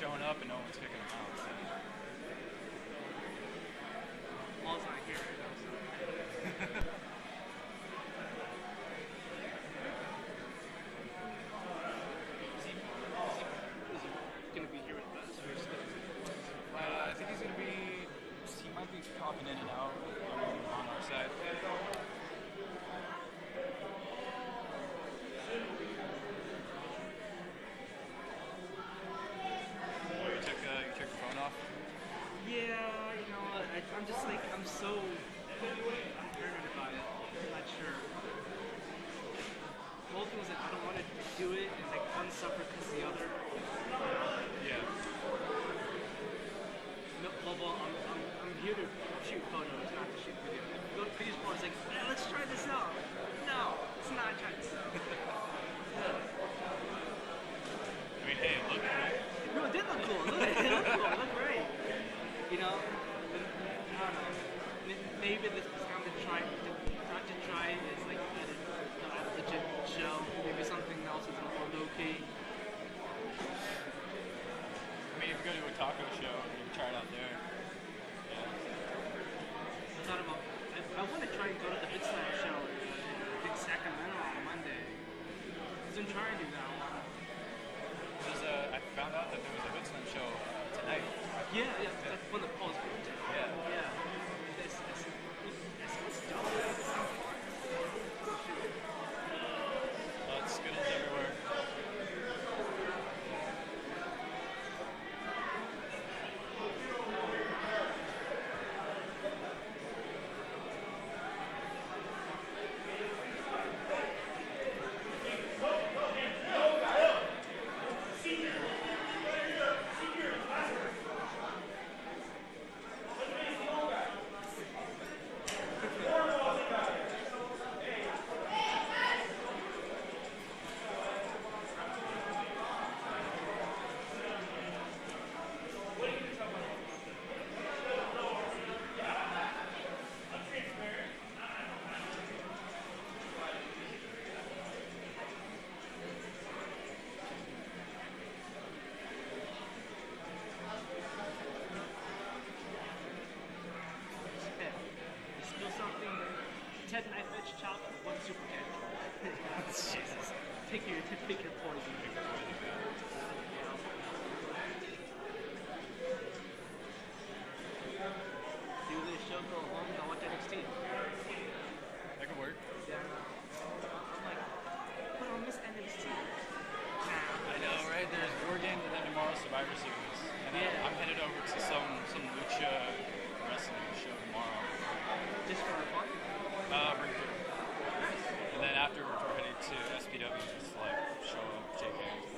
showing up and no one's kicking them out. So. Paul's not here right now, so. Is he going to be here with us? Or I think he's going to be. He might be popping in and out on our side. Yeah, you know, I'm just like, I'm so undetermined about it. I'm not sure. The whole thing was that I don't want to do it, and like one suffer because the other. Yeah. No, well, I'm here to shoot photos, not to shoot video. Go to these photos, like, yeah, let's try this out. No, it's not trying this out. I mean, hey, it looked great. No, it did look cool. It looked cool. It looked great. You know, I don't know. Maybe this is time to try, not to try is like at a legit show. Maybe something else is more low key. I mean, if you go to a taco show, you can try it out there. Yeah. I thought about. I want to try and go to the Big Slam show in Sacramento on Monday. I've been trying to do that one. I found out that there was a Hood Slam show tonight. Yeah, that's one that Paul's going to. Yeah. It's dope. It's so fun. It's Skittles everywhere. Ted knife edge chop, one super kick. Jesus. Take your poison. Do this show, go home, and watch NXT. That could work. Yeah, I'm like, but I'll miss NXT. I know, right? There's War Games and then tomorrow Survivor Series. And I'm headed over to some lucha wrestling show tomorrow. Just for fun? Ring 2. And then afterwards we're headed to SPW just to like show up, shake hands.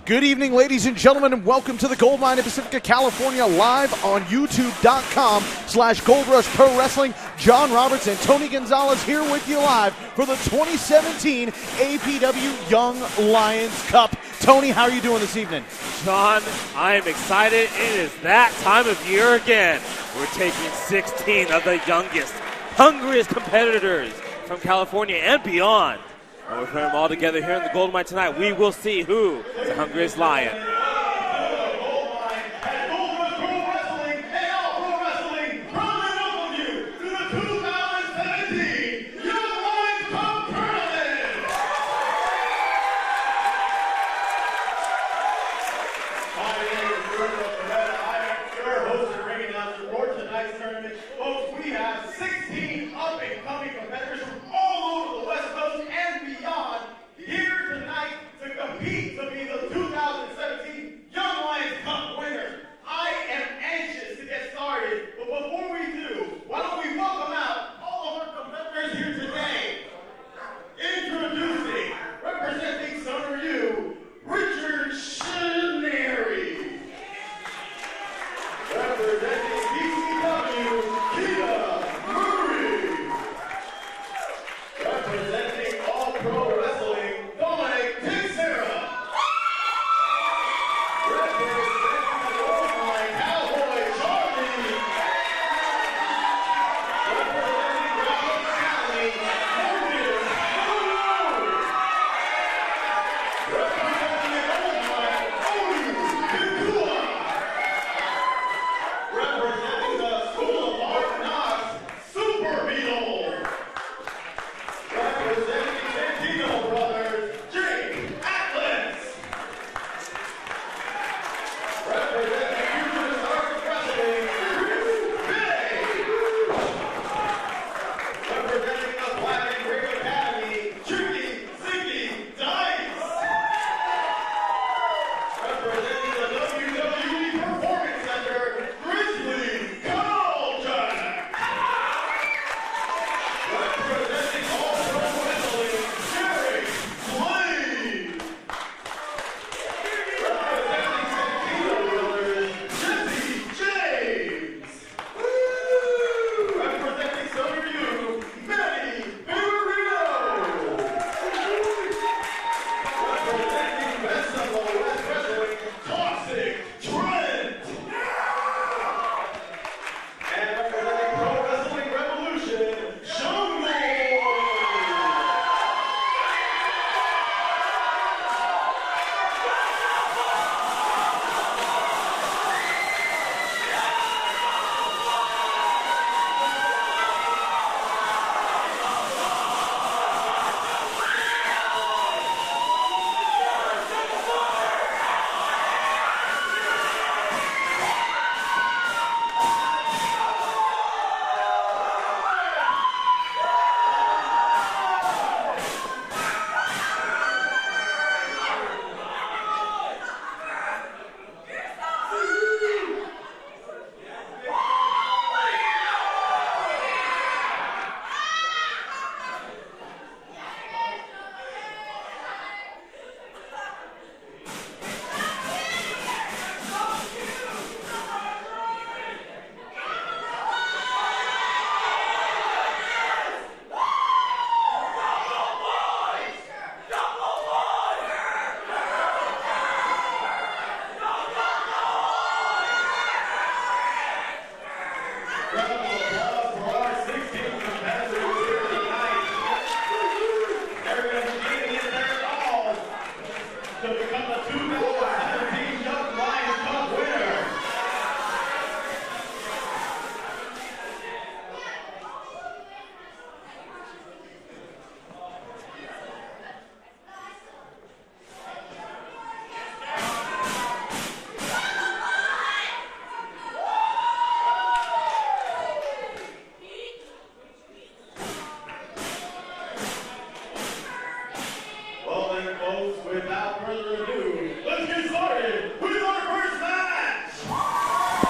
Good evening, ladies and gentlemen, and welcome to the Gold Mine in Pacifica, California, live on YouTube.com/Gold Rush Pro Wrestling. John Roberts and Tony Gonzalez here with you live for the 2017 APW Young Lions Cup. Tony, how are you doing this evening? John, I am excited. It is that time of year again. We're taking 16 of the youngest, hungriest competitors from California and beyond. And we're putting them all together here in the Gold Mine tonight. We will see who is the hungriest lion.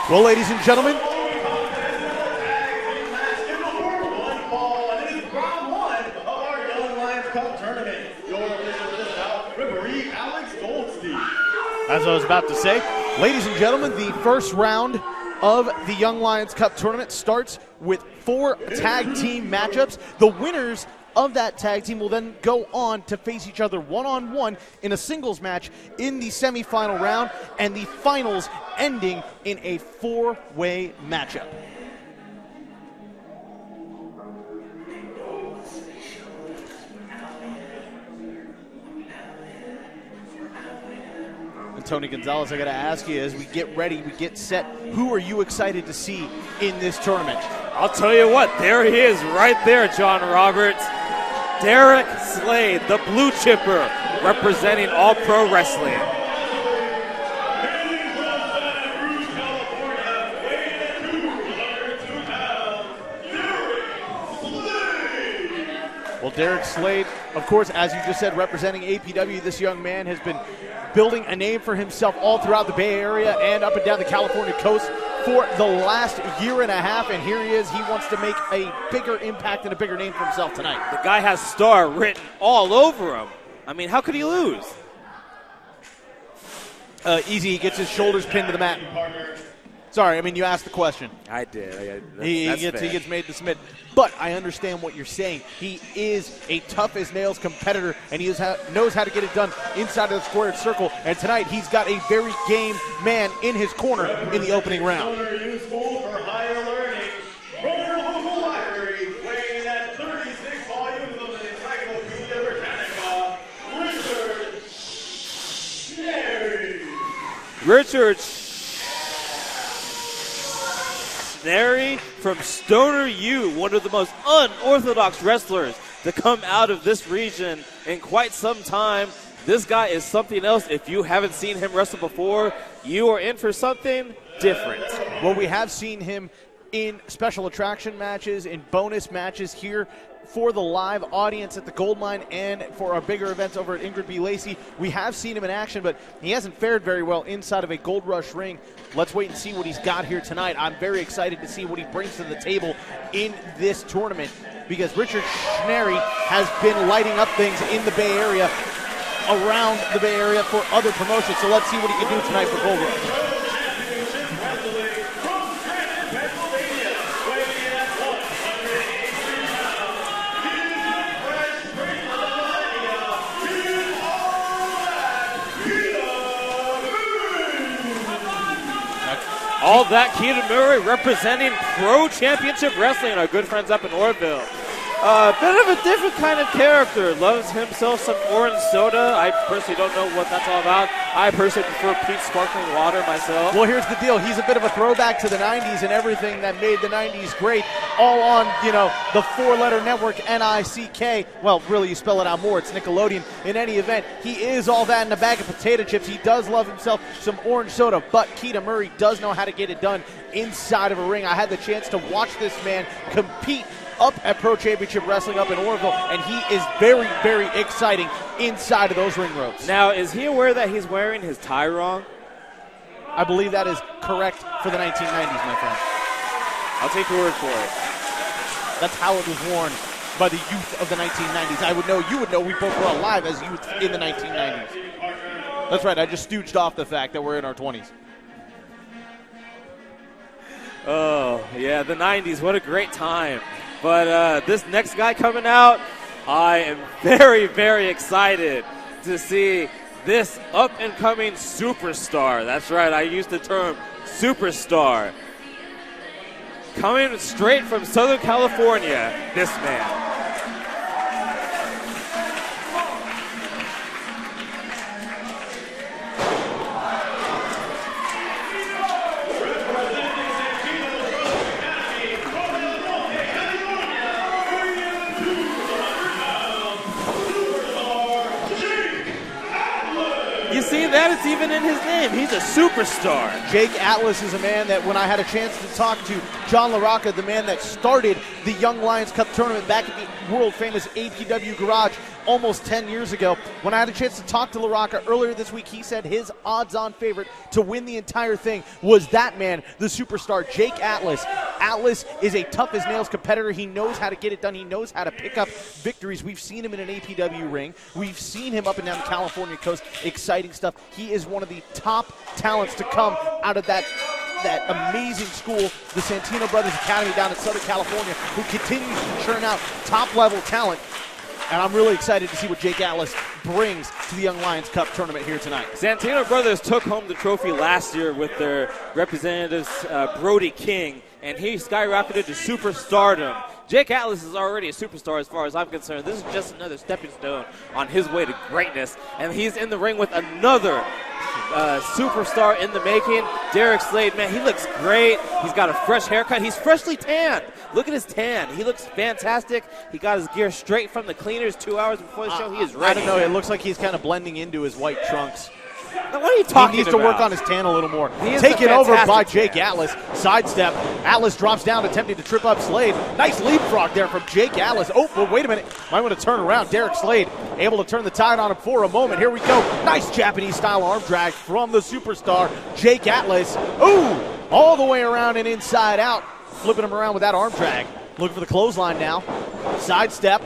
Well, ladies and gentlemen, Cup tournament. Your official this out, referee Alex Goldstein. As I was about to say, ladies and gentlemen, the first round of the Young Lions Cup tournament starts with 4 tag team matchups. The winners of that tag team will then go on to face each other one-on-one in a singles match in the semifinal round, and the finals ending in a 4-way matchup. Tony Gonzalez, I got to ask you, as we get ready, we get set, who are you excited to see in this tournament? I'll tell you what, there he is right there, John Roberts. Derek Slade, the blue chipper, representing All Pro Wrestling. Well, Derek Slade, of course, as you just said, representing APW, this young man has been building a name for himself all throughout the Bay Area and up and down the California coast for the last year and a half, and here he is. He wants to make a bigger impact and a bigger name for himself tonight. The guy has star written all over him. I mean, how could he lose? Easy, he gets his shoulders pinned to the mat. Sorry, I mean, you asked the question. I did. He gets made to submit. But I understand what you're saying. He is a tough-as-nails competitor, and he knows how to get it done inside of the squared circle. And tonight, he's got a very game man in his corner in the opening round. Richard Shhhnary from Stoner U, one of the most unorthodox wrestlers to come out of this region in quite some time. This guy is something else. If you haven't seen him wrestle before, you are in for something different. Well, we have seen him in special attraction matches, in bonus matches here for the live audience at the Gold Mine and for our bigger events over at Ingrid B. Lacey. We have seen him in action, but he hasn't fared very well inside of a Gold Rush ring. Let's wait and see what he's got here tonight. I'm very excited to see what he brings to the table in this tournament, because Richard Shhhnary has been lighting up things in the Bay Area, around the Bay Area for other promotions. So let's see what he can do tonight for Gold Rush. All that, Keita Murray representing Pro Championship Wrestling, our good friends up in Orville. Bit of a different kind of character. Loves himself some orange soda. I personally don't know what that's all about. I personally prefer peach sparkling water myself. Well, here's the deal. He's a bit of a throwback to the 90s and everything that made the 90s great. All on, the 4-letter network, N-I-C-K. Well, really, you spell it out more. It's Nickelodeon. In any event, he is all that in a bag of potato chips. He does love himself some orange soda, but Keita Murray does know how to get it done inside of a ring. I had the chance to watch this man compete up at Pro Championship Wrestling up in Orville, and he is very, very exciting inside of those ring ropes. Now, is he aware that he's wearing his tie wrong? I believe that is correct for the 1990s, my friend. I'll take your word for it. That's how it was worn by the youth of the 1990s. I would know, you would know, we both were alive as youth in the 1990s. That's right, I just stooged off the fact that we're in our 20s. Oh, yeah, the 90s, what a great time. But this next guy coming out, I am very, very excited to see this up-and-coming superstar. That's right, I used the term superstar. Coming straight from Southern California, this man. You see, that is even in his name. He's a superstar. Jake Atlas is a man that when I had a chance to talk to John LaRocca, the man that started the Young Lions Cup tournament back at the world-famous APW Garage almost 10 years ago, when I had a chance to talk to LaRocca earlier this week, he said his odds-on favorite to win the entire thing was that man, the superstar, Jake Atlas. Atlas is a tough-as-nails competitor. He knows how to get it done. He knows how to pick up victories. We've seen him in an APW ring. We've seen him up and down the California coast. Exciting stuff. He is one of the top talents to come out of that amazing school, the Santino Brothers Academy down in Southern California, who continues to churn out top-level talent. And I'm really excited to see what Jake Atlas brings to the Young Lions Cup tournament here tonight. Santino Brothers took home the trophy last year with their representatives, Brody King, and he skyrocketed to superstardom. Jake Atlas is already a superstar as far as I'm concerned. This is just another stepping stone on his way to greatness. And he's in the ring with another superstar in the making, Derek Slade. Man, he looks great. He's got a fresh haircut. He's freshly tanned. Look at his tan. He looks fantastic. He got his gear straight from the cleaners 2 hours before the show. He is ready. I don't know. It looks like he's kind of blending into his white trunks. Now, what are you talking about? He needs to work on his tan a little more. He is Taken over by Jake tan. Atlas. Sidestep. Atlas drops down, attempting to trip up Slade. Nice leapfrog there from Jake Atlas. Oh, but wait a minute. Might want to turn around. Derek Slade able to turn the tide on him for a moment. Here we go. Nice Japanese-style arm drag from the superstar, Jake Atlas. Ooh, all the way around and inside out. Flipping him around with that arm drag. Looking for the clothesline now. Sidestep.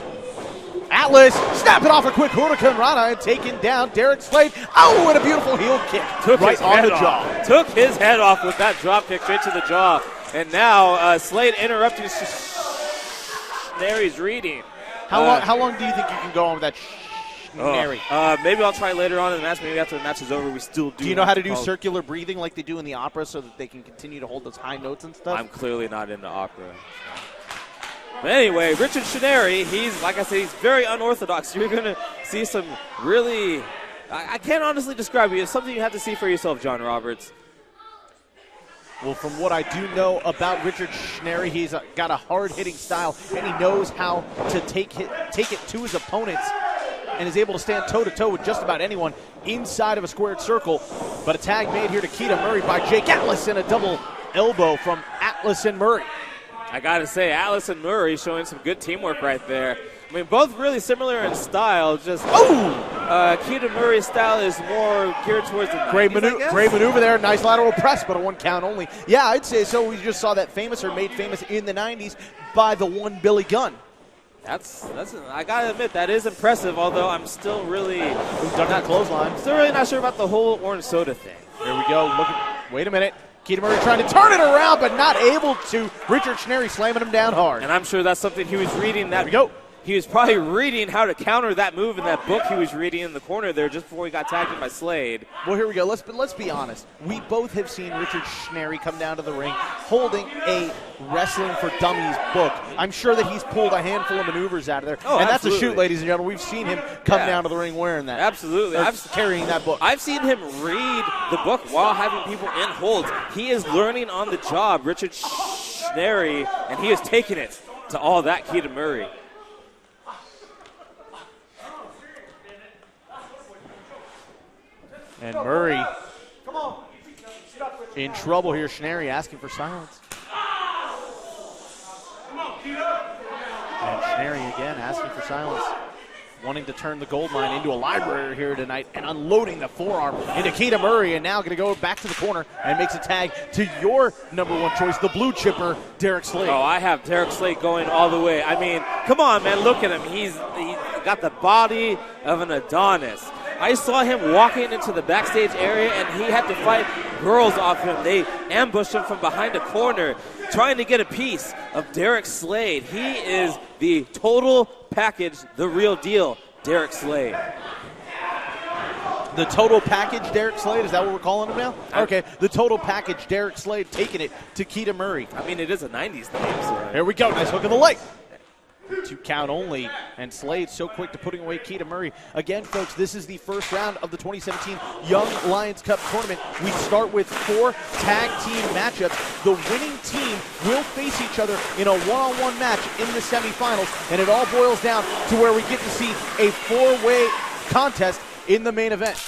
Atlas snapping off a quick Hurricane Rana and taking down Derek Slade. Oh, and a beautiful heel kick right on the jaw. Took his head off with that drop kick straight to the jaw. And now Slade interrupting Shhhnary's reading. How long do you think you can go on with that Shhhnary? Maybe I'll try later on in the match. Maybe after the match is over, we still do. Do you know how to do circular breathing like they do in the opera so that they can continue to hold those high notes and stuff? I'm clearly not into opera. But anyway, Richard Shhhnary, he's, like I said, he's very unorthodox. You're going to see some really, I can't honestly describe it. It's something you have to see for yourself, John Roberts. Well, from what I do know about Richard Shhhnary, he's got a hard-hitting style, and he knows how to take it to his opponents and is able to stand toe-to-toe with just about anyone inside of a squared circle. But a tag made here to Keita Murray by Jake Atlas and a double elbow from Atlas and Murray. I got to say, Atlas and Murray showing some good teamwork right there. I mean, both really similar in style. Just Keita Murray's style is more geared towards the great maneuver there. Nice lateral press, but a 1 count only. Yeah, I'd say so. We just saw that famous or made famous in the 90s by the one Billy Gunn. That's I gotta admit, that is impressive. Although I'm still really clothesline. Still really not sure about the whole orange soda thing. Here we go. Wait a minute. Keita Murray trying to turn it around, but not able to. Richard Shhhnary slamming him down hard. And I'm sure that's something he was reading. There we go. He was probably reading how to counter that move in that book he was reading in the corner there just before he got tagged in by Slade. Well, here we go. Let's be honest. We both have seen Richard Shhhnary come down to the ring holding a Wrestling for Dummies book. I'm sure that he's pulled a handful of maneuvers out of there. Oh, and absolutely. That's a shoot, ladies and gentlemen. We've seen him come down to the ring wearing that. Absolutely. Carrying that book. I've seen him read the book while having people in holds. He is learning on the job, Richard Shhhnary, and he is taking it to all that Keita Murray. And Murray in trouble here. Shhhnary asking for silence. And Shhhnary again asking for silence. Wanting to turn the gold mine into a library here tonight and unloading the forearm into Keita Murray. And now going to go back to the corner and makes a tag to your number one choice, the blue chipper, Derek Slade. Oh, I have Derek Slade going all the way. I mean, come on, man. Look at him. He's got the body of an Adonis. I saw him walking into the backstage area, and he had to fight girls off him. They ambushed him from behind a corner, trying to get a piece of Derek Slade. He is the total package, the real deal, Derek Slade. The total package, Derek Slade? Is that what we're calling him now? Okay, the total package, Derek Slade, taking it to Keita Murray. I mean, it is a 90s name. So. Here we go. Nice hook of the leg. 2 count only, and Slade so quick to putting away Keita Murray. Again, folks, this is the first round of the 2017 Young Lions Cup tournament. We start with 4 tag team matchups. The winning team will face each other in a one-on-one match in the semifinals, and it all boils down to where we get to see a 4-way contest in the main event.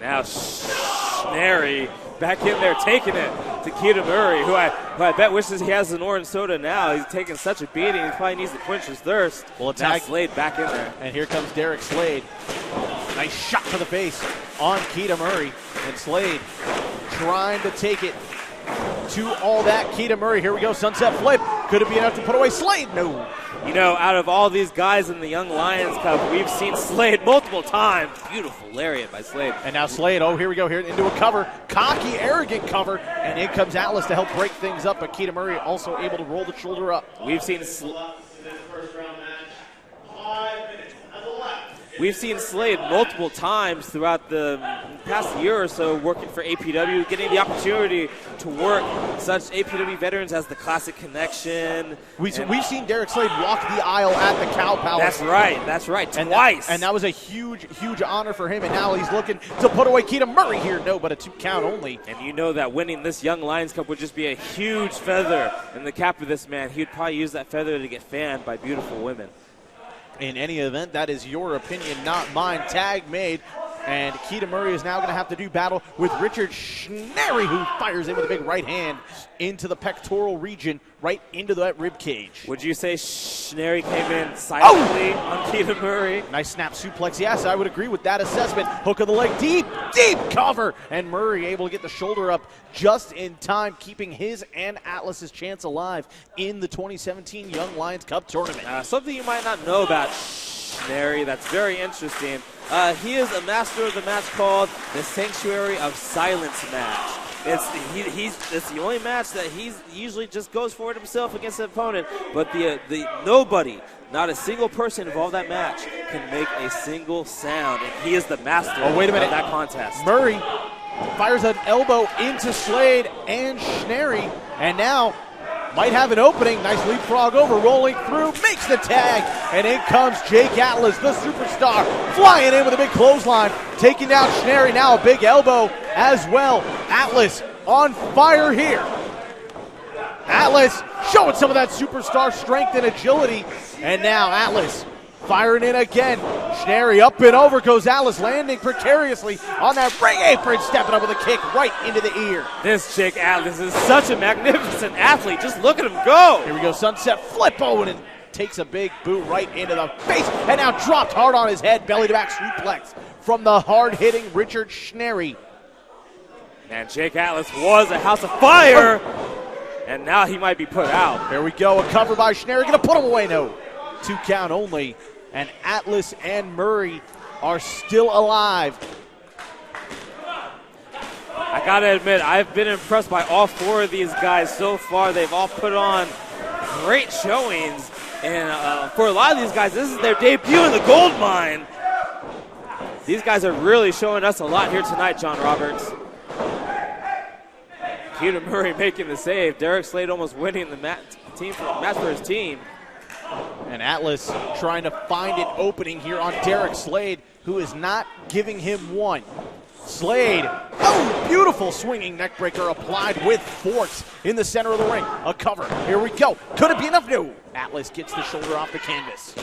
Now Shhhnary back in there taking it to Keita Murray, who I bet wishes he has an orange soda now. He's taking such a beating. He probably needs to quench his thirst. Well, attack Slade back in there. And here comes Derek Slade. Nice shot to the face on Keita Murray. And Slade trying to take it to all that. Keita Murray, here we go, sunset flip. Could it be enough to put away Slade? No. You know, out of all these guys in the Young Lions Cup, we've seen Slade multiple times. Beautiful lariat by Slade. And now Slade, oh, here we go, here into a cover. Cocky, arrogant cover. And in comes Atlas to help break things up, but Keita Murray also able to roll the shoulder up. We've seen Slade multiple times throughout the past year or so working for APW, getting the opportunity to work such APW veterans as the Classic Connection. We've seen Derek Slade walk the aisle at the Cow Palace. That's right, twice. And that was a huge, huge honor for him, and now he's looking to put away Keita Murray here. No, but a 2 count only. And you know that winning this Young Lions Cup would just be a huge feather in the cap of this man. He would probably use that feather to get fanned by beautiful women. In any event, that is your opinion, not mine. Tag made, and Keita Murray is now going to have to do battle with Richard Shhhnary, who fires in with a big right hand into the pectoral region, right into that rib cage. Would you say Shhhnary came in silently on Keita Murray? Nice snap suplex. Yes, I would agree with that assessment. Hook of the leg, deep, deep cover, and Murray able to get the shoulder up just in time, keeping his and Atlas's chance alive in the 2017 Young Lions Cup tournament. Something you might not know about Shhhnary that's very interesting. He is a master of the match called the Sanctuary of Silence match. It's the only match that he usually just goes for it himself against the opponent, but nobody, not a single person involved in that match can make a single sound, and he is the master of that contest. Murray fires an elbow into Slade and Shhhnary, and now might have an opening. Nice leapfrog over, rolling through, makes the tag, and in comes Jake Atlas, the superstar, flying in with a big clothesline, taking down Shhhnary. Now a big elbow as well. Atlas on fire here. Atlas showing some of that superstar strength and agility, and now Atlas firing in again. Shhhnary up and over goes Atlas, landing precariously on that ring apron, stepping up with a kick right into the ear. This Jake Atlas is such a magnificent athlete. Just look at him go. Here we go, sunset flip. And takes a big boot right into the face, and now dropped hard on his head, belly to back suplex from the hard-hitting Richard Shhhnary. And Jake Atlas was a house of fire, and now he might be put out. There we go, a cover by Shhhnary, gonna put him away. No, 2 count only. And Atlas and Murray are still alive. I gotta admit, I've been impressed by all 4 of these guys so far. They've all put on great showings. And for a lot of these guys, this is their debut in the gold mine. These guys are really showing us a lot here tonight, John Roberts. Keita Murray making the save. Derek Slade almost winning the match for his team. And Atlas trying to find an opening here on Derek Slade, who is not giving him one. Slade, beautiful swinging neckbreaker applied with force in the center of the ring. A cover, here we go. Could it be enough? No. Atlas gets the shoulder off the canvas.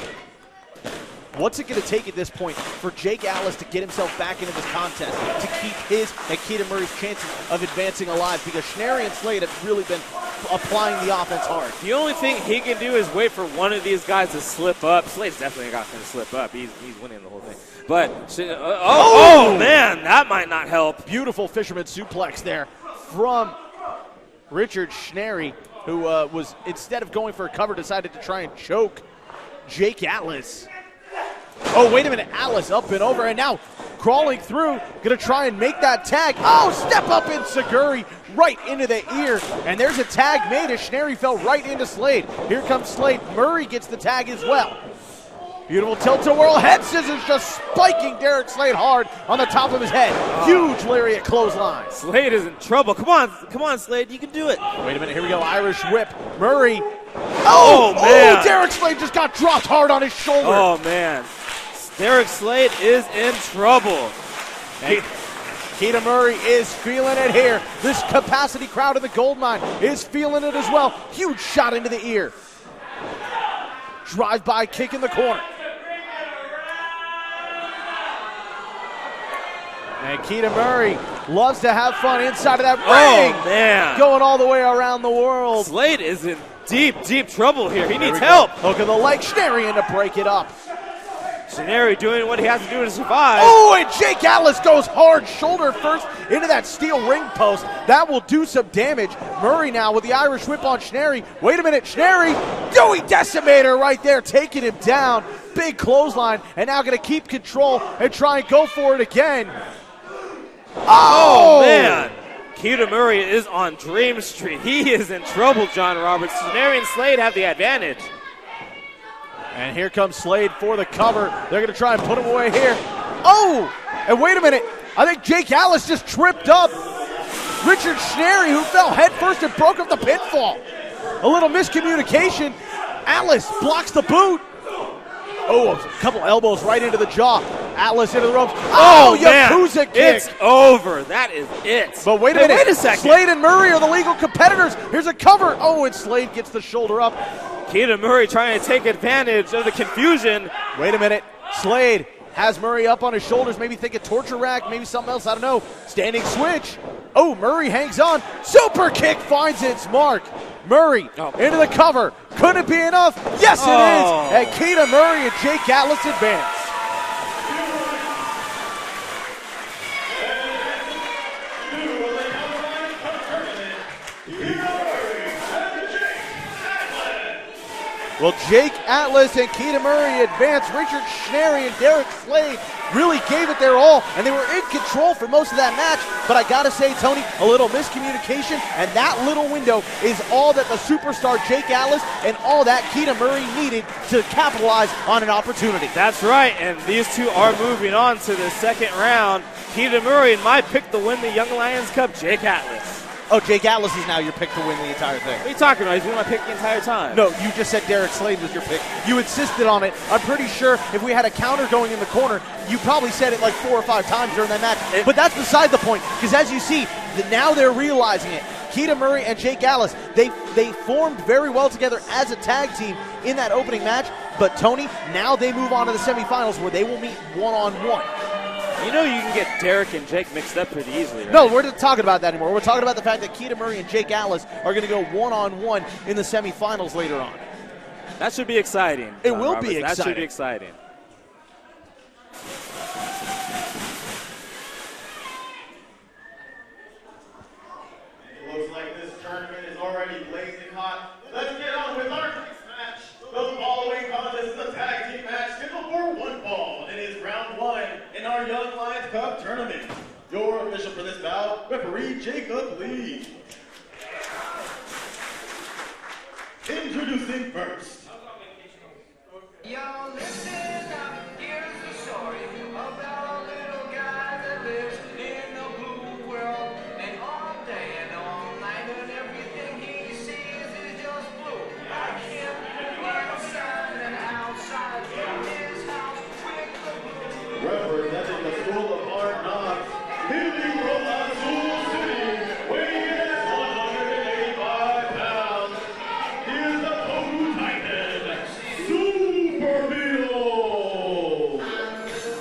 What's it going to take at this point for Jake Atlas to get himself back into this contest to keep his and Keita Murray's chances of advancing alive? Because Shhhnary and Slade have really been applying the offense hard. The only thing he can do is wait for one of these guys to slip up. Slade's definitely not going to slip up. He's winning the whole thing. But, man, that might not help. Beautiful fisherman suplex there from Richard Shhhnary, who was, instead of going for a cover, decided to try and choke Jake Atlas. Oh, wait a minute, Atlas up and over, and now crawling through, gonna try and make that tag. Oh, step up in Seguri, right into the ear, and there's a tag made as Shhhnary fell right into Slade. Here comes Slade, Murray gets the tag as well. Beautiful tilt-a-whirl, head scissors just spiking Derek Slade hard on the top of his head. Huge lariat clothesline. Slade is in trouble, come on Slade, you can do it. Wait a minute, here we go, Irish whip, Murray. Man. Oh, Derek Slade just got dropped hard on his shoulder. Oh, man. Derek Slade is in trouble. Keita Murray is feeling it here. This capacity crowd of the gold mine is feeling it as well. Huge shot into the ear. Drive-by kick in the corner. And Keita Murray loves to have fun inside of that ring. Oh, man. Going all the way around the world. Slade is in deep trouble here. He needs help. Hook of the leg, Shhhnary in to break it up. Shhhnary doing what he has to do to survive. Oh, and Jake Atlas goes hard, shoulder first into that steel ring post. That will do some damage. Murray now with the Irish whip on Shhhnary. Wait a minute, Shhhnary, Dewey Decimator right there, taking him down. Big clothesline, and now going to keep control and try and go for it again. Oh, man. Keita Murray is on Dream Street. He is in trouble, John Roberts. Shhhnary and Slade have the advantage. And here comes Slade for the cover. They're going to try and put him away here. Oh, and wait a minute. I think Jake Atlas just tripped up Richard Shhhnary, who fell headfirst and broke up the pinfall. A little miscommunication. Atlas blocks the boot. Oh, a couple elbows right into the jaw. Atlas into the ropes. Oh, Yakuza kick. It's over. That is it. But wait a minute. Wait a second. Slade and Murray are the legal competitors. Here's a cover. Oh, and Slade gets the shoulder up. Keita Murray trying to take advantage of the confusion. Wait a minute. Slade has Murray up on his shoulders. Maybe think a torture rack. Maybe something else. I don't know. Standing switch. Oh, Murray hangs on. Super kick finds its mark. Murray into the cover. Could it be enough? Yes, it is. And Keita Murray and Jake Atlas advance. Well, Jake Atlas and Keita Murray advance. Richard Shhhnary and Derek Slade really gave it their all, and they were in control for most of that match. But I got to say, Tony, a little miscommunication, and that little window is all that the superstar Jake Atlas and all that Keita Murray needed to capitalize on an opportunity. That's right, and these two are moving on to the second round. Keita Murray and my pick to win the Young Lions Cup, Jake Atlas. Oh, Jake Atlas is now your pick to win the entire thing. What are you talking about? He's been my pick the entire time. No, you just said Derek Slade was your pick. You insisted on it. I'm pretty sure if we had a counter going in the corner, you probably said it like 4 or 5 times during that match. But that's beside the point, because as you see, now they're realizing it. Keita Murray and Jake Atlas, they formed very well together as a tag team in that opening match. But, Tony, now they move on to the semifinals where they will meet one-on-one. You know you can get Derek and Jake mixed up pretty easily, right? No, we're not talking about that anymore. We're talking about the fact that Keita Murray and Jake Atlas are going to go one-on-one in the semifinals later on. That should be exciting. It will be exciting. That should be exciting. It looks like this tournament is already blazing hot. Let's get on with our next match. The following contest is a tag team match scheduled for 1 fall. It is round 1 in our Young Lions Cup tournament. Your official for this bout, referee Jacob Lee. Introducing first. Yo, listen up, here's the story about a little guy that lives in a blue world. And all day and all night and everything he sees is just blue. I can't live inside and outside from his house with the blue. Representing the School of Hard Knocks, hailing from Azul City, weighing in at 185 pounds, is the Ohnu Titan, Super Beetle.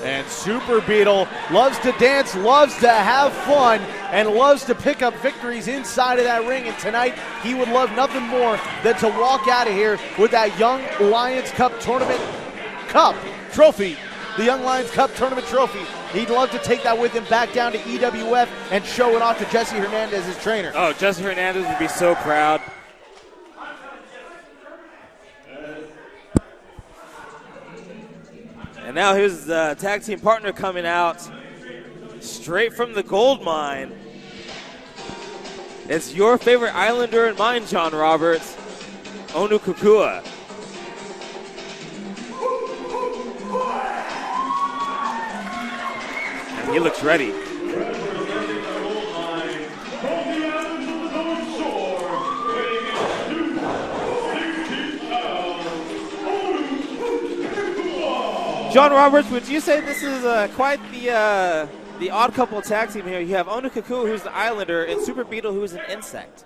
And Super Beetle loves to dance, loves to have fun, and loves to pick up victories inside of that ring. And tonight, he would love nothing more than to walk out of here with that Young Lions Cup Tournament Cup trophy. The Young Lions Cup Tournament trophy. He'd love to take that with him back down to EWF and show it off to Jesse Hernandez, his trainer. Oh, Jesse Hernandez would be so proud. And now his tag team partner coming out straight from the gold mine. It's your favorite Islander and mine, John Roberts, Ohnu Kakua. And he looks ready. John Roberts, would you say this is quite the odd couple tag team here? You have Ohnu Kakua, who's the Islander, and Super Beetle, who's an insect.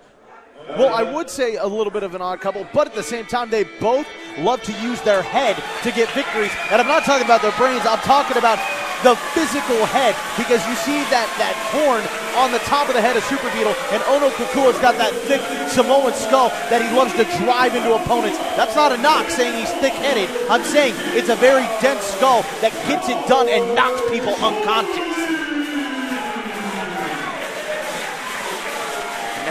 Well, I would say a little bit of an odd couple, but at the same time, they both love to use their head to get victories. And I'm not talking about their brains. I'm talking about the physical head, because you see that horn on the top of the head of Super Beetle, and Ohnu Kakua's got that thick Samoan skull that he loves to drive into opponents. That's not a knock saying he's thick-headed. I'm saying it's a very dense skull that gets it done and knocks people unconscious.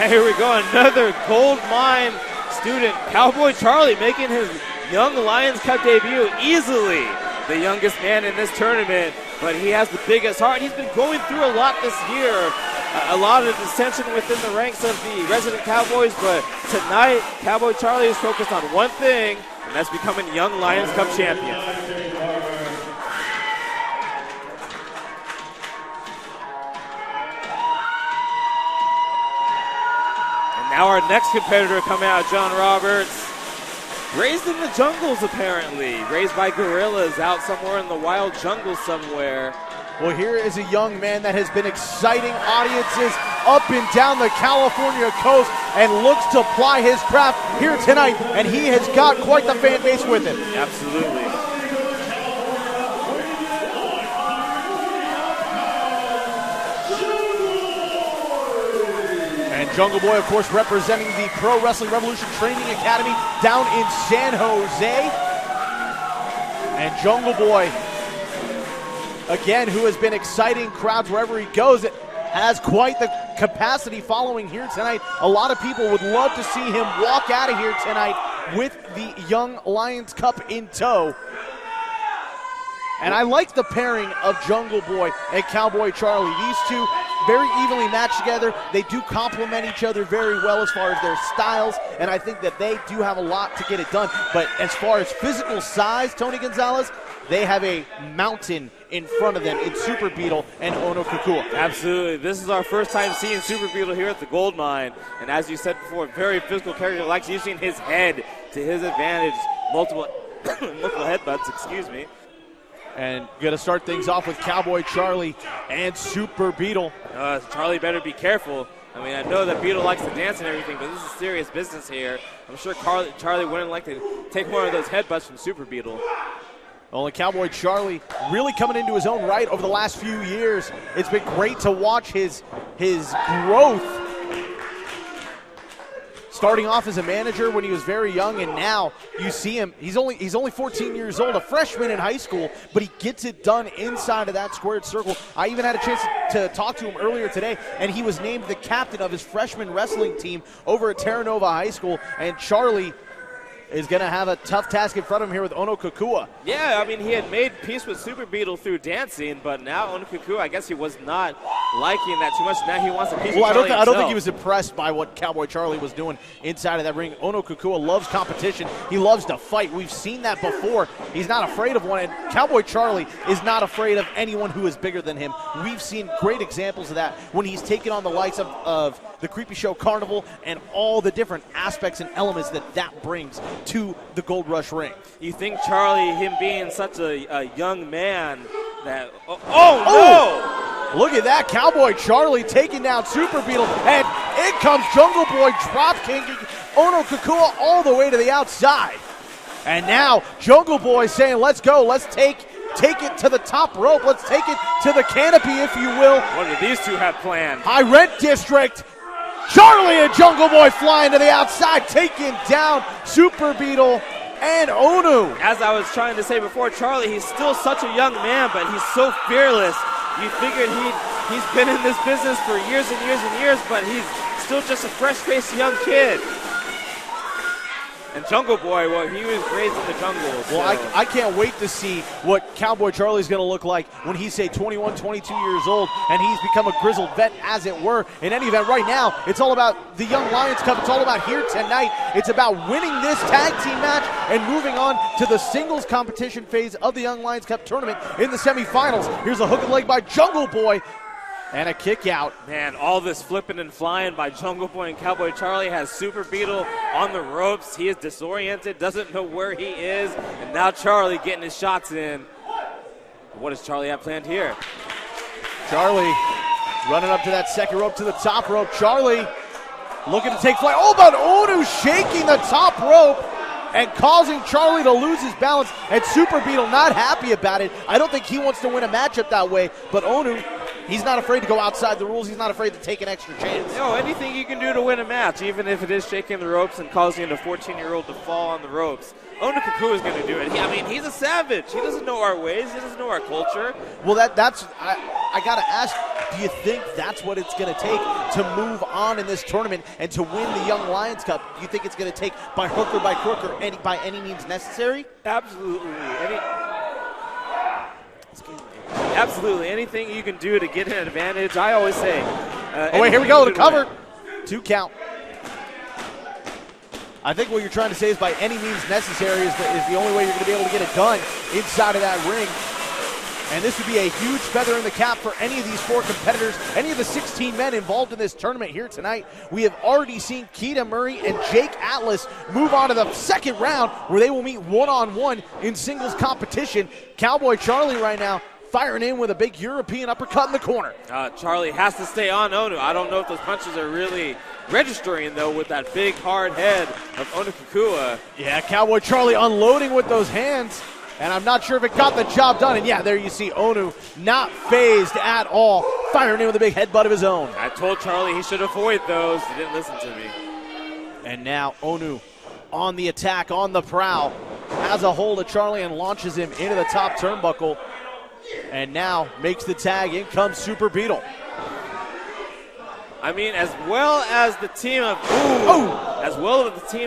And here we go, another gold mine student, Cowboy Charlie, making his Young Lions Cup debut, easily the youngest man in this tournament, but he has the biggest heart. He's been going through a lot this year, a lot of dissension within the ranks of the resident Cowboys, but tonight, Cowboy Charlie is focused on one thing, and that's becoming Young Lions Cup champion. And now our next competitor coming out, John Roberts. Raised in the jungles, apparently. Raised by gorillas out somewhere in the wild jungle somewhere. Well, here is a young man that has been exciting audiences up and down the California coast and looks to ply his craft here tonight, and he has got quite the fan base with him. Absolutely. Jungle Boy, of course, representing the Pro Wrestling Revolution Training Academy down in San Jose. And Jungle Boy, again, who has been exciting crowds wherever he goes, has quite the capacity following here tonight. A lot of people would love to see him walk out of here tonight with the Young Lions Cup in tow. And I like the pairing of Jungle Boy and Cowboy Charlie. These two very evenly matched together. They do complement each other very well as far as their styles, and I think that they do have a lot to get it done. But as far as physical size, Tony Gonzalez, they have a mountain in front of them in Super Beetle and Ohnu Kakua. Absolutely. This is our first time seeing Super Beetle here at the Gold Mine. And as you said before, very physical character, likes using his head to his advantage. Multiple headbutts, excuse me. And going to start things off with Cowboy Charlie and Super Beetle. Charlie better be careful. I mean, I know that Beetle likes to dance and everything, but this is serious business here. I'm sure Charlie wouldn't like to take one of those headbutts from Super Beetle. Only Cowboy Charlie really coming into his own right over the last few years. It's been great to watch his growth. Starting off as a manager when he was very young, and now you see him, he's only 14 years old, a freshman in high school, but he gets it done inside of that squared circle. I even had a chance to talk to him earlier today, and he was named the captain of his freshman wrestling team over at Terra Nova High School, and Charlie is going to have a tough task in front of him here with Ohnu Kakua. Yeah, I mean, he had made peace with Super Beetle through dancing, but now Ohnu Kakua, I guess he was not liking that too much. Now he wants a piece of Charlie I don't think he was impressed by what Cowboy Charlie was doing inside of that ring. Ohnu Kakua loves competition. He loves to fight. We've seen that before. He's not afraid of one, and Cowboy Charlie is not afraid of anyone who is bigger than him. We've seen great examples of that when he's taken on the likes of the Creepy Show Carnival and all the different aspects and elements that brings to the Gold Rush ring. You think Charlie, him being such a young man, that no! Look at that, Cowboy Charlie taking down Super Beetle, and in comes Jungle Boy drop kicking Ohnu Kakua all the way to the outside. And now Jungle Boy saying, let's go, let's take it to the top rope, let's take it to the canopy, if you will. What do these two have planned? High Rent District. Charlie and Jungle Boy flying to the outside, taking down Super Beetle and Ohnu. As I was trying to say before, Charlie, he's still such a young man, but he's so fearless. You figured he's been in this business for years and years and years, but he's still just a fresh-faced young kid. And Jungle Boy, well, he was raised in the jungle. So. Well, I can't wait to see what Cowboy Charlie's going to look like when he's, say, 21, 22 years old, and he's become a grizzled vet, as it were. In any event, right now, it's all about the Young Lions Cup. It's all about here tonight. It's about winning this tag team match and moving on to the singles competition phase of the Young Lions Cup tournament in the semifinals. Here's a hook and leg by Jungle Boy. And a kick out. Man, all this flipping and flying by Jungle Boy and Cowboy Charlie has Super Beetle on the ropes. He is disoriented, doesn't know where he is. And now Charlie getting his shots in. What does Charlie have planned here? Charlie running up to that second rope, to the top rope. Charlie looking to take flight. Oh, but Ohnu shaking the top rope. and causing Charlie to lose his balance, and Super Beetle not happy about it. I don't think he wants to win a matchup that way, but Ohnu, he's not afraid to go outside the rules. He's not afraid to take an extra chance. Anything you can do to win a match, even if it is shaking the ropes and causing a 14-year-old to fall on the ropes. Ohnu Kakua is going to do it. He's a savage. He doesn't know our ways. He doesn't know our culture. Well, that's I got to ask, do you think that's what it's going to take to move on in this tournament and to win the Young Lions Cup? Do you think it's going to take by hook or by crook or by any means necessary? Absolutely. Absolutely. Anything you can do to get an advantage. I always say. Here we go. The cover. 2 count. I think what you're trying to say is by any means necessary is the only way you're going to be able to get it done inside of that ring. And this would be a huge feather in the cap for any of these 4 competitors, any of the 16 men involved in this tournament here tonight. We have already seen Keita Murray and Jake Atlas move on to the second round where they will meet one-on-one in singles competition. Cowboy Charlie right now firing in with a big European uppercut in the corner. Charlie has to stay on Ohnu. I don't know if those punches are really registering, though, with that big, hard head of Ohnu Kakua. Yeah, Cowboy Charlie unloading with those hands, and I'm not sure if it got the job done. And, yeah, there you see Ohnu not phased at all, firing in with a big headbutt of his own. I told Charlie he should avoid those. He didn't listen to me. And now Ohnu on the attack, on the prowl, has a hold of Charlie and launches him into the top turnbuckle. And now makes the tag. In comes Super Beetle. As well as the team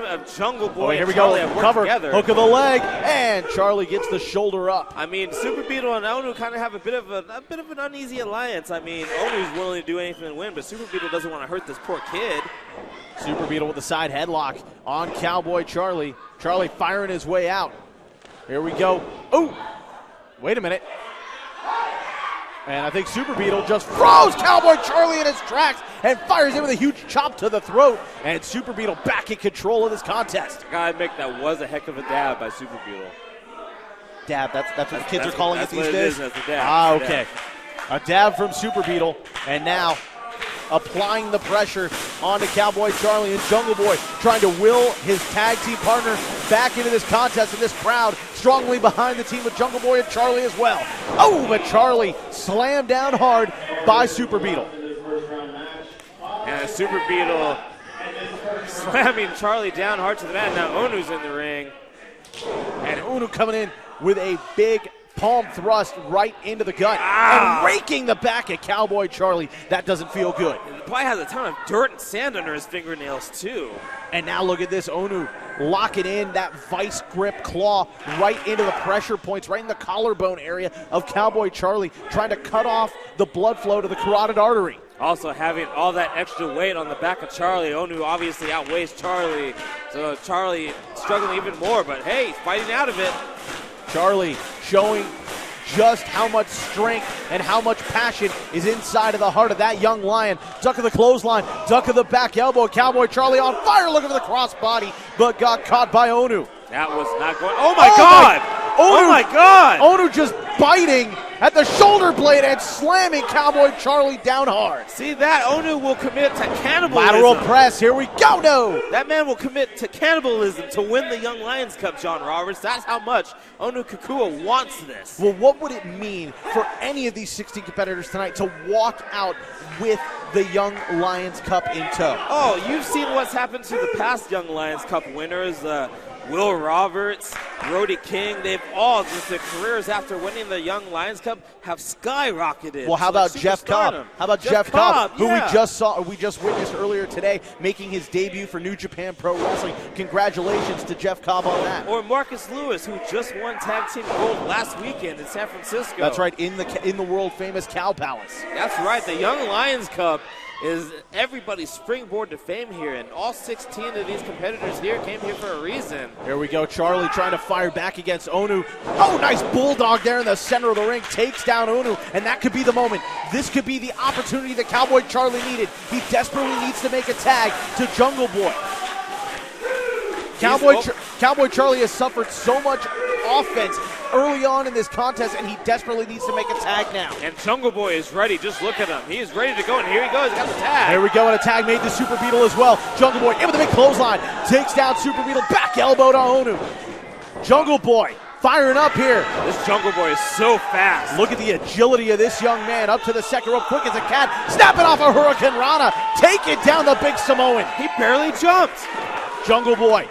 of Jungle Boy. Here we and Charlie go. have worked Cover. together. Hook of the leg, and Charlie gets the shoulder up. Super Beetle and Ohnu kind of have a bit of an uneasy alliance. Ohnu's willing to do anything to win, but Super Beetle doesn't want to hurt this poor kid. Super Beetle with the side headlock on Cowboy Charlie. Charlie firing his way out. Here we go. Oh, wait a minute. And I think Super Beetle just froze Cowboy Charlie in his tracks and fires in with a huge chop to the throat. And Super Beetle back in control of this contest. I gotta admit, that was a heck of a dab by Super Beetle. Dab, that's what the kids are calling it these days? It is, that's a dab. Okay. A dab from Super Beetle. And now applying the pressure onto Cowboy Charlie, and Jungle Boy trying to will his tag team partner back into this contest, and this crowd strongly behind the team with Jungle Boy and Charlie as well. Oh, but Charlie slammed down hard by Super Beetle. And Super Beetle slamming Charlie down hard to the mat. Now Ohnu's in the ring. And Ohnu coming in with a big palm thrust right into the gut and raking the back at Cowboy Charlie. That doesn't feel good. The boy has a ton of dirt and sand under his fingernails, too. And now look at this, Ohnu locking in that vice grip claw right into the pressure points, right in the collarbone area of Cowboy Charlie, trying to cut off the blood flow to the carotid artery. Also having all that extra weight on the back of Charlie. Ohnu obviously outweighs Charlie, so Charlie struggling even more, but hey, fighting out of it. Charlie showing just how much strength and how much passion is inside of the heart of that young lion. Duck of the clothesline, duck of the back elbow. Cowboy Charlie on fire, looking for the crossbody, but got caught by Ohnu. That was not going. Oh my God! Oh my God! Ohnu just biting at the shoulder blade and slamming Cowboy Charlie down hard. See that? Ohnu will commit to cannibalism. Lateral press, here we go, no! That man will commit to cannibalism to win the Young Lions Cup, John Roberts. That's how much Ohnu Kakua wants this. Well, what would it mean for any of these 16 competitors tonight to walk out with the Young Lions Cup in tow? Oh, you've seen what's happened to the past Young Lions Cup winners. Will Roberts, Brody King, they've all, just their careers after winning the Young Lions Cup, have skyrocketed. Well, how about Jeff Cobb? How about Jeff Cobb, who we just witnessed earlier today, making his debut for New Japan Pro Wrestling. Congratulations to Jeff Cobb on that. Or Marcus Lewis, who just won Tag Team Gold last weekend in San Francisco. That's right, in the world famous Cow Palace. That's right, the Young Lions Cup is everybody's springboard to fame here, and all 16 of these competitors here came here for a reason. Here we go, Charlie trying to fire back against Ohnu. Oh, nice bulldog there in the center of the ring, takes down Ohnu, and that could be the moment. This could be the opportunity that Cowboy Charlie needed. He desperately needs to make a tag to Jungle Boy. Cowboy Charlie has suffered so much offense early on in this contest, and he desperately needs to make a tag now. And Jungle Boy is ready. Just look at him. He is ready to go, and here he goes. He's got the tag. There we go, and a tag made to Super Beetle as well. Jungle Boy in with a big clothesline. Takes down Super Beetle. Back elbow to Ohnu. Jungle Boy firing up here. This Jungle Boy is so fast. Look at the agility of this young man. Up to the second rope, quick as a cat. Snapping off a Hurricane Rana. Taking down the big Samoan. He barely jumped. Jungle Boy.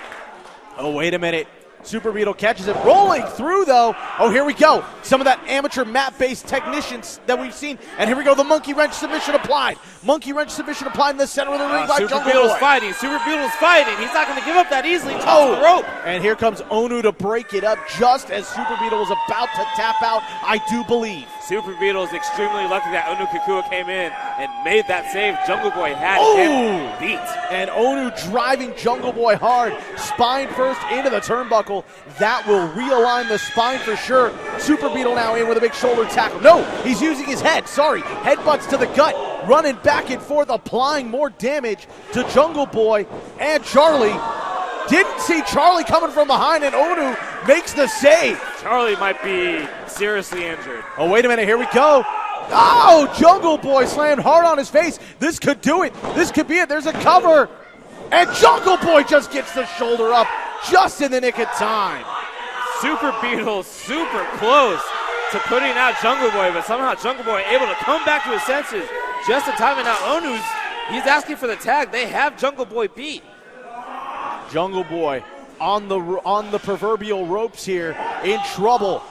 Oh, wait a minute. Super Beetle catches it. Rolling through, though. Oh, here we go. Some of that amateur mat-based technicians that we've seen. And here we go. The monkey wrench submission applied. Monkey wrench submission applied in the center of the ring by Jungle Beetle's Boy. fighting. Super Beetle's fighting. He's not going to give up that easily. Touch the rope. And here comes Ohnu to break it up just as Super Beetle was about to tap out, I do believe. Super Beetle is extremely lucky that Ohnu Kakua came in and made that save. Jungle Boy had him beat. And Ohnu driving Jungle Boy hard. Spine first into the turnbuckle. That will realign the spine for sure. Super Beetle now in with a big shoulder tackle. No, he's using his head. Sorry, headbutts to the gut. Running back and forth, applying more damage to Jungle Boy and Charlie. Didn't see Charlie coming from behind, and Ohnu makes the save. Charlie might be seriously injured. Oh, wait a minute. Here we go. Oh, Jungle Boy slammed hard on his face. This could do it. This could be it. There's a cover. And Jungle Boy just gets the shoulder up just in the nick of time. Super Beetle super close to putting out Jungle Boy, but somehow Jungle Boy able to come back to his senses just in time. And now he's asking for the tag. They have Jungle Boy beat. Jungle Boy on the proverbial ropes here, in trouble.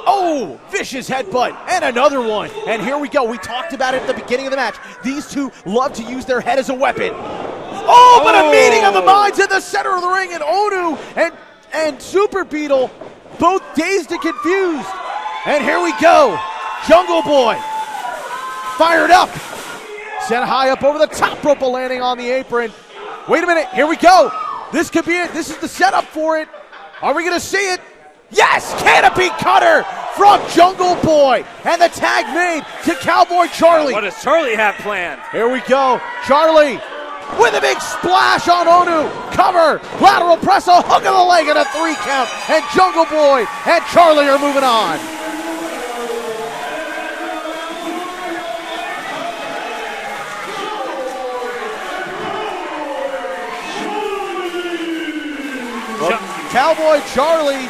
Oh, vicious headbutt, and another one. And here we go. We talked about it at the beginning of the match. These two love to use their head as a weapon. Oh, but a meeting of the minds in the center of the ring, and Ohnu and Super Beetle both dazed and confused. And here we go. Jungle Boy fired up. Sent high up over the top rope, landing on the apron. Wait a minute. Here we go. This could be it. This is the setup for it. Are we going to see it? Yes! Canopy cutter from Jungle Boy. And the tag made to Cowboy Charlie. What does Charlie have planned? Here we go. Charlie with a big splash on Ohnu. Cover. Lateral press. A hook of the leg and a 3 count. And Jungle Boy and Charlie are moving on. Cowboy Charlie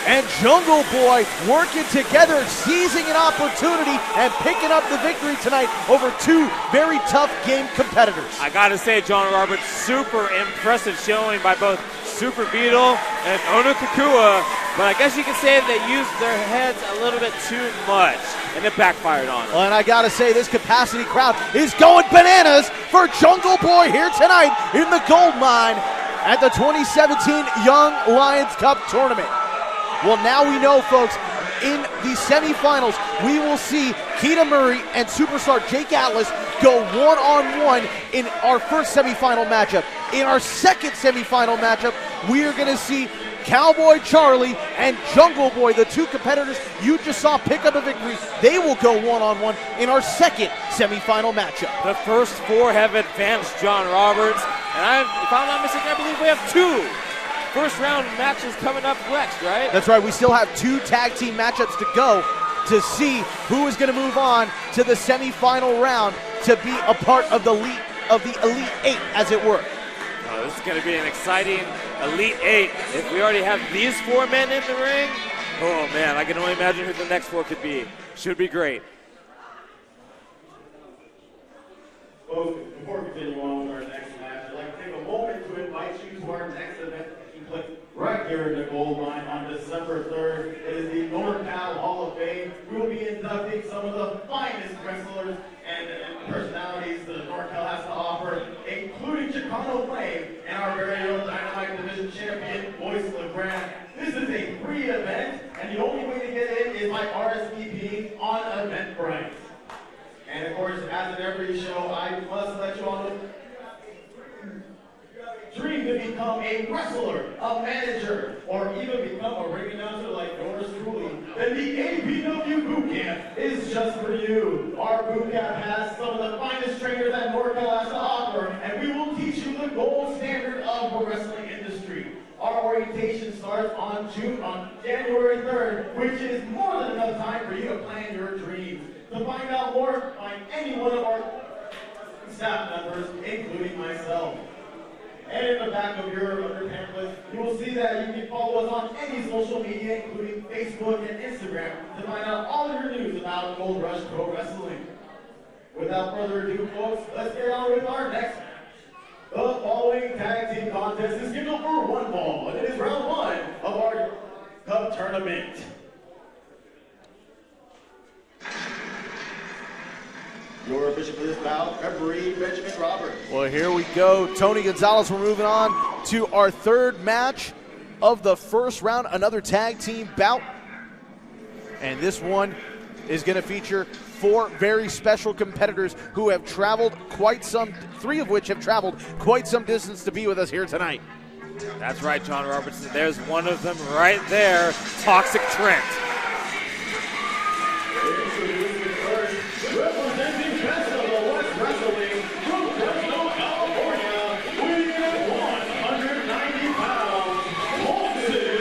and Jungle Boy working together, seizing an opportunity and picking up the victory tonight over two very tough game competitors. I gotta say, John Roberts, super impressive showing by both Super Beetle and Ohnu Kakua, but I guess you could say they used their heads a little bit too much, and it backfired on them. Well, and I gotta say, this capacity crowd is going bananas for Jungle Boy here tonight in the gold mine at the 2017 Young Lions Cup Tournament. Well, now we know, folks, in the semifinals, we will see Keita Murray and superstar Jake Atlas go one-on-one in our first semifinal matchup. In our second semifinal matchup, we are going to see Cowboy Charlie and Jungle Boy, the two competitors you just saw pick up a victory. They will go one-on-one in our second semifinal matchup. The first 4 have advanced, John Roberts. And if I'm not mistaken, I believe we have 2 first-round matches coming up next, right? That's right. We still have 2 tag team matchups to go to see who is going to move on to the semifinal round to be a part of the Elite 8, as it were. Oh, this is going to be an exciting Elite 8. If we already have these 4 men in the ring, oh, man, I can only imagine who the next 4 could be. Should be great. Folks, before we continue on with our next match, I'd like to take a moment to invite you to our next event taking place right here in the gold mine on December 3rd. It is the NorCal Hall of Fame. We will be inducting some of the finest wrestlers and personalities that NorCal has to offer, including Chicano Flame and our very own Dynamite Division champion, Boyce LeGrand. This is a free event, and the only way to get in is by RSVPing on Eventbrite. And of course, as in every show, I must let you all know, dream to become a wrestler, a manager, or even become a ring announcer like yours truly, then the APW Boot Camp is just for you. Our boot camp has some of the finest trainers that NorCal has to offer, and we will teach you the gold standard of the wrestling industry. Our orientation starts on January 3rd, which is more than enough time for you to plan your dreams. To find out more, find any one of our staff members, including myself. And in the back of your pamphlet, you will see that you can follow us on any social media, including Facebook and Instagram, to find out all of your news about Gold Rush Pro Wrestling. Without further ado, folks, let's get on with our next match. The following tag team contest is scheduled for one fall, and it is round one of our Cup tournament. Your bishop for this bout, referee Benjamin Roberts. Well, here we go. Tony Gonzalez, we're moving on to our third match of the first round, another tag team bout. And this one is going to feature 4 very special competitors who have traveled three of which have traveled quite some distance to be with us here tonight. That's right, John Robertson. There's one of them right there, Toxic Trent. Representing Best of the West Wrestling from Fresno, California, weighing in at 190 pounds, Toxic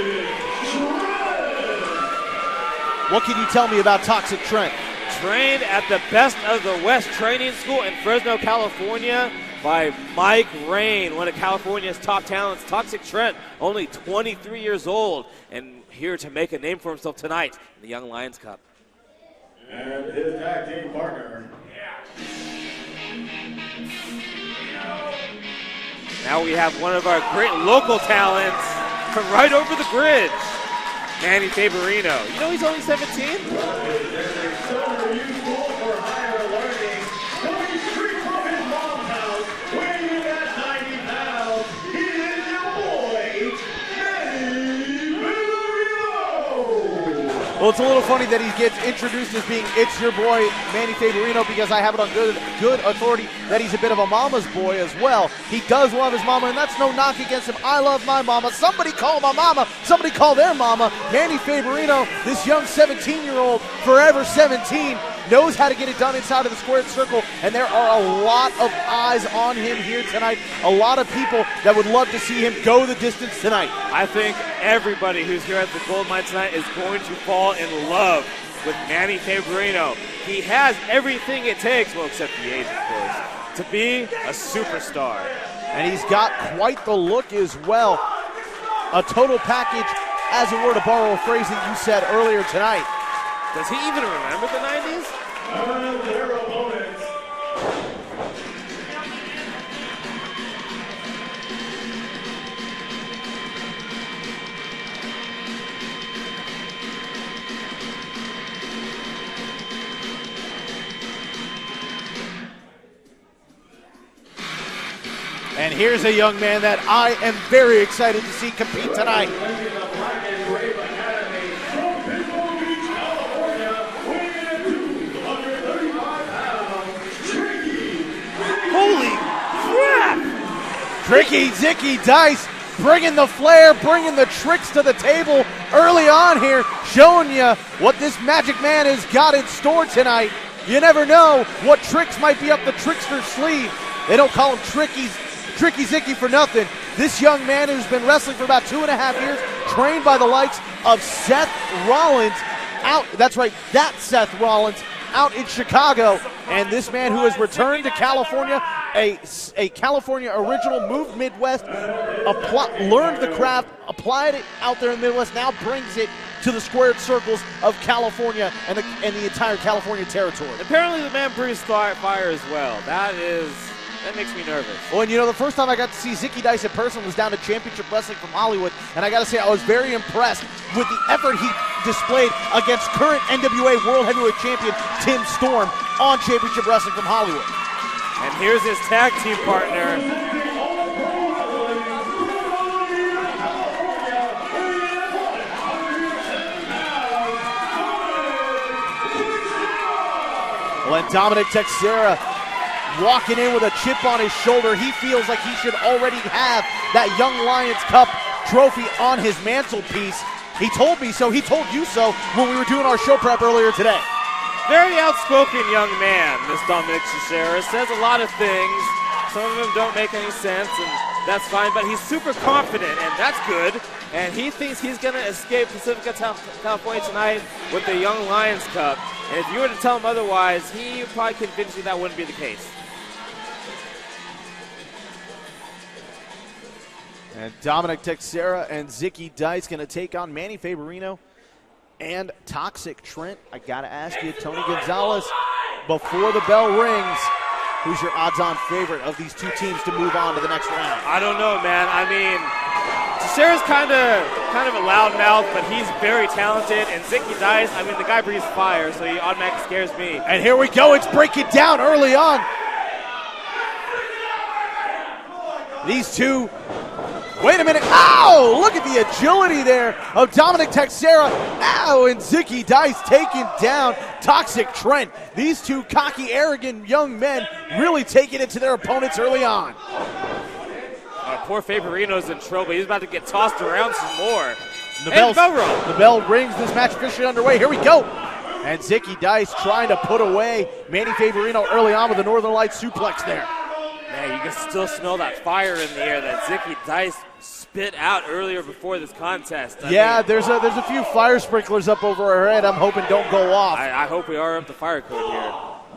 Trent. What can you tell me about Toxic Trent? Trained at the Best of the West Training School in Fresno, California by Mike Rain, one of California's top talents. Toxic Trent, only 23 years old, and here to make a name for himself tonight in the Young Lions Cup. And his tag team partner. Now we have one of our great local talents from right over the bridge, Manny Faberino. You know he's only 17? So useful for higher learning. Coming straight from his mom's house, weighing in at 90 pounds, he is your boy, Manny Faberino. Well, it's a little funny that he gets introduced as being "It's your boy, Manny Faberino," because I have it on good authority that he's a bit of a mama's boy as well. He does love his mama, and that's no knock against him. I love my mama. Somebody call my mama. Somebody call their mama. Manny Faberino, this young 17-year-old, forever 17, knows how to get it done inside of the squared circle, and there are a lot of eyes on him here tonight. A lot of people that would love to see him go the distance tonight. I think everybody who's here at the Gold Mine tonight is going to fall in love with Manny Faberino. He has everything it takes, well, except the age, of course, to be a superstar. And he's got quite the look as well. A total package, as it were to borrow a phrase that you said earlier tonight. Does he even remember the 90s? And their opponents. And here's a young man that I am very excited to see compete tonight. Representing the Black and Gray Academy from Beetle Beach, California, weighing in at 235 pounds, Tricky. Holy crap! Tricky Zicky Dice bringing the flair, bringing the tricks to the table early on here, showing you what this Magic Man has got in store tonight. You never know what tricks might be up the trickster's sleeve. They don't call him Tricky Zicky for nothing. This young man who's been wrestling for about 2.5 years, trained by the likes of Seth Rollins that's right, that's Seth Rollins out in Chicago. And this man who has returned to California, a California original, moved Midwest, learned the craft, applied it out there in the Midwest, now brings it to the squared circles of California and the entire California territory. Apparently the man breathes fire as well. That makes me nervous. Well, and you know, the first time I got to see Zicky Dice in person was down at Championship Wrestling from Hollywood, and I got to say I was very impressed with the effort he displayed against current NWA World Heavyweight Champion Tim Storm on Championship Wrestling from Hollywood. And here's his tag team partner. Well, and Dominic Teixeira walking in with a chip on his shoulder. He feels like he should already have that Young Lions Cup trophy on his mantelpiece. He told me so. He told you so when we were doing our show prep earlier today. Very outspoken young man, this Dominic Teixeira. Says a lot of things. Some of them don't make any sense, and that's fine, but he's super confident, and that's good. and he thinks he's going to escape Pacifica California tonight with the Young Lions Cup. And if you were to tell him otherwise, he would probably convince you that wouldn't be the case. And Dominic Teixeira and Zicky Dice going to take on Manny Faberino and Toxic Trent. I got to ask you, Tony Gonzalez, before the bell rings, who's your odds-on favorite of these two teams to move on to the next round? I don't know, man. I mean, Teixeira's kind of a loudmouth, but he's very talented. And Zicky Dice, I mean, the guy breathes fire, so he automatically scares me. And here we go. It's breaking down early on. These two. Wait a minute. Ow! Look at the agility there of Dominic Teixeira. Ow! And Zicky Dice taking down Toxic Trent. These two cocky, arrogant young men really taking it to their opponents early on. Poor Faberino's in trouble. He's about to get tossed around some more. The bell rings. This match officially underway. Here we go. And Zicky Dice trying to put away Manny Faberino early on with the Northern Lights suplex there. Man, you can still smell that fire in the air that Zicky Dice spit out earlier before this contest. I mean, there's a few fire sprinklers up over our head. I'm hoping don't go off. I hope we are up the fire code here.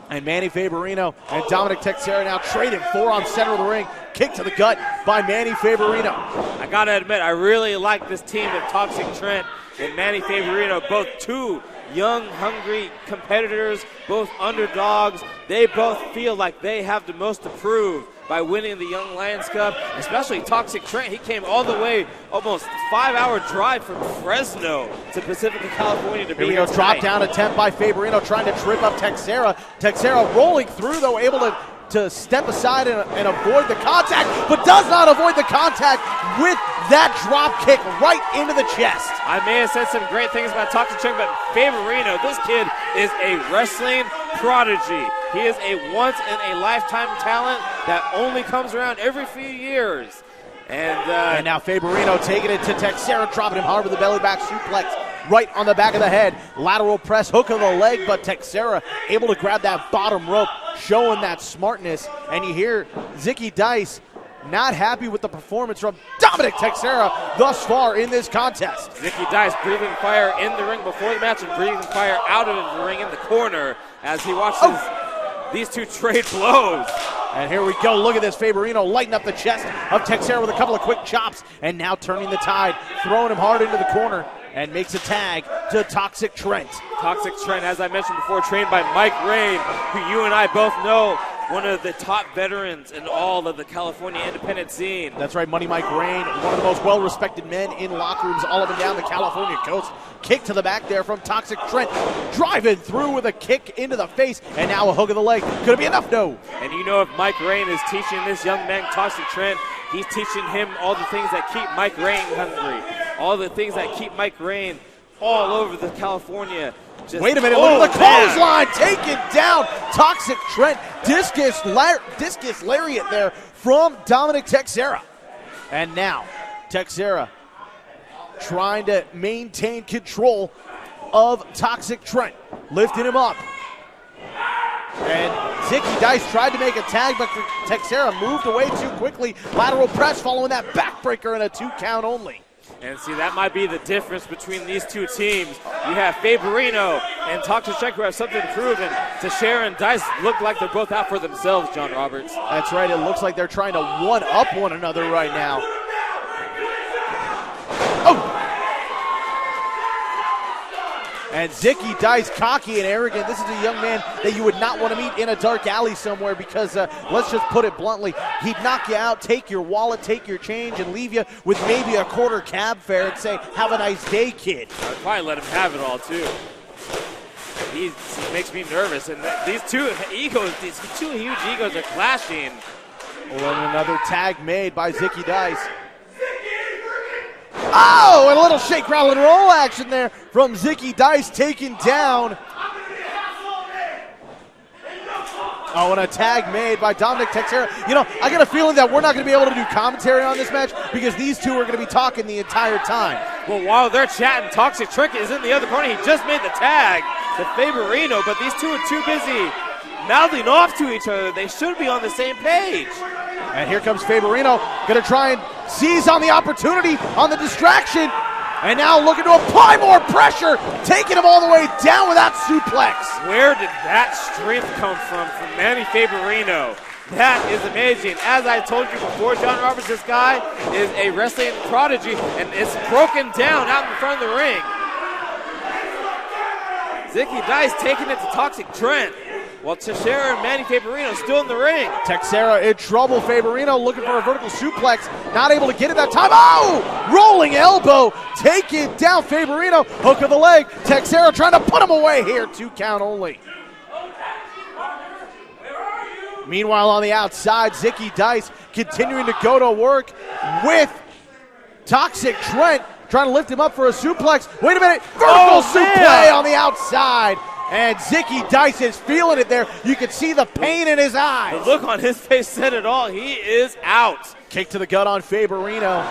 And Manny Faberino and Dominic Teixeira now trading forearm center of the ring. Kick to the gut by Manny Faberino. I got to admit, I really like this team of Toxic Trent and Manny Faberino, both two young, hungry competitors, both underdogs. They both feel like they have the most to prove by winning the Young Lions Cup, especially Toxic Trent. He came all the way, almost 5-hour drive from Fresno to Pacifica, California to be here tonight. Drop down attempt by Faberino trying to trip up Teixeira. Teixeira rolling through, though, able to step aside and avoid the contact, but does not avoid the contact with that drop kick right into the chest. I may have said some great things about Toxic Trent, but Faberino, this kid is a wrestling prodigy. He is a once-in-a-lifetime talent that only comes around every few years. And now Faberino taking it to Teixeira, dropping him hard with the belly back suplex right on the back of the head. Lateral press, hook of the leg, but Teixeira able to grab that bottom rope, showing that smartness. And you hear Zicky Dice not happy with the performance from Dominic Teixeira thus far in this contest. Zicky Dice breathing fire in the ring before the match and breathing fire out of the ring in the corner as he watches these two trade blows. And here we go. Look at this. Faberino lighting up the chest of Teixeira with a couple of quick chops, and now turning the tide, throwing him hard into the corner, and makes a tag to Toxic Trent. Toxic Trent, as I mentioned before, trained by Mike Rain, who you and I both know, one of the top veterans in all of the California independent scene. That's right, Money Mike Rain, one of the most well-respected men in locker rooms all up and down the California coast. Kick to the back there from Toxic Trent, driving through with a kick into the face, and now a hook of the leg. Could it be enough? No. And you know, if Mike Rain is teaching this young man, Toxic Trent, he's teaching him all the things that keep Mike Rain hungry, all the things that keep Mike Rain all over the California. Wait a minute, look at the clothesline, taking down Toxic Trent. Discus lariat there from Dominic Teixeira. And now, Teixeira trying to maintain control of Toxic Trent, lifting him up. And Zicky Dice tried to make a tag, but Teixeira moved away too quickly. Lateral press following that backbreaker and a 2 count only. And see, that might be the difference between these two teams. You have Faberino and Toxic Trent who have something to prove, and Teixeira and Dice look like they're both out for themselves, John Roberts. That's right. It looks like they're trying to one-up one another right now. Oh! And Zicky Dice, cocky and arrogant. This is a young man that you would not want to meet in a dark alley somewhere because, let's just put it bluntly, he'd knock you out, take your wallet, take your change, and leave you with maybe a quarter cab fare and say, have a nice day, kid. I'd probably let him have it all, too. He makes me nervous. And these two huge egos are clashing. And another tag made by Zicky Dice. Oh, and a little shake, rattle, and roll action there from Zicky Dice, taken down. Oh, and a tag made by Dominic Teixeira. You know, I got a feeling that we're not going to be able to do commentary on this match because these two are going to be talking the entire time. Well, while they're chatting, Toxic Trent is in the other corner. He just made the tag to Faberino, but these two are too busy mouthing off to each other. They should be on the same page. And here comes Faberino, going to try and Sees on the opportunity, on the distraction, and now looking to apply more pressure, taking him all the way down with that suplex. Where did that strength come from Manny Faberino? That is amazing. As I told you before, John Roberts, this guy is a wrestling prodigy, and it's broken down out in front of the ring. Zicky Dice taking it to Toxic Trent, while Teixeira and Manny Faberino still in the ring. Teixeira in trouble. Faberino looking for a vertical suplex. Not able to get it that time. Oh! Rolling elbow. Take it down. Faberino. Hook of the leg. Teixeira trying to put him away here. 2 count only. Meanwhile, on the outside, Zicky Dice continuing to go to work with Toxic Trent. Trying to lift him up for a suplex. Wait a minute. Vertical suplex on the outside. And Zicky Dice is feeling it there. You can see the pain in his eyes. The look on his face said it all. He is out. Kick to the gut on Faberino.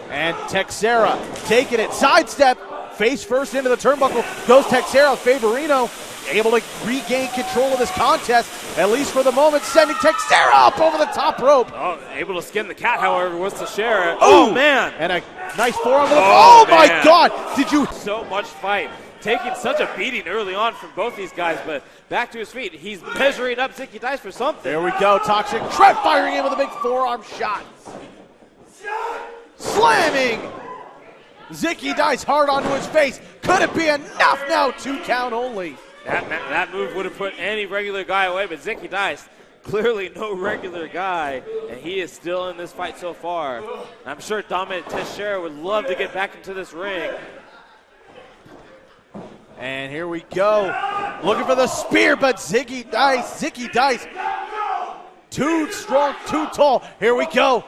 And Teixeira taking it. Sidestep. Face first into the turnbuckle. Goes Teixeira. Faberino able to regain control of this contest, at least for the moment, sending Teixeira up over the top rope. Oh, able to skin the cat, however, was Teixeira. Oh, man. And a nice forearm. Oh my God. Did you? So much fight. Taking such a beating early on from both these guys, but back to his feet. He's measuring up Zicky Dice for something. There we go. Toxic Trent firing in with a big forearm shot. Slamming Zicky Dice hard onto his face. Could it be enough now? 2 count only. That move would have put any regular guy away, but Zicky Dice, clearly no regular guy, and he is still in this fight so far. I'm sure Dominic Teixeira would love to get back into this ring. And here we go. Looking for the spear, but Zicky Dice, too strong, too tall. Here we go.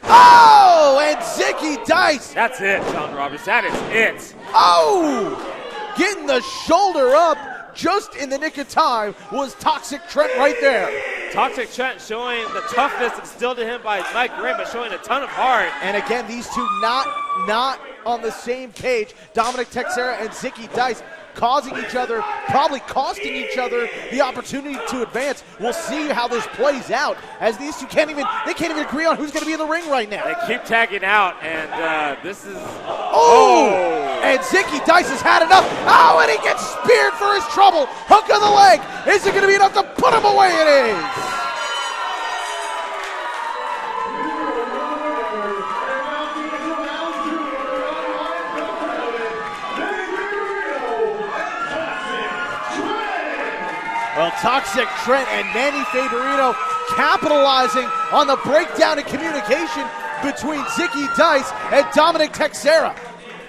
Oh, and Zicky Dice. That's it, John Roberts. That is it. Oh, getting the shoulder up just in the nick of time was Toxic Trent right there. Toxic Trent showing the toughness instilled in him by Mike Graham, but showing a ton of heart. And again, these two not on the same page. Dominic Teixeira and Zicky Dice causing each other, probably costing each other the opportunity to advance. We'll see how this plays out, as these two can't even agree on who's going to be in the ring right now. They keep tagging out, and this is... And Zicky Dice has had enough. Oh, and he gets speared for his trouble. Hook of the leg. Is it going to be enough to put him away? It is. Well, Toxic Trent and Manny Faberino capitalizing on the breakdown in communication between Zicky Dice and Dominic Teixeira.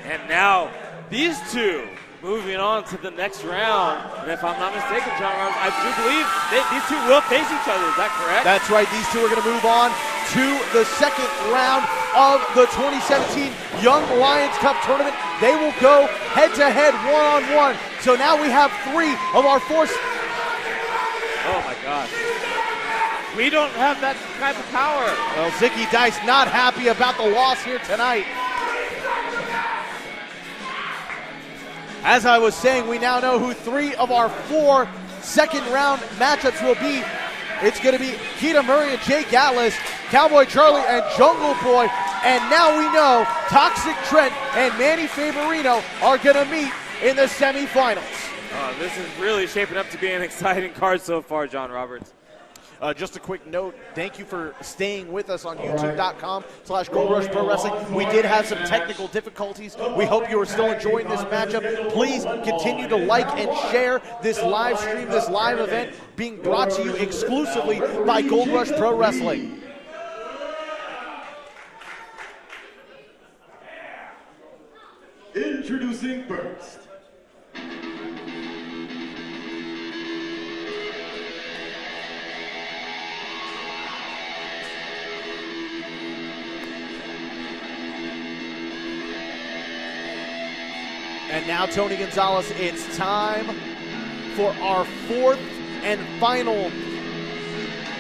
And now these two moving on to the next round. And if I'm not mistaken, John Roberts, I do believe these two will face each other. Is that correct? That's right. These two are going to move on to the second round of the 2017 Young Lions Cup tournament. They will go head-to-head, one-on-one. So now we have 3 of our 4... Oh my gosh. We don't have that type of power. Well, Zicky Dice not happy about the loss here tonight. As I was saying, we now know who 3 of our 4 second round matchups will be. It's going to be Keita Murray and Jay Gatlis, Cowboy Charlie and Jungle Boy. And now we know Toxic Trent and Manny Faberino are going to meet in the semifinals. This is really shaping up to be an exciting card so far, John Roberts. Just a quick note, thank you for staying with us on youtube.com/Gold Rush Pro Wrestling. We did have some technical difficulties. We hope you are still enjoying this matchup. Please continue to like and share this live stream, this live event being brought to you exclusively by Gold Rush Pro Wrestling. Introducing first. And now, Tony Gonzalez, it's time for our 4th and final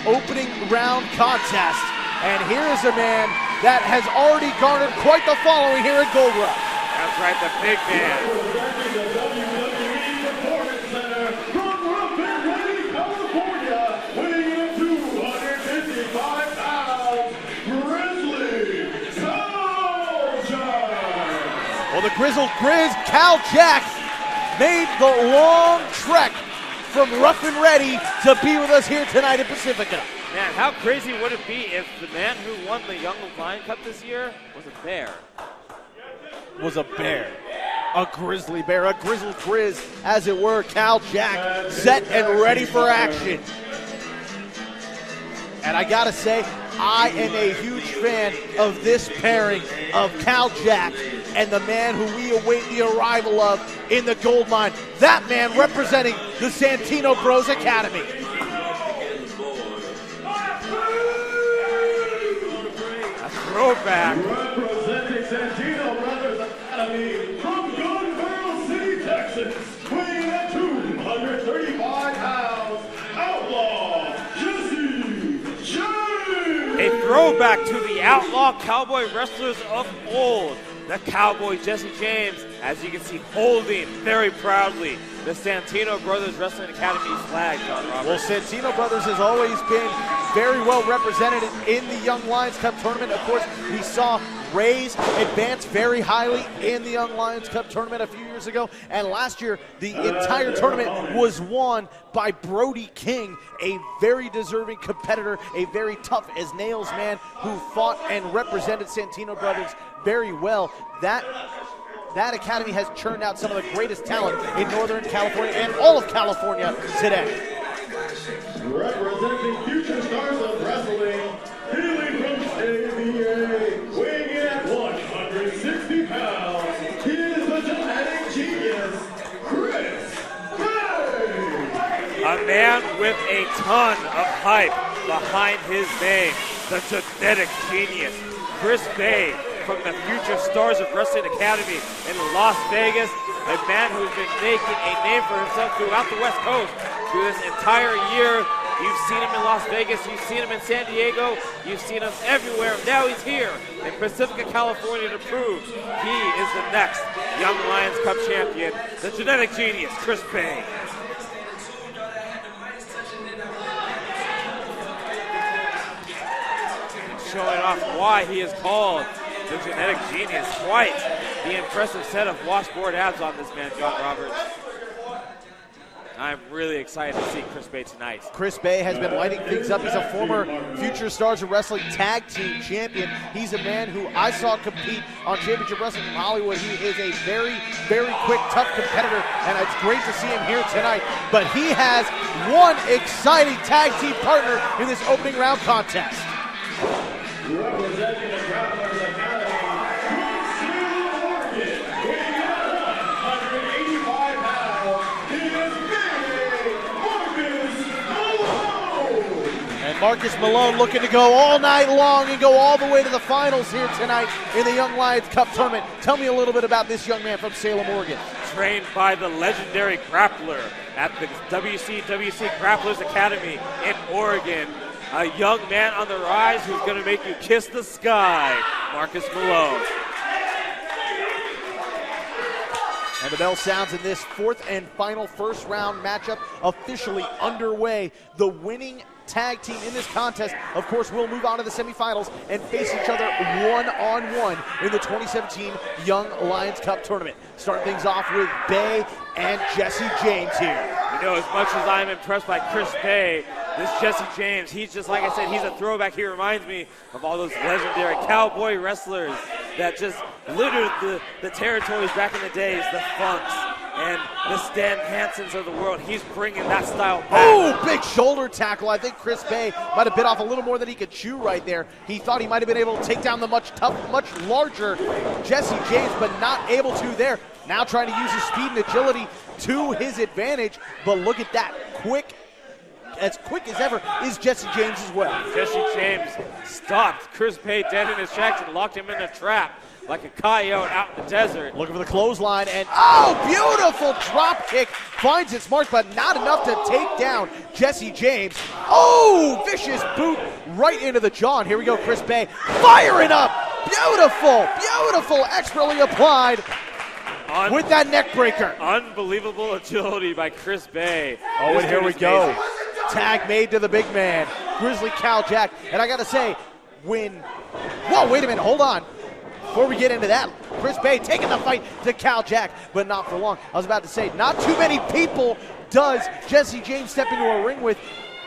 opening round contest. And here is a man that has already garnered quite the following here at Gold Rush. That's right, the big man. From California, weighing in 255 pounds, Grizzly. Grizzled Grizz, Kal Jak, made the long trek from rough and ready to be with us here tonight in Pacifica. Man, how crazy would it be if the man who won the Young Lion Cup this year was a bear? Was a bear. A grizzly bear, a grizzled grizz, as it were. Kal Jak set and ready for action. And I gotta say, I am a huge fan of this pairing of Kal Jak and the man who we await the arrival of in the gold mine. That man representing the Santino Bros Academy. A throwback. Representing Santino Brothers Academy from Gunville City, Texas, weighing at 235 pounds, Outlaw Jesse James. A throwback to the outlaw cowboy wrestlers of old. The Cowboy Jesse James, as you can see, holding very proudly the Santino Brothers Wrestling Academy's flag, John Roberts. Well, Santino Brothers has always been very well represented in the Young Lions Cup tournament. Of course, we saw Rays advance very highly in the Young Lions Cup tournament a few years ago. And last year, the entire tournament was won by Brody King, a very deserving competitor, a very tough as nails man who fought and represented Santino Brothers very well. That academy has churned out some of the greatest talent in Northern California and all of California today. Representing future stars of wrestling, hailing from ABA, weighing in at 160 pounds, he is the genetic genius, Chris Bay. A man with a ton of hype behind his name, the genetic genius, Chris Bay, from the Future Stars of Wrestling Academy in Las Vegas, a man who's been making a name for himself throughout the West Coast through this entire year. You've seen him in Las Vegas, you've seen him in San Diego, you've seen him everywhere. Now he's here in Pacifica, California to prove he is the next Young Lions Cup champion, the genetic genius, Chris Bay. Showing off why he is called the genetic genius. Quite the impressive set of washboard abs on this man, John Roberts. I'm really excited to see Chris Bay tonight. Chris Bay has been lighting things up. He's a former Future Stars of Wrestling Tag Team Champion. He's a man who I saw compete on Championship Wrestling in Hollywood. He is a very, very quick, tough competitor, and it's great to see him here tonight. But he has one exciting tag team partner in this opening round contest. Representing the Grapplers Academy, weighing at 185 pounds, he is Marcus Malone. And Marcus Malone looking to go all night long and go all the way to the finals here tonight in the Young Lions Cup tournament. Tell me a little bit about this young man from Salem, Oregon. Trained by the legendary grappler at the WCWC Grapplers Academy in Oregon. A young man on the rise who's going to make you kiss the sky, Marcus Malone. And the bell sounds in this fourth and final first round matchup officially underway. The winning tag team in this contest, of course, will move on to the semifinals and face each other one-on-one in the 2017 Young Lions Cup tournament. Starting things off with Bay and Jesse James here. You know, as much as I'm impressed by Chris Bay, this Jesse James, he's just, like I said, he's a throwback. He reminds me of all those legendary cowboy wrestlers that just littered the territories back in the days, the Funks and the Stan Hansons of the world. He's bringing that style back. Oh, big shoulder tackle. I think Chris Bay might have bit off a little more than he could chew right there. He thought he might have been able to take down the much larger Jesse James, but not able to there. Now trying to use his speed and agility to his advantage, but look at that, as quick as ever is Jesse James as well. Jesse James stopped Chris Bay dead in his tracks and locked him in a trap like a coyote out in the desert. Looking for the clothesline, and oh, beautiful drop kick. Finds its mark, but not enough to take down Jesse James. Oh, vicious boot right into the jaw. And here we go, Chris Bay firing up. Beautiful, beautiful, expertly applied with that neck breaker. Unbelievable agility by Chris Bay. Oh, and here we go. Tag made to the big man, Grizzly Kal Jak. And I got to say, whoa, wait a minute, hold on. Before we get into that, Chris Bay taking the fight to Kal Jak, but not for long. I was about to say, not too many people does Jesse James step into a ring with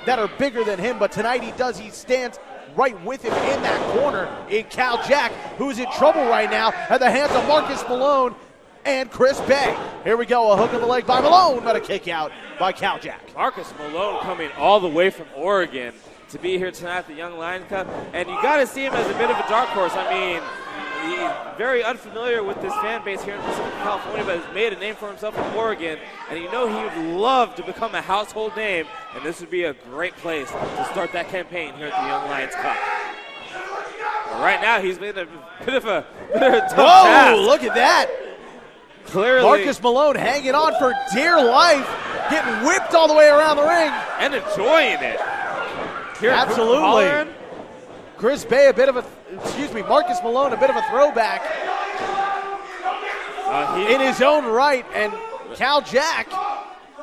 that are bigger than him, but tonight he does. He stands right with him in that corner in Kal Jak, who's in trouble right now at the hands of Marcus Malone and Chris Bay. Here we go, a hook of the leg by Malone, but a kick out by Kal Jak. Marcus Malone coming all the way from Oregon to be here tonight at the Young Lions Cup, and you got to see him as a bit of a dark horse. I mean, he's very unfamiliar with this fan base here in Pacific California, but has made a name for himself in Oregon, and you know he would love to become a household name, and this would be a great place to start that campaign here at the Young Lions Cup. But right now, he's made a bit of a tough task. Whoa, look at that. Clearly, Marcus Malone hanging on for dear life, getting whipped all the way around the ring. and enjoying it. Here, Absolutely. Chris Bay, Marcus Malone, a bit of a throwback in his own right, and Kal Jak,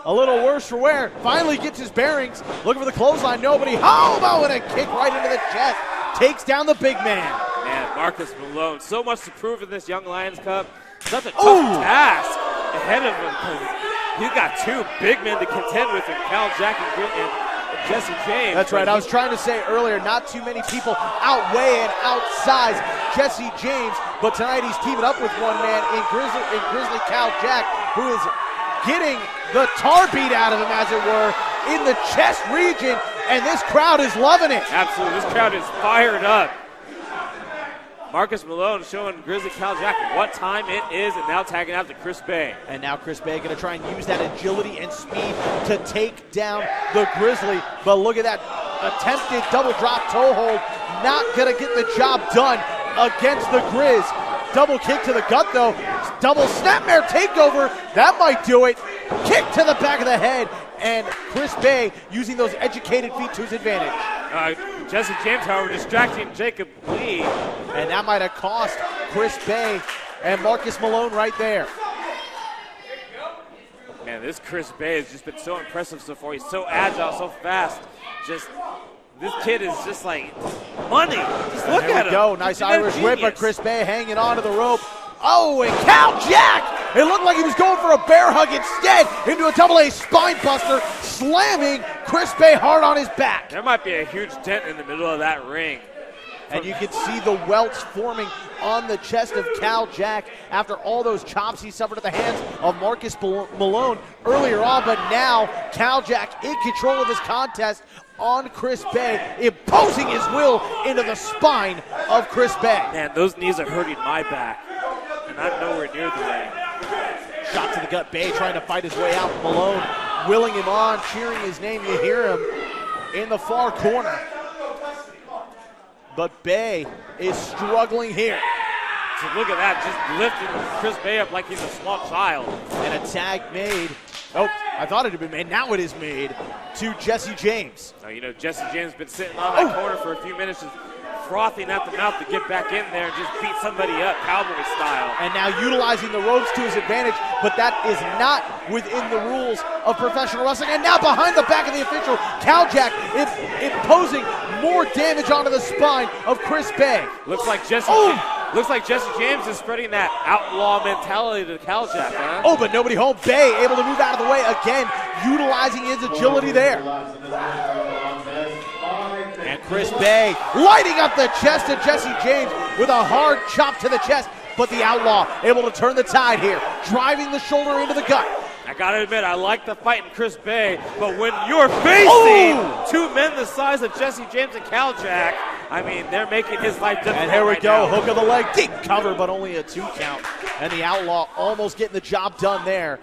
a little worse for wear, finally gets his bearings, looking for the clothesline, nobody, hobo, and a kick right into the chest, takes down the big man. Man, Marcus Malone, so much to prove in this Young Lions Cup. Such a tough task ahead of him, because he's got two big men to contend with in Kal Jak and Jesse James. That's right. I was trying to say earlier, not too many people outweigh and outsize Jesse James, but tonight he's teaming up with one man in Grizzly Kal Jak, who is getting the tar beat out of him, as it were, in the chest region, and this crowd is loving it. Absolutely. This crowd is fired up. Marcus Malone showing Grizzly Kal Jak what time it is, and now tagging out to Chris Bay. And now Chris Bay going to try and use that agility and speed to take down the Grizzly. But look at that attempted double drop toe hold. Not going to get the job done against the Grizz. Double kick to the gut, though. Double snapmare takeover. That might do it. Kick to the back of the head. And Chris Bay using those educated feet to his advantage. Jesse James, however, distracting Jacob Lee. And that might have cost Chris Bay and Marcus Malone right there. Man, this Chris Bay has just been so impressive so far. He's so agile, so fast. This kid is just like money. Just look at him. There we go. Nice He's a Irish whip, genius. but Chris Bay hanging onto the rope. Oh, and Kal Jak! It looked like he was going for a bear hug instead into a double-A spine buster, slamming Chris Bay hard on his back. There might be a huge dent in the middle of that ring. And you can see the welts forming on the chest of Kal Jak after all those chops he suffered at the hands of Marcus Malone earlier on. But now Kal Jak in control of this contest on Chris Bay, imposing his will into the spine of Chris Bay. Man, those knees are hurting my back, and I'm nowhere near the ring. Shot to the gut, Bay trying to fight his way out. Malone willing him on, cheering his name. You hear him in the far corner. But Bay is struggling here. So look at that, just lifting Chris Bay up like he's a small child. And a tag made. Oh, I thought it had been made. Now it is made to Jesse James. Now, you know, Jesse James has been sitting on that corner for a few minutes, just frothing at the mouth to get back in there and just beat somebody up, cowboy style. And now utilizing the ropes to his advantage, but that is not within the rules of professional wrestling. And now behind the back of the official, Kal Jak imposing more damage onto the spine of Chris Bay. Looks like Jesse James is spreading that outlaw mentality to Kal Jak, huh? Oh, but nobody home. Bay able to move out of the way again, utilizing his agility there. And Chris Bay lighting up the chest of Jesse James with a hard chop to the chest, but the outlaw able to turn the tide here, driving the shoulder into the gut. I gotta admit, I like the fight in Chris Bay, but when you're facing two men the size of Jesse James and Kal Jak, I mean, they're making his life difficult. And here we right go, now. hook of the leg, deep cover, but only a 2 count. And the outlaw almost getting the job done there.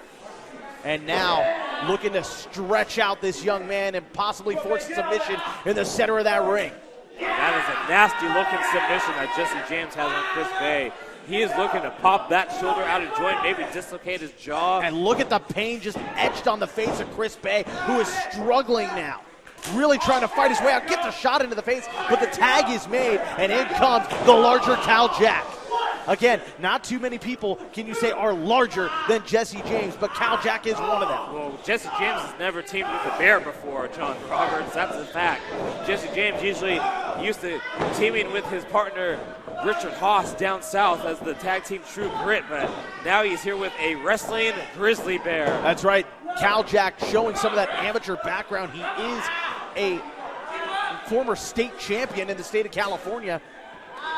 And now looking to stretch out this young man and possibly force a submission in the center of that ring. That is a nasty-looking submission that Jesse James has on Chris Bay. He is looking to pop that shoulder out of joint, maybe dislocate his jaw. And look at the pain just etched on the face of Chris Bay, who is struggling now. Really trying to fight his way out, gets a shot into the face, but the tag is made, and in comes the larger Kal Jak. Again, not too many people can you say are larger than Jesse James, but Kal Jak is one of them. Well, Jesse James has never teamed with a bear before, John Roberts. That's a fact. Jesse James usually used to teaming with his partner, Richard Haas down south as the tag team True Grit, but now he's here with a wrestling grizzly bear. That's right. Kal Jak showing some of that amateur background. He is a former state champion in the state of California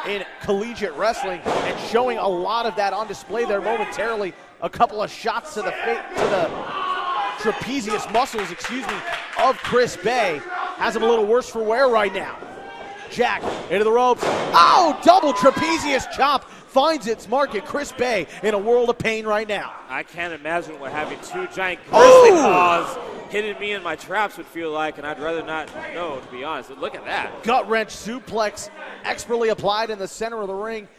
in collegiate wrestling, and showing a lot of that on display there momentarily. A couple of shots to the trapezius muscles, of Chris Bey. Has him a little worse for wear right now. Jak into the ropes. Oh, double trapezius chop finds its mark at Chris Bey in a world of pain right now. I can't imagine what having two giant grizzly paws hitting me in my traps would feel like, and I'd rather not know, to be honest. But look at that. Gut wrench suplex expertly applied in the center of the ring,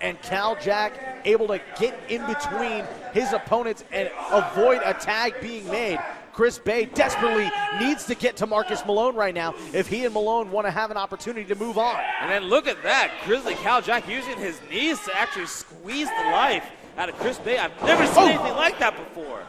and Kal Jak able to get in between his opponents and avoid a tag being made. Chris Bey desperately needs to get to Marcus Malone right now if he and Malone want to have an opportunity to move on. And then look at that, Grizzly Kal Jak using his knees to actually squeeze the life out of Chris Bey. I've never seen anything like that before.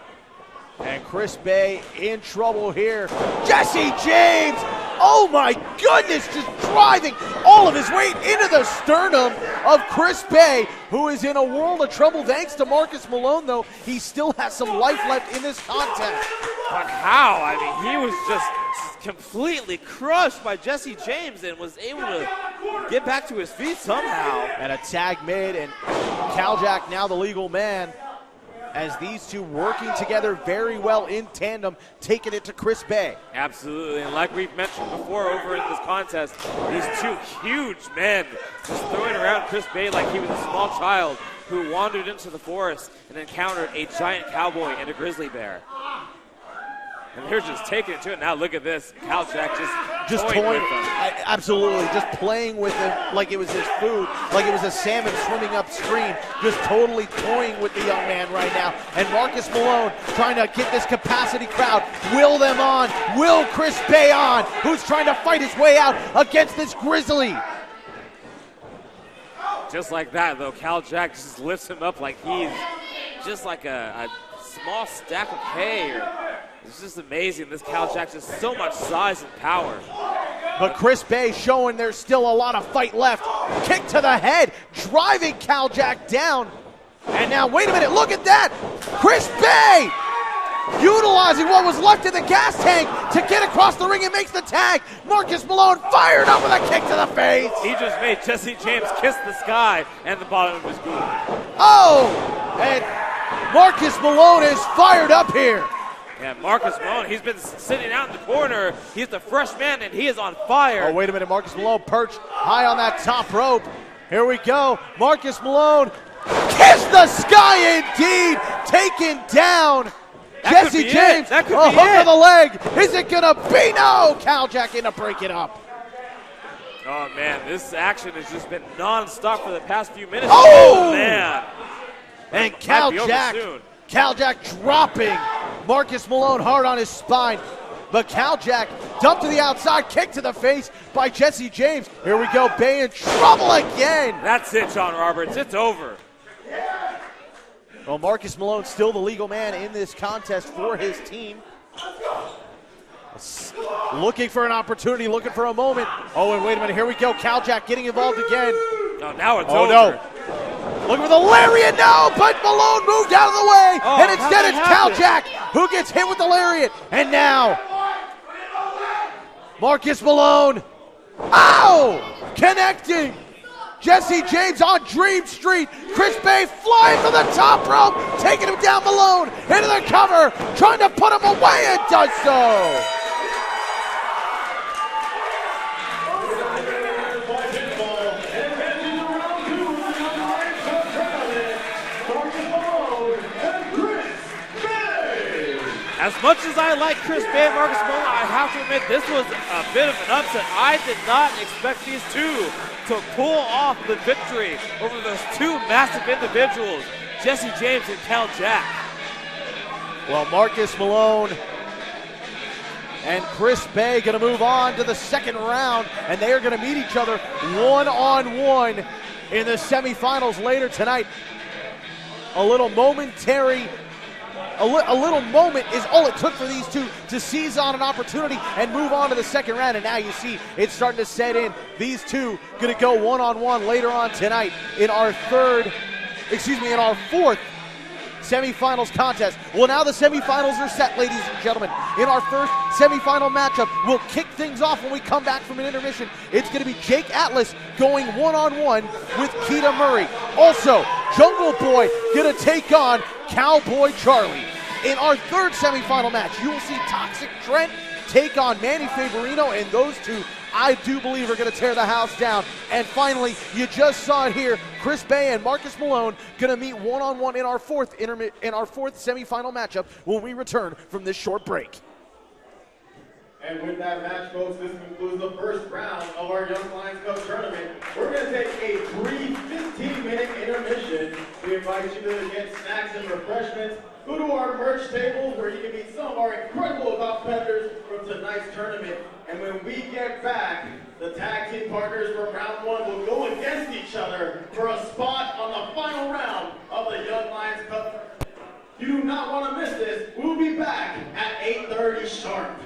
And Chris Bey in trouble here. Jesse James, oh my goodness, just driving all of his weight into the sternum of Chris Bey, who is in a world of trouble thanks to Marcus Malone, though. He still has some life left in this contest. But how? I mean, he was just completely crushed by Jesse James and was able to get back to his feet somehow. And a tag made, and Kal Jak now the legal man, as these two working together very well in tandem, taking it to Chris Bey. Absolutely, and like we've mentioned before over in this contest, these two huge men just throwing around Chris Bey like he was a small child who wandered into the forest and encountered a giant cowboy and a grizzly bear. And they're just taking it to it. Now look at this. Kal Jak just toying with him. Absolutely. Just playing with him like it was his food, like it was a salmon swimming upstream. Just totally toying with the young man right now. And Marcus Malone trying to get this capacity crowd, will them on, will Chris Bey on, who's trying to fight his way out against this grizzly. Just like that, though, Kal Jak just lifts him up like he's just like a small stack of hay. It's just amazing. This Kal Jak has so much size and power. But Chris Bey showing there's still a lot of fight left. Kick to the head, driving Kal Jak down. And now, wait a minute, look at that. Chris Bey utilizing what was left in the gas tank to get across the ring and makes the tag. Marcus Malone fired up with a kick to the face. He just made Jesse James kiss the sky and the bottom of his boot. Oh, and Marcus Malone is fired up here. Yeah, Marcus Malone, he's been sitting out in the corner. He's the fresh man, and he is on fire. Oh, wait a minute. Marcus Malone perched high on that top rope. Here we go. Marcus Malone, kiss the sky indeed. Taken down. Jesse James, a hook of the leg. Is it going to be? No. Kal Jak in to break it up. Oh, man, this action has just been nonstop for the past few minutes. Oh, man. And Kal Jak dropping Marcus Malone hard on his spine. But Kal Jak dumped to the outside, kick to the face by Jesse James. Here we go, Bey in trouble again. That's it, John Roberts. It's over. Well, Marcus Malone still the legal man in this contest for his team. Looking for an opportunity, looking for a moment. Oh, and wait a minute, here we go. Kal Jak getting involved again. No, now it's Oh, over. no. Looking for the lariat, no, but Malone moved out of the way. And instead it's Kal Jak who gets hit with the lariat. And now, Marcus Malone, connecting. Jesse James on Dream Street. Chris Bey flying from the top rope, taking him down. Malone into the cover, trying to put him away, and does so. As much as I like Chris Bey and Marcus Malone, I have to admit this was a bit of an upset. I did not expect these two to pull off the victory over those two massive individuals, Jesse James and Kal Jak. Well, Marcus Malone and Chris Bey going to move on to the second round, and they are going to meet each other one-on-one in the semifinals later tonight. A little momentary a little moment is all it took for these two to seize on an opportunity and move on to the second round. And now you see it's starting to set in. These two going to go one-on-one later on tonight in our fourth semifinals contest. Well, now the semifinals are set, ladies and gentlemen. In our first semifinal matchup, we'll kick things off when we come back from an intermission. It's going to be Jake Atlas going one-on-one with Keita Murray. Also, Jungle Boy going to take on Cowboy Charlie. In our third semifinal match, you will see Toxic Trent take on Manny Faberino, and those two, I do believe, are going to tear the house down. And finally, you just saw it here, Chris Bay and Marcus Malone going to meet one-on-one in our fourth semifinal matchup when we return from this short break. And with that match, folks, this concludes the first round of our Young Lions Cup tournament. We're going to take a brief 15-minute intermission. We invite you to get snacks and refreshments. Go to our merch table where you can meet some of our incredible competitors from tonight's tournament. And when we get back, the tag team partners from round one will go against each other for a spot on the final round of the Young Lions Cup. You do not want to miss this. We'll be back at 8:30 sharp.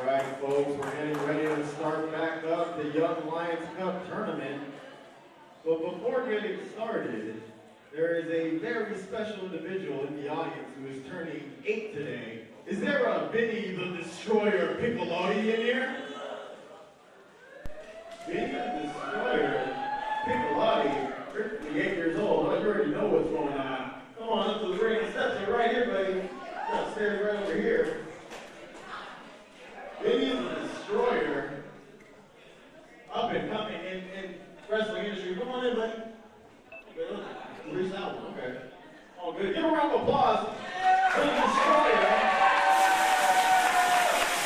All right, folks, we're getting ready to start back up the Young Lions Cup tournament. But before getting started, there is a very special individual in the audience who is turning 8 today. Is there a Benny the Destroyer Piccolotti in here? Benny the Destroyer Piccolotti, 58 years old. Oh, you already know what's going on. Come on, up to the ring. Steps are right here, buddy. Upstairs right over here. Benny the Destroyer, up and coming in wrestling industry. Come on in, buddy. Reach out. Okay. All good. Give a round of applause for the Destroyer.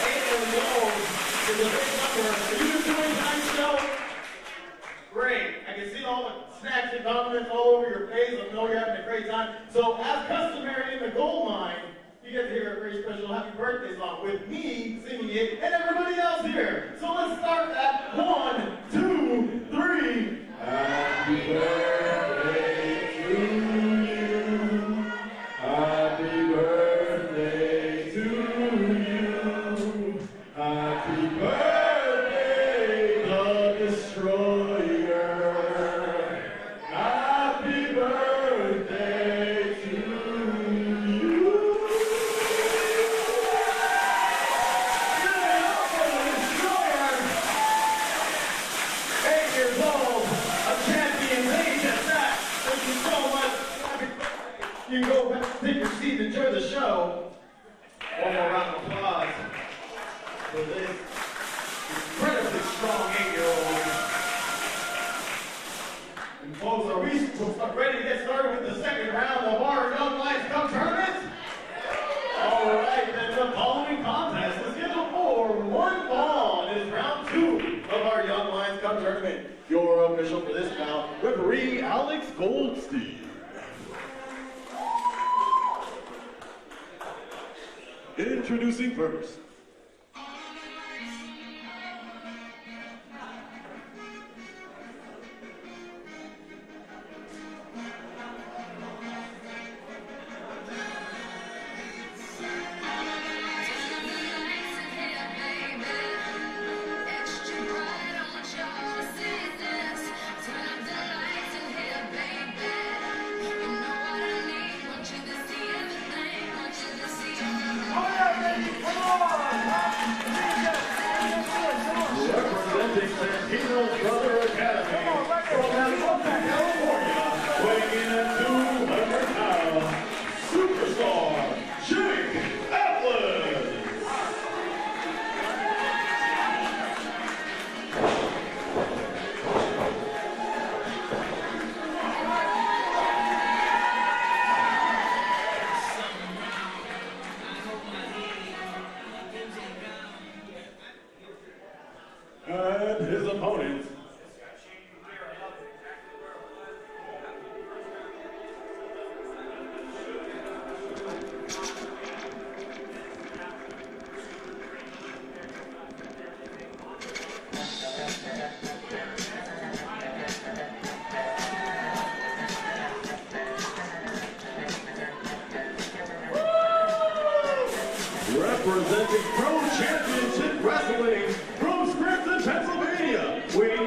8 years old is a big number. Are you doing tonight's show? Great. I can see all the snacks and compliments all over your face. I know you're having a great time. So, as customary in the gold mine, you get to hear a very special happy birthday song with me singing it and everybody else here. So let's start that. 1, 2, 3. Happy birthday to you. Happy birthday to you. Happy birthday, the Destroyer. Happy birthday to you. You can go back, take your seat, enjoy the show. One more round of applause for this incredibly strong 8-year-old. And folks, are we ready to get started with the second round of our Young Lions Cup tournament? All right, then the following contest is scheduled for 1 fall. It is round 2 of our Young Lions Cup tournament. Your official for this bout, referee Alex Goldstein. Introducing first. And his opponent, representing Pro Championship Wrestling from Scranton, Pennsylvania, weighing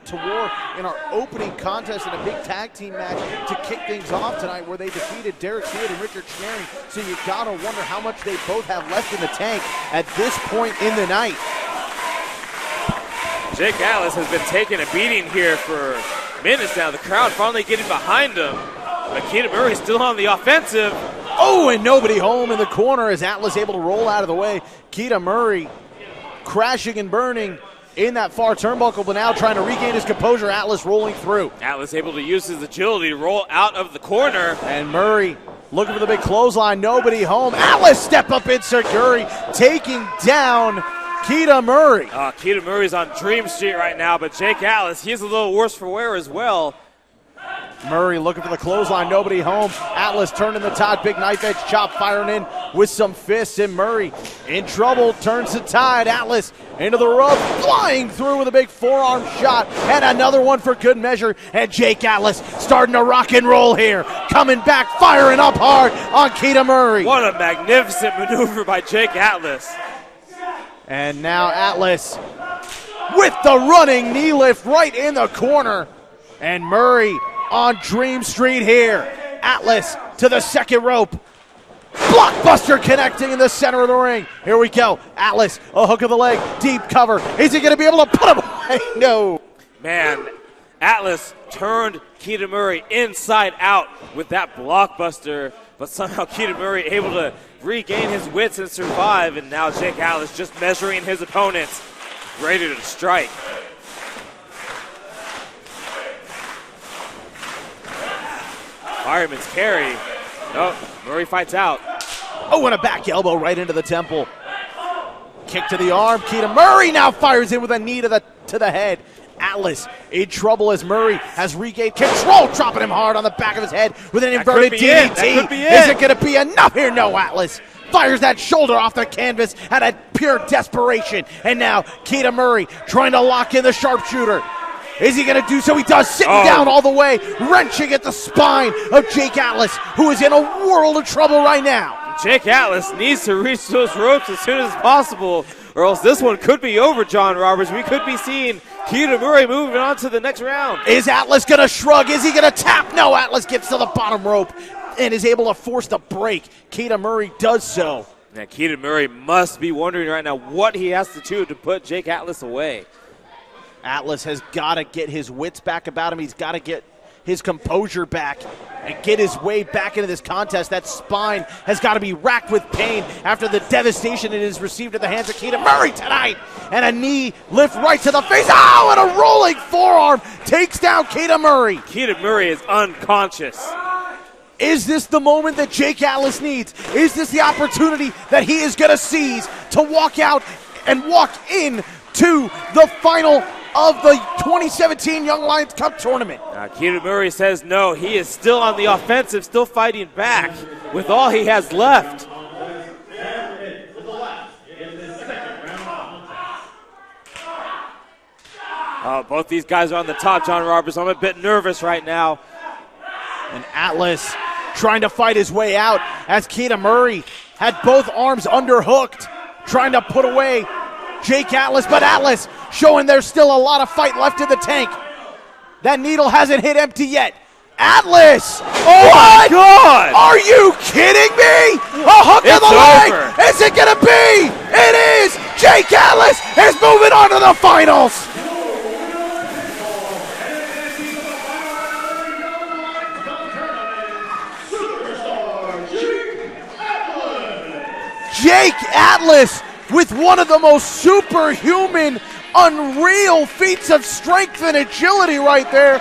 to war in our opening contest in a big tag team match to kick things off tonight, where they defeated Derek Hewitt and Richard Shhhnary. So you gotta wonder how much they both have left in the tank at this point in the night. Jake Atlas has been taking a beating here for minutes now. The crowd finally getting behind him. But Keita Murray still on the offensive. Oh, and nobody home in the corner as Atlas able to roll out of the way. Keita Murray crashing and burning in that far turnbuckle, but now trying to regain his composure. Atlas rolling through. Atlas able to use his agility to roll out of the corner. And Murray looking for the big clothesline. Nobody home. Atlas step up insert Guri, taking down Keita Murray. Keita Murray's on Dream Street right now, but Jake Atlas, he's a little worse for wear as well. Murray looking for the clothesline, nobody home. Atlas turning the tide, big knife edge chop firing in with some fists, and Murray in trouble, turns the tide. Atlas into the rope, flying through with a big forearm shot, and another one for good measure. And Jake Atlas starting to rock and roll here, coming back, firing up hard on Keita Murray. What a magnificent maneuver by Jake Atlas. And now Atlas with the running knee lift right in the corner. And Murray on Dream Street here. Atlas to the second rope. Blockbuster connecting in the center of the ring. Here we go. Atlas, a hook of the leg, deep cover. Is he going to be able to put him away? No. Man, Atlas turned Keita Murray inside out with that blockbuster, but somehow Keita Murray able to regain his wits and survive, and now Jake Atlas just measuring his opponents, ready to strike. Fireman's carry. Oh, Murray fights out. Oh, and a back elbow right into the temple. Kick to the arm. Keita Murray now fires in with a knee to the head. Atlas in trouble as Murray has regained control, dropping him hard on the back of his head with an inverted DDT. Is it going to be enough here? No, Atlas fires that shoulder off the canvas out of pure desperation. And now Keita Murray trying to lock in the sharpshooter. Is he going to do so? He does, sitting down all the way, wrenching at the spine of Jake Atlas, who is in a world of trouble right now. Jake Atlas needs to reach those ropes as soon as possible, or else this one could be over, John Roberts. We could be seeing Keita Murray moving on to the next round. Is Atlas going to shrug? Is he going to tap? No, Atlas gets to the bottom rope and is able to force the break. Keita Murray does so. Now, Keita Murray must be wondering right now what he has to do to put Jake Atlas away. Atlas has got to get his wits back about him. He's got to get his composure back and get his way back into this contest. That spine has got to be racked with pain after the devastation it has received at the hands of Keita Murray tonight. And a knee lift right to the face. Oh, and a rolling forearm takes down Keita Murray. Keita Murray is unconscious. Is this the moment that Jake Atlas needs? Is this the opportunity that he is going to seize to walk out and walk in to the final of the 2017 Young Lions Cup tournament? Keita Murray says no. He is still on the offensive, still fighting back with all he has left. Both these guys are on the top, John Roberts. I'm a bit nervous right now. And Atlas trying to fight his way out as Keita Murray had both arms underhooked, trying to put away Jake Atlas, but Atlas showing there's still a lot of fight left in the tank. That needle hasn't hit empty yet. Atlas! Oh my God! Are you kidding me? A hook of the leg! Is it gonna be? It is! Jake Atlas is moving on to the finals! Jake Atlas with one of the most superhuman, unreal feats of strength and agility right there,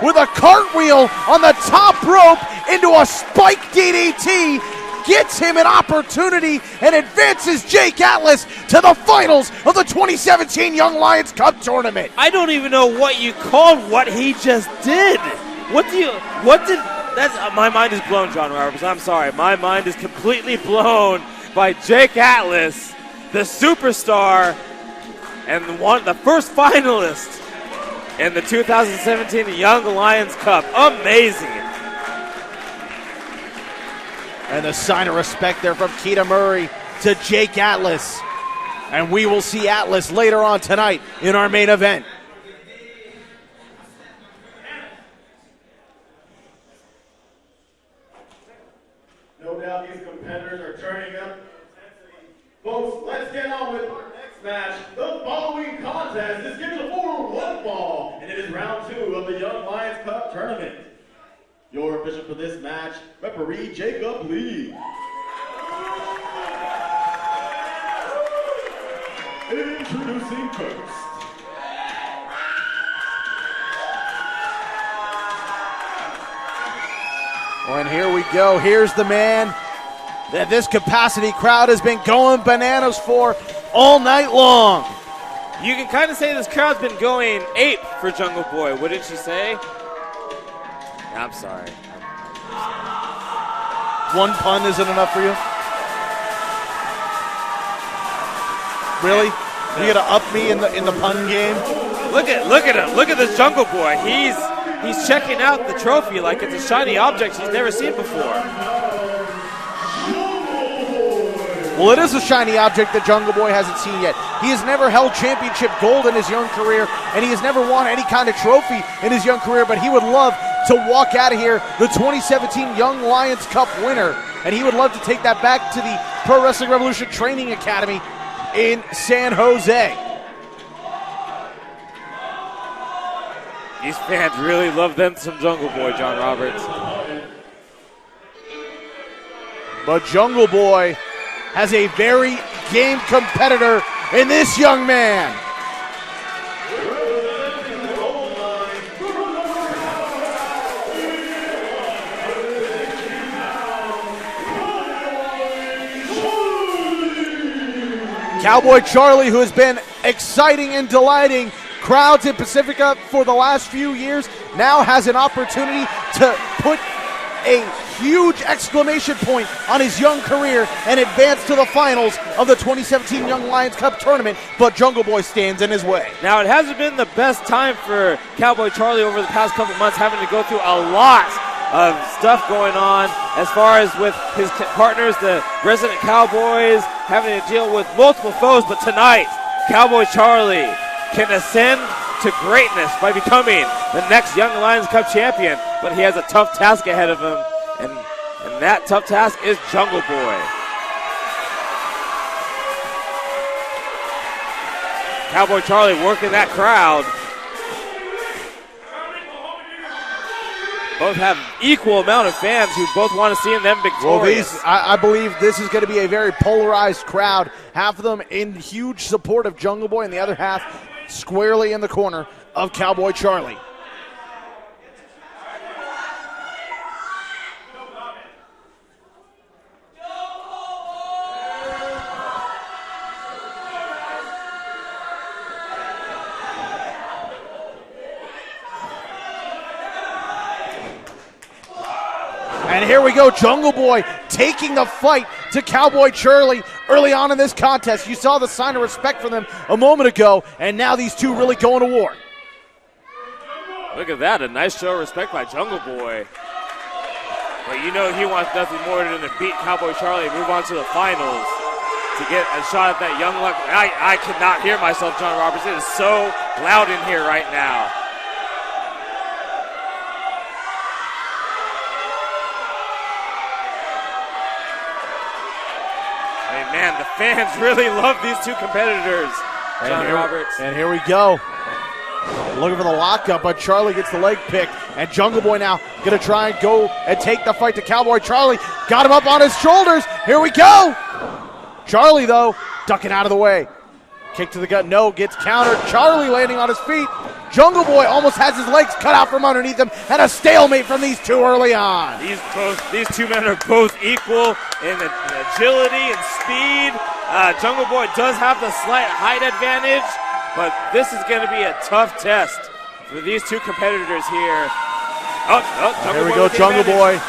with a cartwheel on the top rope into a spike DDT, gets him an opportunity and advances Jake Atlas to the finals of the 2017 Young Lions Cup tournament. I don't even know what you called what he just did. My mind is blown, John Roberts. I'm sorry. My mind is completely blown by Jake Atlas, the superstar and the first finalist in the 2017 Young Lions Cup. Amazing. And the sign of respect there from Keita Murray to Jake Atlas. And we will see Atlas later on tonight in our main event. No doubt these competitors are turning up. Folks, let's get on with our next match. The following contest is scheduled for one fall, and it is round 2 of the Young Lions Cup tournament. Your official for this match, referee Jacob Lee. Introducing first. And here we go. Here's the man that this capacity crowd has been going bananas for all night long. You can kind of say this crowd's been going ape for Jungle Boy, wouldn't you say? I'm sorry. One pun isn't enough for you? Really? You gotta up me in the pun game? Look at him. Look at this Jungle Boy. He's checking out the trophy like it's a shiny object he's never seen before. Well, it is a shiny object that Jungle Boy hasn't seen yet. He has never held championship gold in his young career, and he has never won any kind of trophy in his young career, but he would love to walk out of here the 2017 Young Lions Cup winner, and he would love to take that back to the Pro Wrestling Revolution Training Academy in San Jose. These fans really love them some Jungle Boy, John Roberts. But Jungle Boy has a very game competitor in this young man. Cowboy Charlie, who has been exciting and delighting crowds in Pacifica for the last few years, now has an opportunity to put a huge exclamation point on his young career and advance to the finals of the 2017 Young Lions Cup tournament, but Jungle Boy stands in his way. Now, it hasn't been the best time for Cowboy Charlie over the past couple months, having to go through a lot of stuff going on as far as with his partners, the Resident Cowboys, having to deal with multiple foes, but tonight, Cowboy Charlie can ascend to greatness by becoming the next Young Lions Cup champion, but he has a tough task ahead of him, and that tough task is Jungle Boy. Cowboy Charlie working that crowd. Both have equal amount of fans who both want to see them victorious. Well, I believe this is going to be a very polarized crowd. Half of them in huge support of Jungle Boy, and the other half squarely in the corner of Cowboy Charlie. And here we go, Jungle Boy taking the fight to Cowboy Charlie early on in this contest. You saw the sign of respect from them a moment ago, and now these two really going to war. Look at that, a nice show of respect by Jungle Boy. But you know he wants nothing more than to beat Cowboy Charlie and move on to the finals to get a shot at that young luck. I cannot hear myself, John Roberts. It is so loud in here right now. Man, the fans really love these two competitors, John Roberts. And here we go. Looking for the lockup, but Charlie gets the leg pick. And Jungle Boy now going to try and go and take the fight to Cowboy Charlie. Got him up on his shoulders. Here we go. Charlie, though, ducking out of the way. Kick to the gut, no, gets countered. Charlie landing on his feet. Jungle Boy almost has his legs cut out from underneath him, and a stalemate from these two early on. These two men are both equal in agility and speed. Jungle Boy does have the slight height advantage, but this is going to be a tough test for these two competitors here. Here we go, Jungle Boy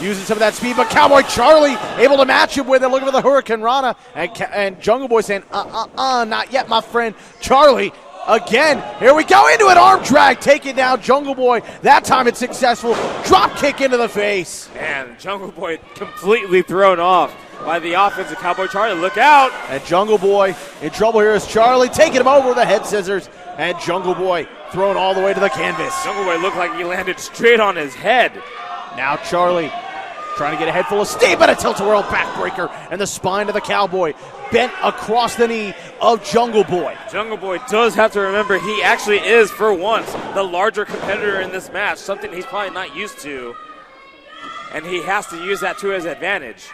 using some of that speed, but Cowboy Charlie able to match him with it. Looking for the Hurricane Rana, and Jungle Boy saying, not yet, my friend. Charlie, again, here we go, into an arm drag, taking down Jungle Boy. That time it's successful. Drop kick into the face. And Jungle Boy completely thrown off by the offense of Cowboy Charlie. Look out. And Jungle Boy in trouble here is Charlie, taking him over with the head scissors. And Jungle Boy thrown all the way to the canvas. Jungle Boy looked like he landed straight on his head. Now Charlie Trying to get a head full of steam, but a tilt-a-whirl backbreaker, and the spine of the Cowboy bent across the knee of Jungle Boy. Jungle Boy does have to remember he actually is, for once, the larger competitor in this match, something he's probably not used to, and he has to use that to his advantage.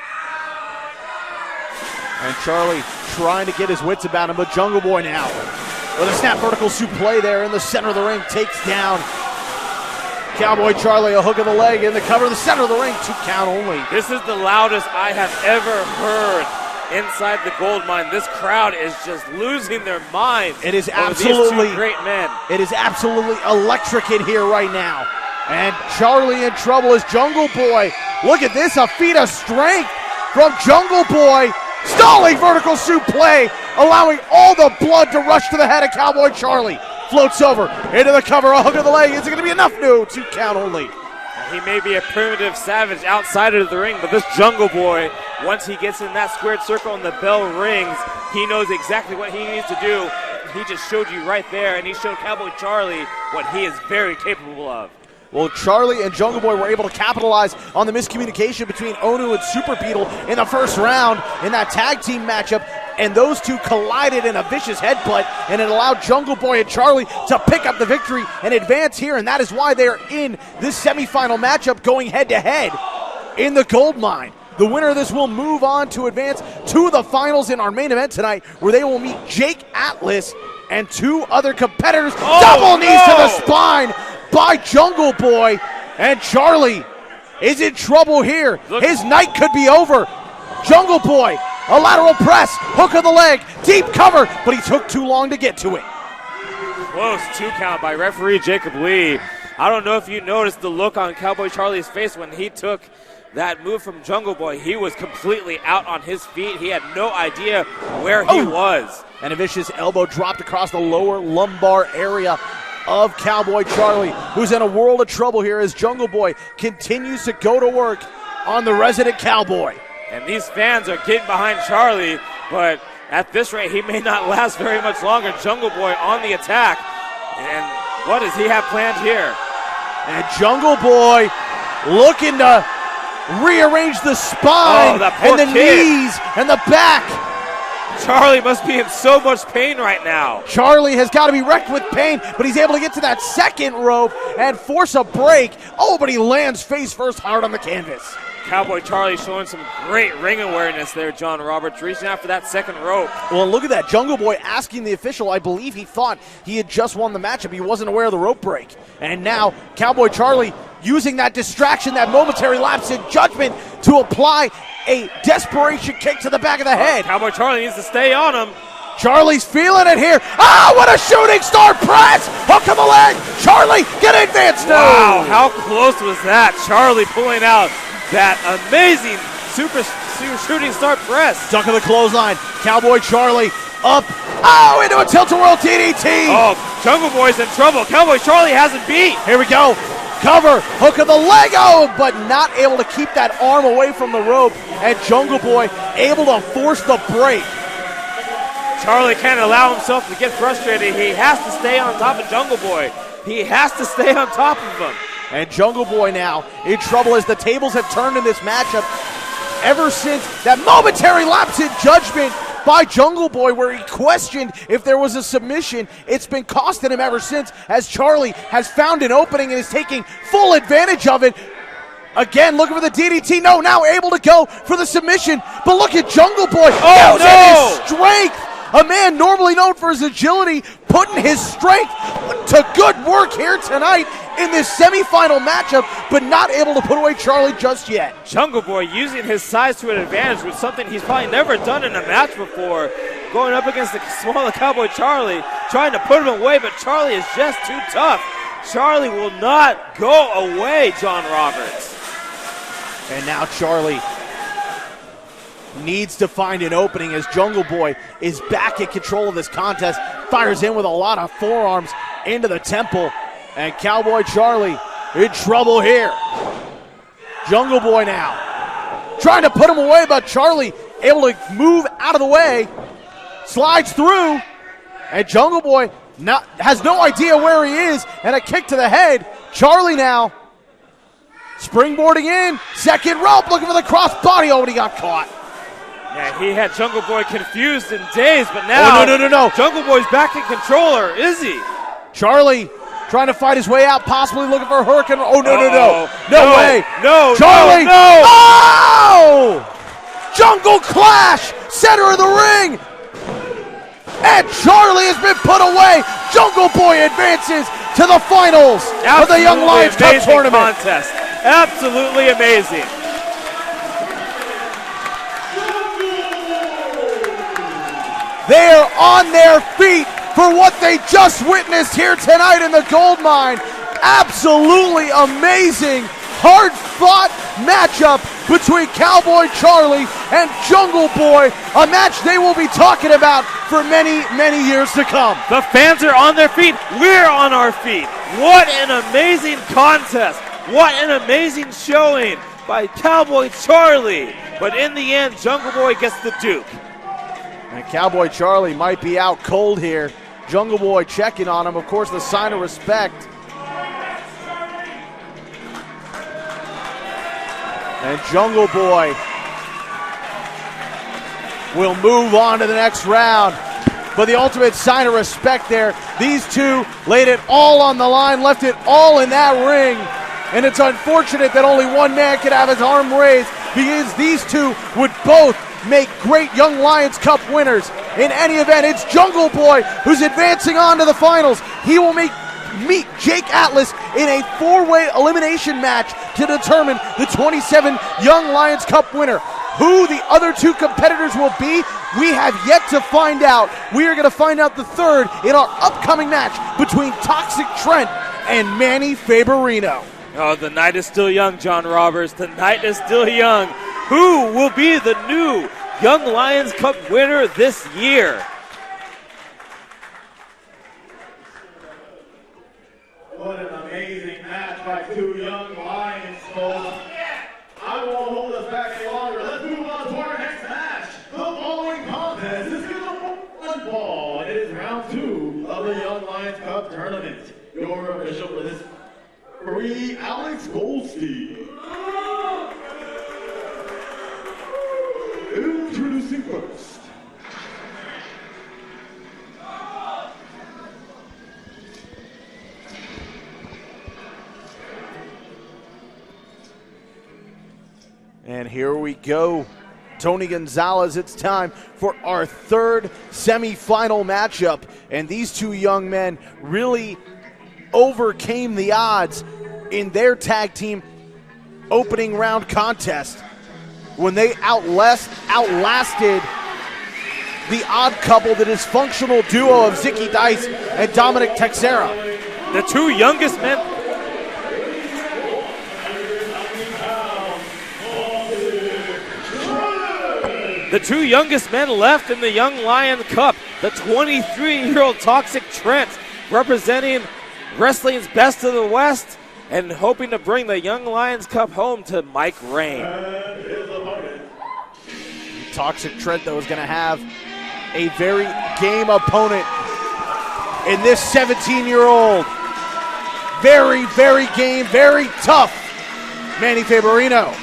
And Charlie trying to get his wits about him, but Jungle Boy now with a snap vertical suplex there in the center of the ring takes down Cowboy Charlie. A hook of the leg in the cover of the center of the ring, 2 count only. This is the loudest I have ever heard inside the gold mine. This crowd is just losing their minds. It is over absolutely these 2 great men. It is absolutely electric in here right now. And Charlie in trouble is Jungle Boy. Look at this, a feat of strength from Jungle Boy. Stalling vertical suplex, allowing all the blood to rush to the head of Cowboy Charlie. Floats over into the cover, a hook of the leg. Is it going to be enough? No, 2 count only. He may be a primitive savage outside of the ring, but this Jungle Boy, once he gets in that squared circle and the bell rings, he knows exactly what he needs to do. He just showed you right there, and he showed Cowboy Charlie what he is very capable of. Well, Charlie and Jungle Boy were able to capitalize on the miscommunication between Ohnu and Super Beetle in the first round in that tag team matchup, and those two collided in a vicious headbutt, and it allowed Jungle Boy and Charlie to pick up the victory and advance here, and that is why they're in this semifinal matchup going head-to-head in the gold mine. The winner of this will move on to advance to the finals in our main event tonight, where they will meet Jake Atlas and 2 other competitors. Double knees to the spine by Jungle Boy, and Charlie is in trouble here. His night could be over. Jungle Boy, a lateral press, hook of the leg, deep cover, but he took too long to get to it. Close 2 count by referee Jacob Lee. I don't know if you noticed the look on Cowboy Charlie's face when he took that move from Jungle Boy. He was completely out on his feet. He had no idea where he was. And a vicious elbow dropped across the lower lumbar area of Cowboy Charlie, who's in a world of trouble here as Jungle Boy continues to go to work on the resident Cowboy. And these fans are getting behind Charlie, but at this rate, he may not last very much longer. Jungle Boy on the attack. And what does he have planned here? And Jungle Boy looking to rearrange the spine and the knees and the back. Charlie must be in so much pain right now. Charlie has got to be wrecked with pain, but he's able to get to that second rope and force a break. Oh, but he lands face first hard on the canvas. Cowboy Charlie showing some great ring awareness there, John Roberts, reaching out for that second rope. Well, look at that. Jungle Boy asking the official. I believe he thought he had just won the matchup. He wasn't aware of the rope break. And now Cowboy Charlie using that distraction, that momentary lapse in judgment to apply a desperation kick to the back of the head. Cowboy Charlie needs to stay on him. Charlie's feeling it here. What a shooting star press! Hook of the leg. Charlie, get advanced now. Wow, how close was that? Charlie pulling out that amazing super shooting star press. Duck of the clothesline. Cowboy Charlie up. Into a tilt-a-whirl DDT. Jungle Boy's in trouble. Cowboy Charlie hasn't beat. Here we go. Cover, hook of the leg, but not able to keep that arm away from the rope, and Jungle Boy able to force the break. Charlie can't allow himself to get frustrated. He has to stay on top of Jungle Boy. He has to stay on top of him. And Jungle Boy now in trouble as the tables have turned in this matchup ever since that momentary lapse in judgment by Jungle Boy where he questioned if there was a submission. It's been costing him ever since as Charlie has found an opening and is taking full advantage of it. Again, looking for the DDT. No, now able to go for the submission. But look at Jungle Boy. His strength. A man normally known for his agility, putting his strength to good work here tonight in this semifinal matchup, but not able to put away Charlie just yet. Jungle Boy using his size to an advantage with something he's probably never done in a match before. Going up against the smaller Cowboy Charlie, trying to put him away, but Charlie is just too tough. Charlie will not go away, John Roberts. And now Charlie needs to find an opening as Jungle Boy is back in control of this contest. Fires in with a lot of forearms into the temple. And Cowboy Charlie in trouble here. Jungle Boy now trying to put him away, but Charlie able to move out of the way. Slides through. And Jungle Boy has no idea where he is. And a kick to the head. Charlie now springboarding in, second rope, looking for the crossbody. Oh, but he got caught. Yeah, he had Jungle Boy confused and dazed, but now no. Jungle Boy's back in control, or is he? Charlie trying to fight his way out, possibly looking for a hurricane. Oh, no way. No, Charlie. no. Oh! Jungle clash, center of the ring. And Charlie has been put away. Jungle Boy advances to the finals of the Young Lions Cup tournament. Contest. Absolutely amazing. They are on their feet for what they just witnessed here tonight in the gold mine. Absolutely amazing, hard-fought matchup between Cowboy Charlie and Jungle Boy, a match they will be talking about for many, many years to come. The fans are on their feet. We're on our feet. What an amazing contest. What an amazing showing by Cowboy Charlie. But in the end, Jungle Boy gets the Duke. And Cowboy Charlie might be out cold here. Jungle Boy checking on him. Of course, the sign of respect. And Jungle Boy will move on to the next round. But the ultimate sign of respect there. These two laid it all on the line, left it all in that ring. And it's unfortunate that only one man could have his arm raised, because these two would both make great Young Lions Cup winners. In any event, it's Jungle Boy who's advancing on to the finals. He will meet Jake Atlas in a 4-way elimination match to determine the 27 Young Lions Cup winner. Who the other two competitors will be, we have yet to find out. We are going to find out the third in our upcoming match between Toxic Trent and Manny Faberino. Oh, the night is still young, John Roberts. The night is still young. Who will be the new Young Lions Cup winner this year? What an amazing match by two young Lions, folks. I won't hold us back any longer. Let's move on to our next match. The following contest is going to one ball. It is round 2 of the Young Lions Cup tournament. Your official for this free Alex Goldstein. Introducing first. And here we go. Tony Gonzalez, it's time for our third semifinal matchup. And these two young men really overcame the odds in their tag team opening round contest when they outlasted the odd couple, the dysfunctional duo of Zicky Dice and Dominic Teixeira. The two youngest men. The two youngest men left in the Young Lion Cup, the 23-year-old Toxic Trent, representing wrestling's best of the West and hoping to bring the Young Lions Cup home to Mike Rain. Toxic Trent, though, is going to have a very game opponent in this 17-year-old. Very, very game, very tough Manny Faberino.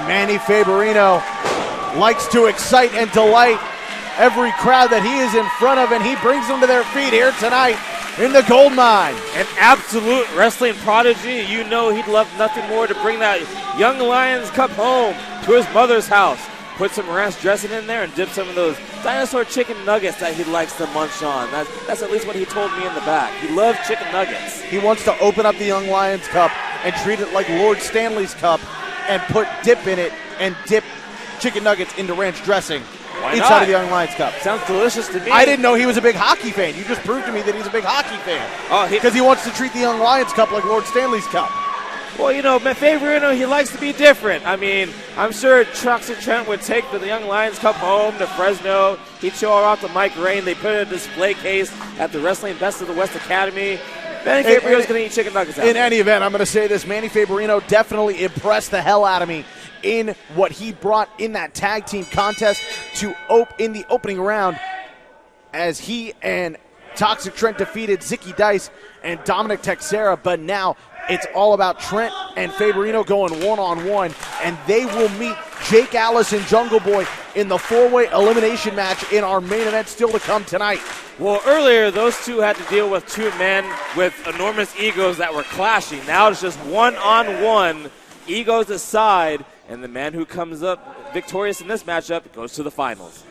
Manny Faberino likes to excite and delight every crowd that he is in front of, and he brings them to their feet here tonight in the gold mine. An absolute wrestling prodigy. You know he'd love nothing more to bring that Young Lions Cup home to his mother's house. Put some ranch dressing in there and dip some of those dinosaur chicken nuggets that he likes to munch on. That's at least what he told me in the back. He loves chicken nuggets. He wants to open up the Young Lions Cup and treat it like Lord Stanley's Cup and put dip in it and dip chicken nuggets into ranch dressing inside of the Young Lions Cup. Sounds delicious to me. I didn't know he was a big hockey fan. You just proved to me that he's a big hockey fan. Oh, because he wants to treat the Young Lions Cup like Lord Stanley's Cup. Well, you know, Faberino, he likes to be different. I mean, I'm sure Toxic Trent would take the Young Lions Cup home to Fresno. He'd show her off to Mike Rain. They put it in a display case at the Wrestling Best of the West Academy. Manny Faberino's going to eat chicken nuggets out. In any event, I'm going to say this. Manny Faberino definitely impressed the hell out of me in what he brought in that tag team contest in the opening round, as he and Toxic Trent defeated Zicky Dice and Dominic Teixeira. But now it's all about Trent and Faberino going one-on-one, and they will meet Jake Atlas and Jungle Boy in the 4-way elimination match in our main event still to come tonight. Well, earlier, those two had to deal with two men with enormous egos that were clashing. Now it's just one-on-one, egos aside, and the man who comes up victorious in this matchup goes to the finals.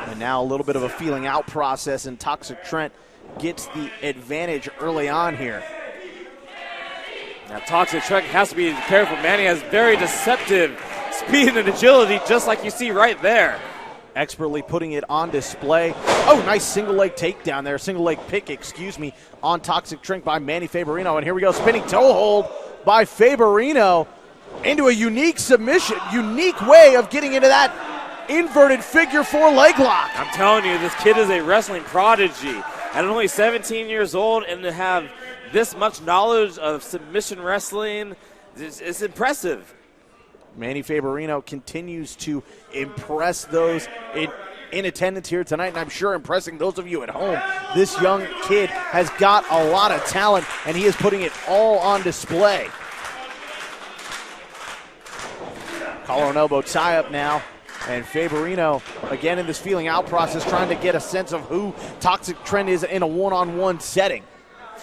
And now a little bit of a feeling out process, and Toxic Trent gets the advantage early on here. Now Toxic Trent has to be careful. Manny has very deceptive speed and agility, just like you see right there. Expertly putting it on display. Oh, nice single leg takedown there. Single leg pick, on Toxic Trent by Manny Faberino. And here we go, spinning toe hold by Faberino into a unique submission, unique way of getting into that inverted figure 4 leg lock. I'm telling you, this kid is a wrestling prodigy. At only 17 years old, and to have this much knowledge of submission wrestling is impressive. Manny Faberino continues to impress those in attendance here tonight, and I'm sure impressing those of you at home. This young kid has got a lot of talent, and he is putting it all on display. Collar and elbow tie-up now, and Faberino, again in this feeling out process, trying to get a sense of who Toxic Trent is in a one-on-one setting.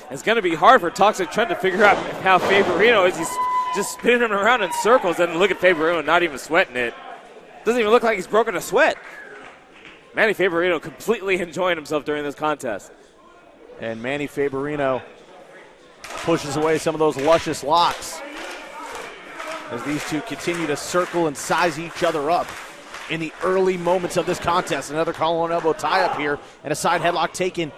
It's going to be hard for Toxic Trent to figure out how Faberino is. He's just spinning him around in circles, and look at Faberino not even sweating it. Doesn't even look like he's broken a sweat. Manny Faberino completely enjoying himself during this contest. And Manny Faberino pushes away some of those luscious locks as these two continue to circle and size each other up in the early moments of this contest. Another collar and elbow tie-up here, and a side headlock taken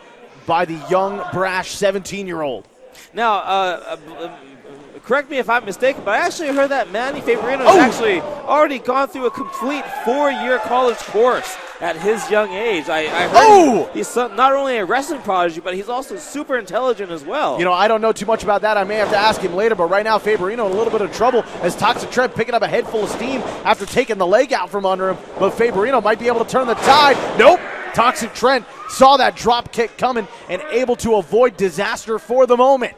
by the young, brash 17-year-old. Now, correct me if I'm mistaken, but I actually heard that Manny Faberino has actually already gone through a complete 4-year college course at his young age. I heard he's not only a wrestling prodigy, but he's also super intelligent as well. You know, I don't know too much about that. I may have to ask him later, but right now Faberino in a little bit of trouble as Toxic Trent picking up a head full of steam after taking the leg out from under him, but Faberino might be able to turn the tide. Nope. Toxic Trent saw that drop kick coming and able to avoid disaster for the moment.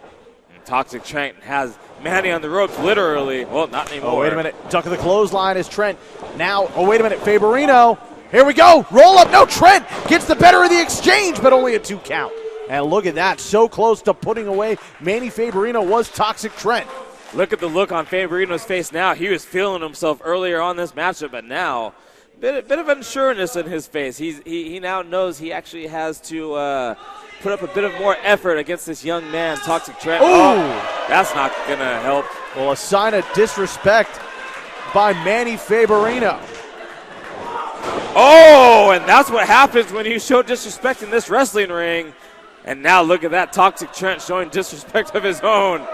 Toxic Trent has Manny on the ropes, literally. Well, not anymore. Oh, wait a minute. Duck of the clothesline is Trent. Now, oh, wait a minute. Faberino. Here we go. Roll up. No, Trent gets the better of the exchange, but only a 2 count. And look at that. So close to putting away Manny Faberino was Toxic Trent. Look at the look on Faberino's face now. He was feeling himself earlier on this matchup, but now bit of unsureness in his face. He now knows he actually has to put up a bit of more effort against this young man, Toxic Trent. Oh, that's not going to help. Well, a sign of disrespect by Manny Faberino. Oh, and that's what happens when you show disrespect in this wrestling ring. And now look at that, Toxic Trent showing disrespect of his own.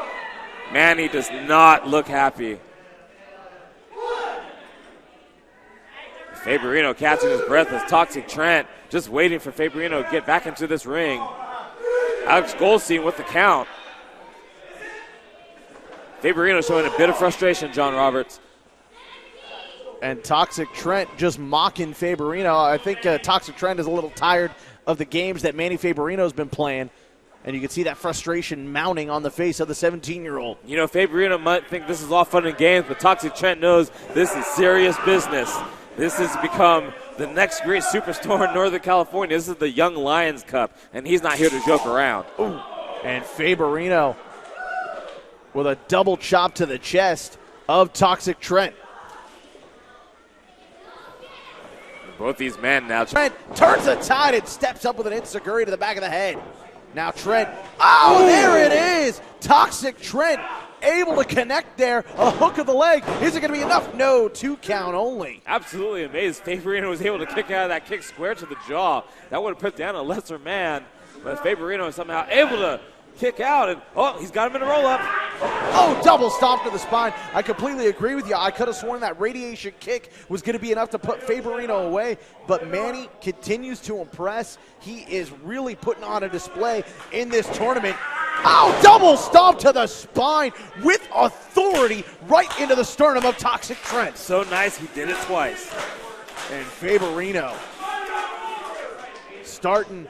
Manny does not look happy. Faberino catching his breath as Toxic Trent just waiting for Faberino to get back into this ring. Alex Goldstein with the count. Faberino showing a bit of frustration, John Roberts. And Toxic Trent just mocking Faberino. I think Toxic Trent is a little tired of the games that Manny Faberino's been playing. And you can see that frustration mounting on the face of the 17-year-old. You know, Faberino might think this is all fun and games, but Toxic Trent knows this is serious business. This has become the next great superstar in Northern California. This is the Young Lions Cup, and he's not here to joke around. Ooh. And Faberino with a double chop to the chest of Toxic Trent. Both these men now. Trent turns the tide and steps up with an enziguri to the back of the head. Now Trent, there it is. Toxic Trent able to connect there. A hook of the leg. Is it going to be enough? No, 2 count only. Absolutely amazed. Faberino was able to kick out of that kick square to the jaw. That would have put down a lesser man. But Faberino is somehow able to kick out. And he's got him in a roll-up. Oh, double stomp to the spine. I completely agree with you. I could have sworn that radiation kick was going to be enough to put Faberino away. But Manny continues to impress. He is really putting on a display in this tournament. Oh, double stomp to the spine with authority right into the sternum of Toxic Trent. So nice, he did it twice. And Faberino starting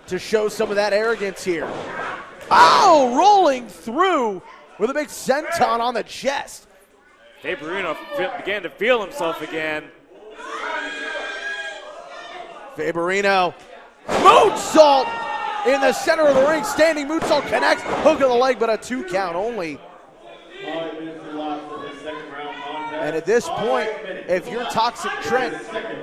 to show some of that arrogance here. Oh, rolling through with a big senton on the chest. Faberino began to feel himself again. Faberino, moonsault in the center of the ring. Standing moonsault connects, hook of the leg, but a 2 count only. 5 minutes elapsed for this second round contest. And at this point, if you're Toxic Trent,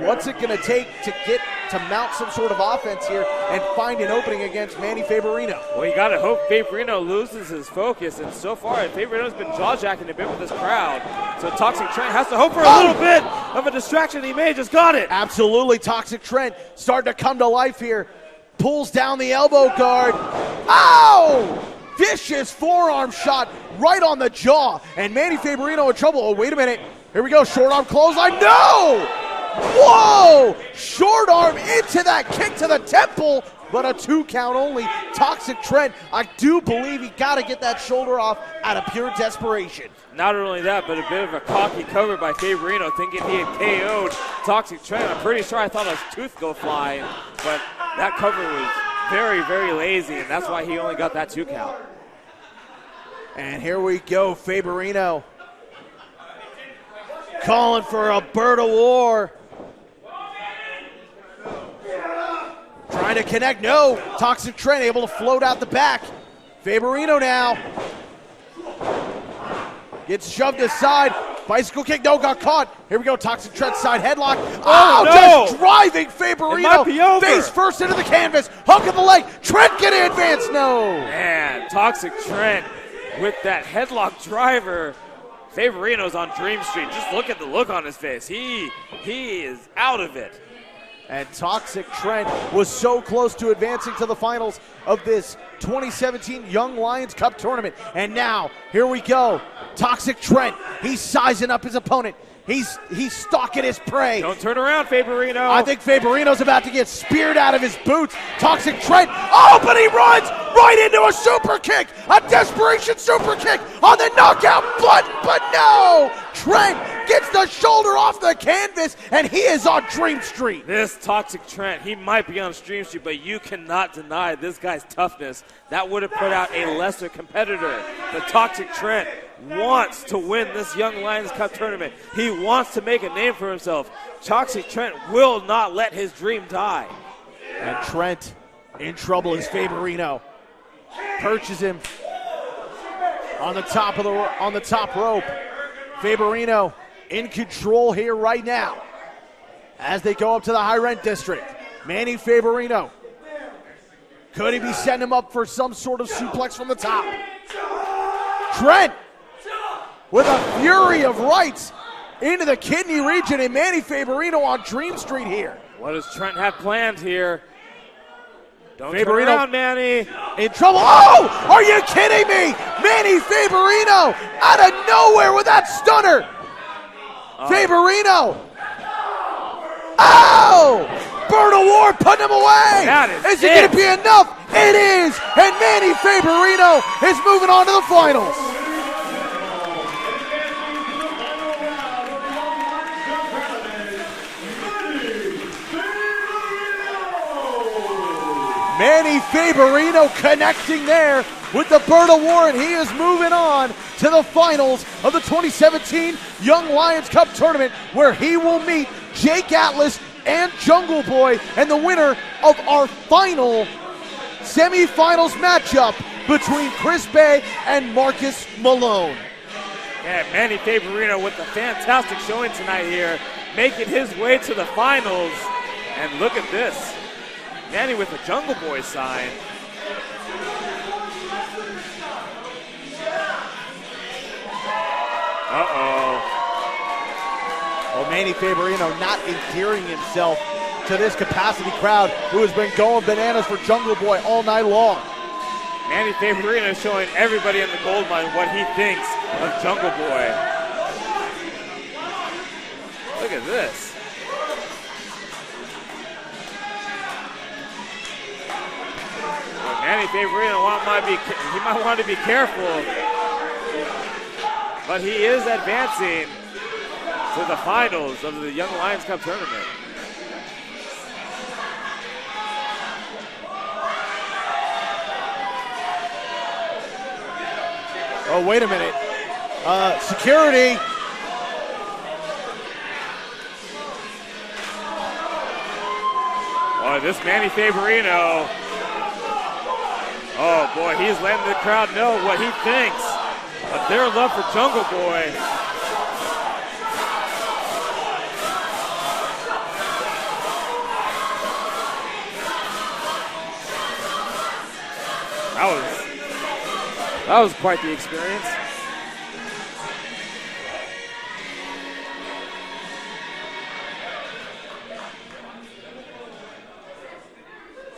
what's it going to take to mount some sort of offense here and find an opening against Manny Faberino? Well, you got to hope Faberino loses his focus, and so far, Faberino's been jaw-jacking a bit with this crowd. So Toxic Trent has to hope for a little bit of a distraction. He may have just got it. Absolutely, Toxic Trent starting to come to life here. Pulls down the elbow guard. Ow! Vicious forearm shot right on the jaw. And Manny Faberino in trouble. Oh, wait a minute. Here we go. Short arm clothesline. No! Whoa! Short arm into that kick to the temple, but a 2 count only. Toxic Trent, I do believe he got to get that shoulder off out of pure desperation. Not only that, but a bit of a cocky cover by Faberino, thinking he had KO'd Toxic Trent. I'm pretty sure I thought his tooth go flying, but that cover was very, very lazy, and that's why he only got that 2 count. And here we go, Faberino calling for a bird of war. Trying to connect, no. Toxic Trent able to float out the back. Faberino now gets shoved aside. Bicycle kick, no, got caught. Here we go, Toxic Trent side headlock. Oh, no. Just driving It might Faberino be over. face first into the canvas. Hook of the leg. Trent can advance, no. Man, Toxic Trent with that headlock driver. Faberino's on Dream Street. Just look at the look on his face. He is out of it. And Toxic Trent was so close to advancing to the finals of this 2017 Young Lions Cup tournament. And now, here we go. Toxic Trent, he's sizing up his opponent. He's stalking his prey. Don't turn around, Faberino. I think Faberino's about to get speared out of his boots. Toxic Trent, oh, but he runs right into a super kick. A desperation super kick on the knockout button, but no. Trent gets the shoulder off the canvas, and he is on Dream Street. This Toxic Trent, he might be on Stream Street, but you cannot deny this guy's toughness. That would have put out a lesser competitor. But Toxic Trent wants to win this Young Lions Cup tournament. He wants to make a name for himself. Toxic Trent will not let his dream die. And Trent in trouble as Faberino perches him on the top rope. Faberino in control here right now as they go up to the high rent district. Manny Faberino. Could he be setting him up for some sort of suplex from the top? Trent with a fury of rights into the kidney region, and Manny Faberino on Dream Street here. What does Trent have planned here? Don't Faberino turn around, Manny. in trouble. Oh, are you kidding me? Manny Faberino out of nowhere with that stunner. Faberino. Oh, Bird of War putting him away. That is it going to be enough? It is, and Manny Faberino is moving on to the finals. Manny Faberino connecting there with the Bird of War, and he is moving on to the finals of the 2017 Young Lions Cup tournament, where he will meet Jake Atlas and Jungle Boy, and the winner of our final semifinals matchup between Chris Bay and Marcus Malone. Yeah, Manny Faberino with a fantastic showing tonight here, making his way to the finals. And look at this. Manny with the Jungle Boy sign. Uh-oh. Well, Manny Faberino not endearing himself to this capacity crowd who has been going bananas for Jungle Boy all night long. Manny Faberino showing everybody in the gold mine what he thinks of Jungle Boy. Look at this. Manny Manny Faberino he might want to be careful, but he is advancing to the finals of the Young Lions Cup tournament. Oh, wait a minute. Security. Oh, this Manny Faberino. Oh, boy, he's letting the crowd know what he thinks of their love for Jungle Boy. That was quite the experience.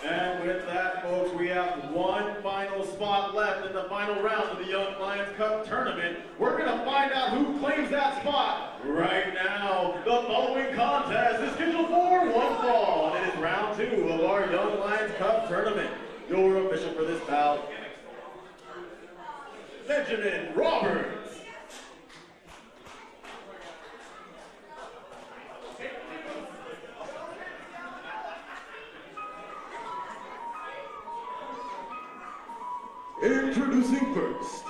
And with that, folks, we have one final spot left in the final round of the Young Lions Cup tournament. We're going to find out who claims that spot right now. The following contest is scheduled for one fall, and it is round 2 of our Young Lions Cup tournament. Your official for this bout, Benjamin Roberts. Introducing first.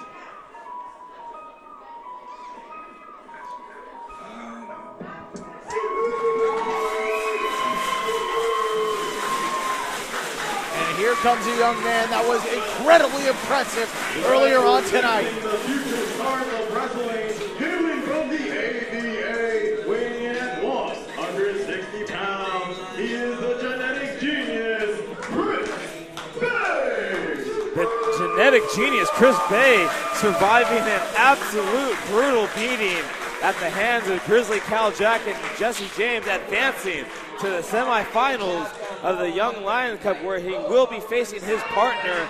And here comes a young man that was incredibly impressive earlier on tonight. The future star of wrestling, hailing from the ABA, weighing in at 160 pounds. He is the genetic genius, Chris Bay. The genetic genius, Chris Bay, surviving an absolute brutal beating at the hands of Grizzly Kal Jak and Jesse James, advancing to the semifinals of the Young Lions Cup, where he will be facing his partner,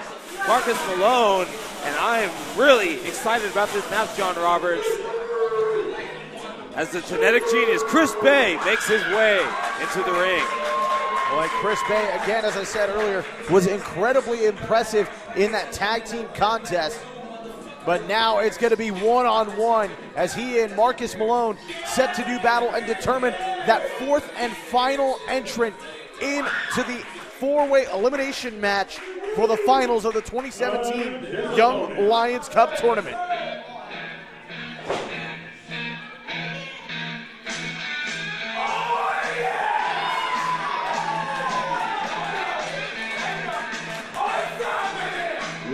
Marcus Malone. And I am really excited about this match, John Roberts, as the genetic genius, Chris Bay, makes his way into the ring. Well, and Chris Bay, again, as I said earlier, was incredibly impressive in that tag team contest. But now it's going to be one-on-one as he and Marcus Malone set to do battle and determine that fourth and final entrant into the four-way elimination match for the finals of the 2017 Young Lions Cup tournament.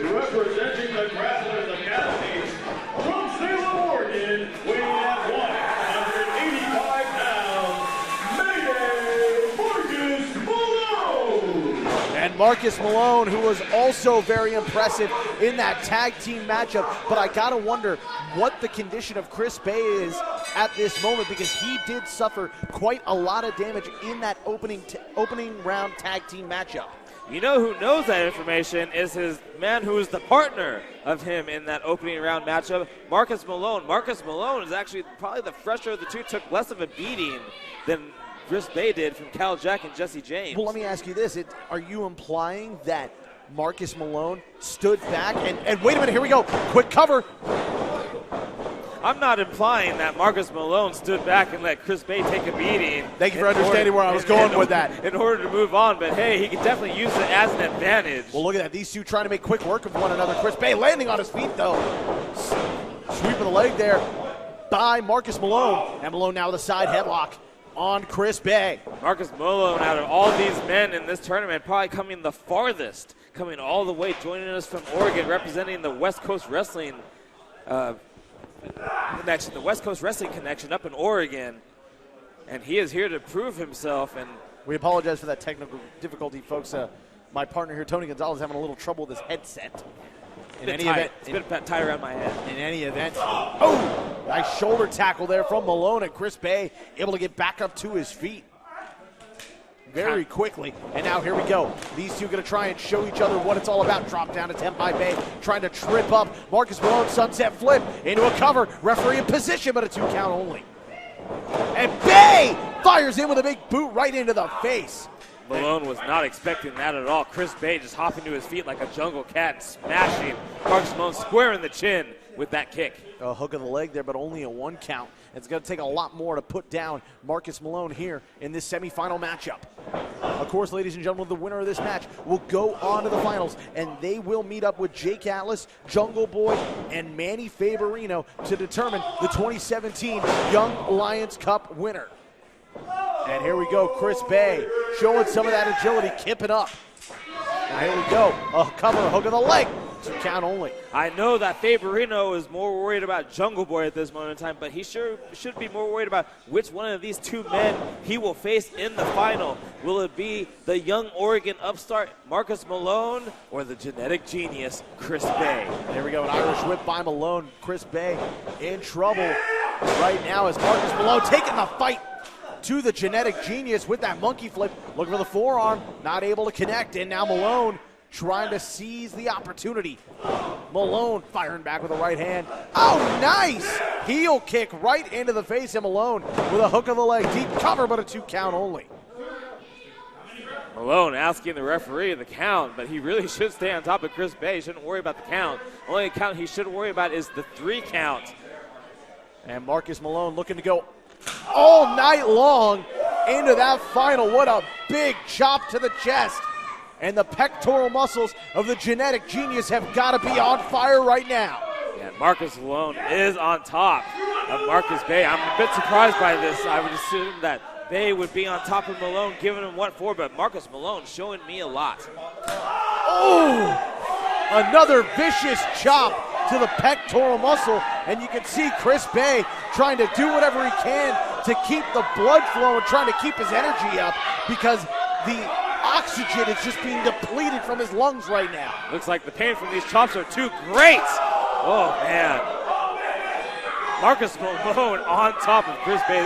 Representing the Grapplers Academy, from Salem, Oregon, weighing at 185 pounds, Mayday Marcus Malone! And Marcus Malone, who was also very impressive in that tag team matchup, but I gotta wonder what the condition of Chris Bay is at this moment, because he did suffer quite a lot of damage in that opening round tag team matchup. You know who knows that information is his man who is the partner of him in that opening round matchup, Marcus Malone. Marcus Malone is actually probably the fresher of the two, took less of a beating than Chris Bay did from Kal Jak and Jesse James. Well, let me ask you this. Are you implying that Marcus Malone stood back and wait a minute, here we go, quick cover. I'm not implying that Marcus Malone stood back and let Chris Bay take a beating. Thank you for understanding where I was going with that. In order to move on, but hey, he can definitely use it as an advantage. Well, look at that. These two trying to make quick work of one another. Chris Bay landing on his feet, though. Sweep of the leg there by Marcus Malone. And Malone now with a side headlock on Chris Bay. Marcus Malone, out of all these men in this tournament, probably coming the farthest, coming all the way, joining us from Oregon, representing the West Coast Wrestling connection, the West Coast Wrestling connection up in Oregon, and he is here to prove himself. And we apologize for that technical difficulty, folks. My partner here, Tony Gonzalez, having a little trouble with his headset. It's been tight around my head. In any event, oh, nice shoulder tackle there from Malone, and Chris Bay able to get back up to his feet very quickly. And now here we go. These two going to try and show each other what it's all about. Drop down attempt by Bay, trying to trip up Marcus Malone. Sunset flip into a cover. Referee in position, but a 2 count only. And Bay fires in with a big boot right into the face. Malone was not expecting that at all. Chris Bay just hopping to his feet like a jungle cat and smashing Marcus Malone square in the chin with that kick. A hook of the leg there, but only a 1 count. It's going to take a lot more to put down Marcus Malone here in this semifinal matchup. Of course, ladies and gentlemen, the winner of this match will go on to the finals, and they will meet up with Jake Atlas, Jungle Boy, and Manny Faberino to determine the 2017 Young Lions Cup winner. And here we go, Chris Bay showing some of that agility, kipping up. And here we go, a cover, hook of the leg. 2 count only. I know that Faberino is more worried about Jungle Boy at this moment in time, but he should be more worried about which one of these 2 men he will face in the final. Will it be the young Oregon upstart Marcus Malone or the genetic genius Chris Bay? There we go, an Irish whip by Malone. Chris Bay in trouble right now as Marcus Malone taking the fight to the genetic genius with that monkey flip. Looking for the forearm, not able to connect, and now Malone trying to seize the opportunity. Malone firing back with a right hand. Oh, nice! Heel kick right into the face of Malone with a hook of the leg. Deep cover, but a 2 count only. Malone asking the referee the count, but he really should stay on top of Chris Bay. He shouldn't worry about the count. Only count he should worry about is the 3 count. And Marcus Malone looking to go all night long into that final. What a big chop to the chest. And the pectoral muscles of the genetic genius have got to be on fire right now. Yeah, Marcus Malone is on top of Marcus Bay. I'm a bit surprised by this. I would assume that Bay would be on top of Malone, giving him what for, but Marcus Malone showing me a lot. Oh, another vicious chop to the pectoral muscle, and you can see Chris Bay trying to do whatever he can to keep the blood flowing, trying to keep his energy up, because the oxygen is just being depleted from his lungs right now. Looks like the pain from these chops are too great. Oh, man. Marcus Malone on top of Chris Bay.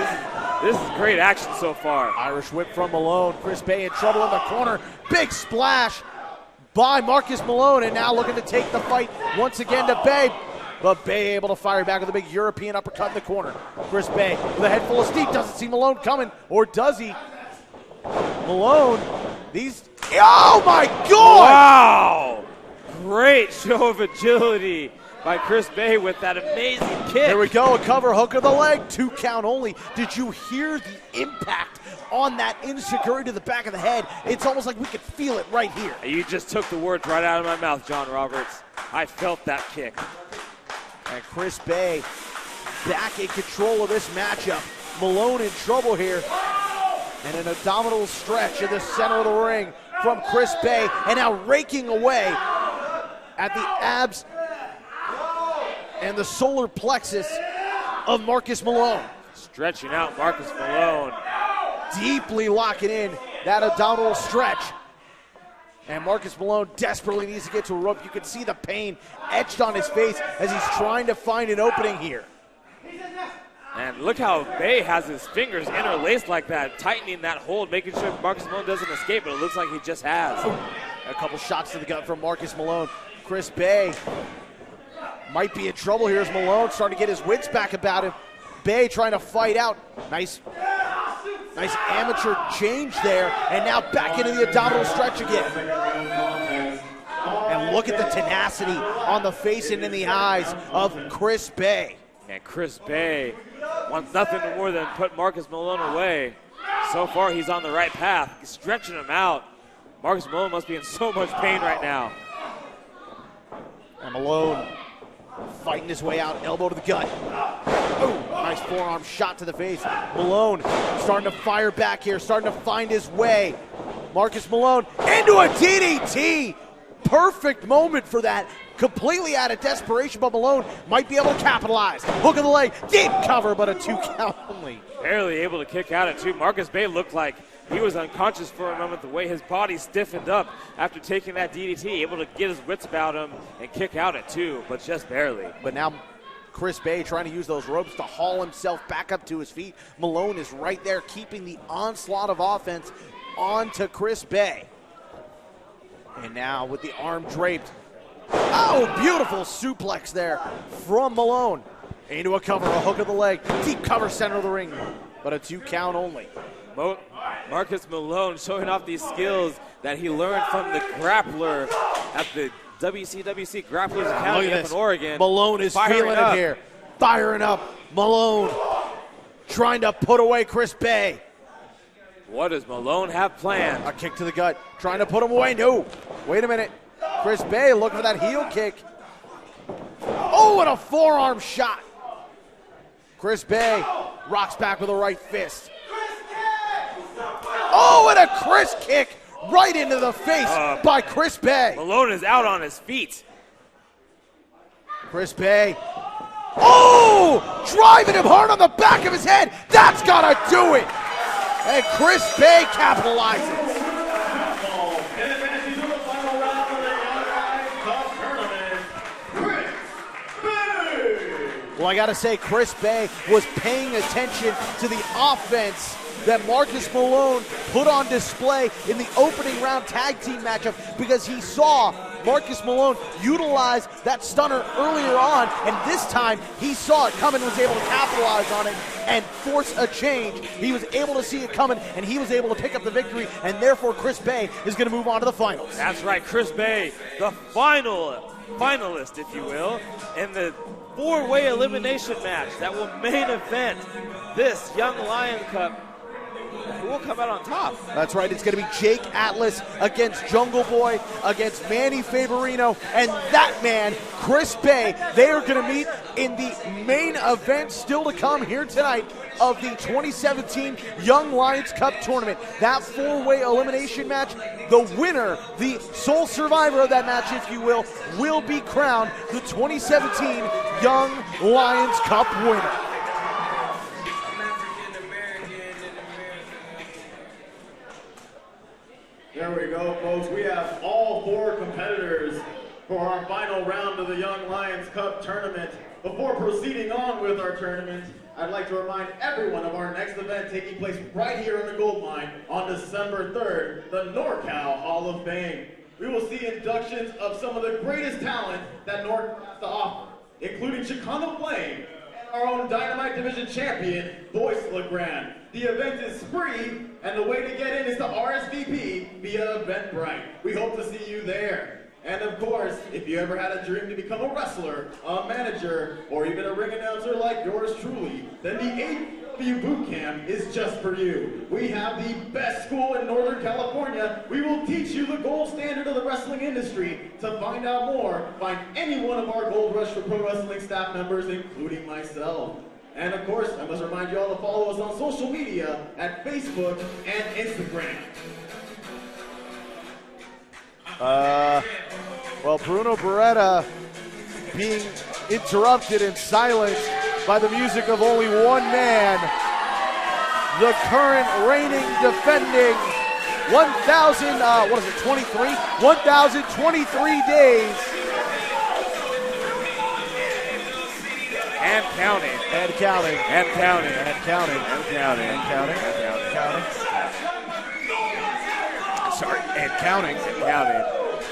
This is great action so far. Irish whip from Malone. Chris Bay in trouble in the corner. Big splash by Marcus Malone, and now looking to take the fight once again to Bay. But Bay able to fire back with a big European uppercut in the corner. Chris Bay with a head full of steam. Doesn't see Malone coming, or does he? Malone, oh my God! Wow! Great show of agility by Chris Bay with that amazing kick. There we go, a cover, hook of the leg, 2 count only. Did you hear the impact on that insecurity to the back of the head? It's almost like we could feel it right here. You just took the words right out of my mouth, John Roberts. I felt that kick. And Chris Bay back in control of this matchup. Malone in trouble here. And an abdominal stretch in the center of the ring from Chris Bay, and now raking away at the abs and the solar plexus of Marcus Malone. Stretching out Marcus Malone. Deeply locking in that abdominal stretch. And Marcus Malone desperately needs to get to a rope. You can see the pain etched on his face as he's trying to find an opening here. And look how Bay has his fingers interlaced like that, tightening that hold, making sure Marcus Malone doesn't escape, but it looks like he just has. A couple shots to the gut from Marcus Malone. Chris Bay might be in trouble here as Malone starting to get his wits back about him. Bay trying to fight out. Nice amateur change there, and now back into the abdominal stretch again. And look at the tenacity on the face and in the eyes of Chris Bay. And Chris Bay wants nothing more than put Marcus Malone away. So far, he's on the right path. He's stretching him out. Marcus Malone must be in so much pain right now. And Malone fighting his way out, elbow to the gut. Oh, nice forearm shot to the face. Malone starting to fire back here, starting to find his way. Marcus Malone into a DDT. Perfect moment for that. Completely out of desperation, but Malone might be able to capitalize. Hook of the leg, deep cover, but a 2 count only. Barely able to kick out at 2. Marcus Bay looked like he was unconscious for a moment, the way his body stiffened up after taking that DDT, able to get his wits about him and kick out at 2, but just barely. But now Chris Bay trying to use those ropes to haul himself back up to his feet. Malone is right there keeping the onslaught of offense onto Chris Bay. And now with the arm draped. Oh, beautiful suplex there from Malone. Into a cover, a hook of the leg. Deep cover center of the ring, but a 2 count only. Marcus Malone showing off these skills that he learned from the grappler at the WCWC Grapplers Academy up in Oregon. Malone is feeling it here. Firing up. Malone trying to put away Chris Bay. What does Malone have planned? A kick to the gut. Trying to put him away. No. Wait a minute. Chris Bay looking for that heel kick. Oh, and a forearm shot. Chris Bay rocks back with a right fist. Oh, and a Chris kick right into the face by Chris Bay. Malone is out on his feet. Chris Bay. Oh, driving him hard on the back of his head. That's got to do it. And Chris Bay capitalizes. Well, I got to say, Chris Bay was paying attention to the offense that Marcus Malone put on display in the opening round tag team matchup, because he saw Marcus Malone utilize that stunner earlier on, and this time he saw it coming and was able to capitalize on it and force a change. He was able to see it coming, and he was able to pick up the victory, and therefore Chris Bay is going to move on to the finals. That's right, Chris Bay, the finalist, if you will, in the four-way elimination match that will main event this Young Lion Cup. Who will come out on top? That's right. It's going to be Jake Atlas against Jungle Boy, against Manny Faberino, and that man, Chris Bay. They are going to meet in the main event still to come here tonight of the 2017 Young Lions Cup tournament. That four-way elimination match, the winner, the sole survivor of that match, if you will be crowned the 2017 Young Lions Cup winner. There we go, folks. We have all four competitors for our final round of the Young Lions Cup tournament. Before proceeding on with our tournament, I'd like to remind everyone of our next event taking place right here in the Gold Mine on December 3rd, the NorCal Hall of Fame. We will see inductions of some of the greatest talent that NorCal has to offer, including Chicano Flame and our own Dynamite Division champion, Boyce LeGrand. The event is free, and the way to get in is to RSVP via Eventbrite. We hope to see you there. And of course, if you ever had a dream to become a wrestler, a manager, or even a ring announcer like yours truly, then the AEW Boot Camp is just for you. We have the best school in Northern California. We will teach you the gold standard of the wrestling industry. To find out more, find any one of our Gold Rush for Pro Wrestling staff members, including myself. And of course, I must remind you all to follow us on social media at Facebook and Instagram. Well, Bruno Beretta being interrupted and silenced by the music of only one man, the current reigning, defending 1,023 days. And counting. And counting. And counting. And counting. And counting. And counting. And counting. Sorry, and counting. And counting.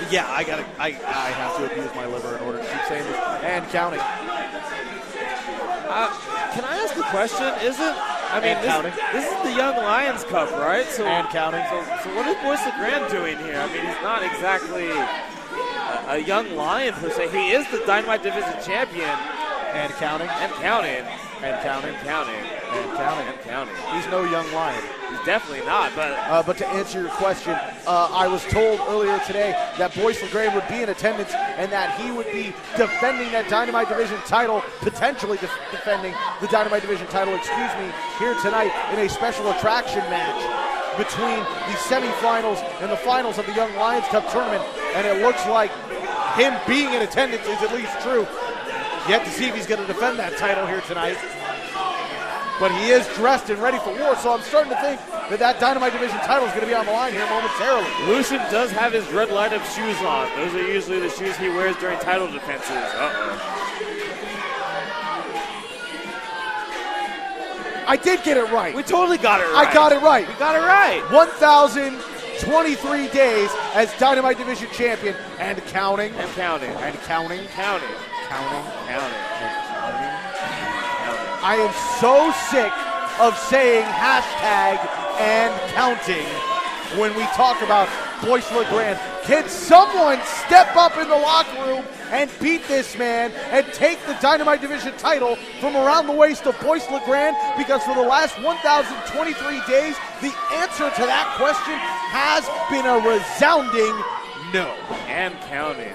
Yeah, I have to abuse my liver in order to keep saying this. And counting. Can I ask a question? This is the Young Lions Cup, right? So, and counting. So what is Boyce LeGrand doing here? I mean, he's not exactly a young lion per se. He is the Dynamite Division champion. And counting. And counting. And counting. And counting. And counting. And counting. He's no young lion. He's definitely not, but to answer your question, I was told earlier today that Boyce LeGrand would be in attendance and that he would be defending that Dynamite Division title, potentially defending the Dynamite Division title, here tonight in a special attraction match between the semifinals and the finals of the Young Lions Cup tournament. And it looks like him being in attendance is at least true. Yet to see if he's going to defend that title here tonight. But he is dressed and ready for war, so I'm starting to think that Dynamite Division title is going to be on the line here momentarily. Lucian does have his red light up shoes on. Those are usually the shoes he wears during title defenses. I did get it right. We totally got it right. I got it right. We got it right. 1,023 days as Dynamite Division champion and counting. And counting. And counting. Counting. Counting. Counting. I am so sick of saying hashtag and counting when we talk about Boyce LeGrand. Can someone step up in the locker room and beat this man and take the Dynamite Division title from around the waist of Boyce LeGrand? Because for the last 1,023 days, the answer to that question has been a resounding no. And counting.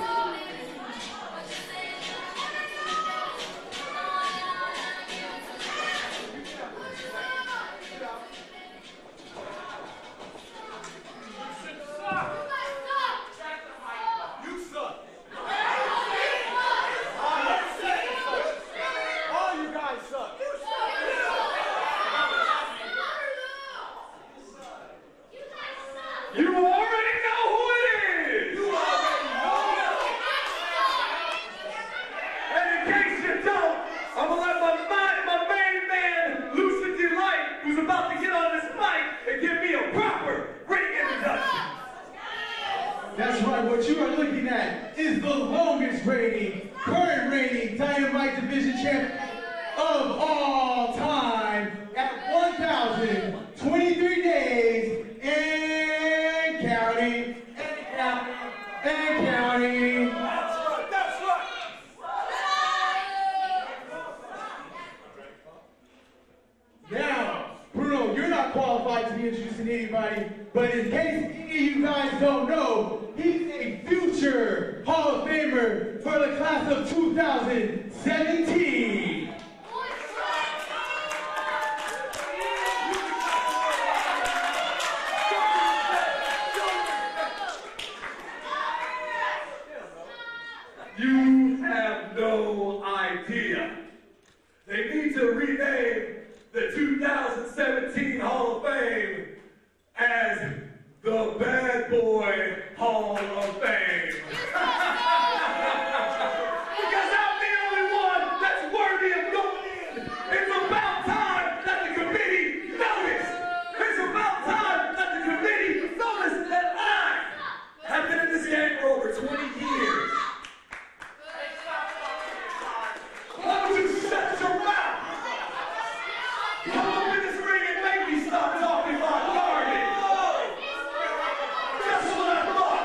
That's right, what you are looking at is the longest reigning, current reigning Dynamite Division champ of all time at 1,023 days and counting, and counting. That's right, that's right. Now, Bruno, you're not qualified to be introducing anybody, but in case any of you guys don't know, he's a future Hall of Famer for the class of 2017. You have no idea. They need to rename the 2017 Hall of Fame as the Bad Boy Hall of Fame. Because I'm the only one that's worthy of going in. It's about time that the committee noticed. It's about time that the committee noticed that I have been in this game for over 20 years. Why don't you shut your mouth? Come up in this ring and make me stop talking my garbage. That's what I thought.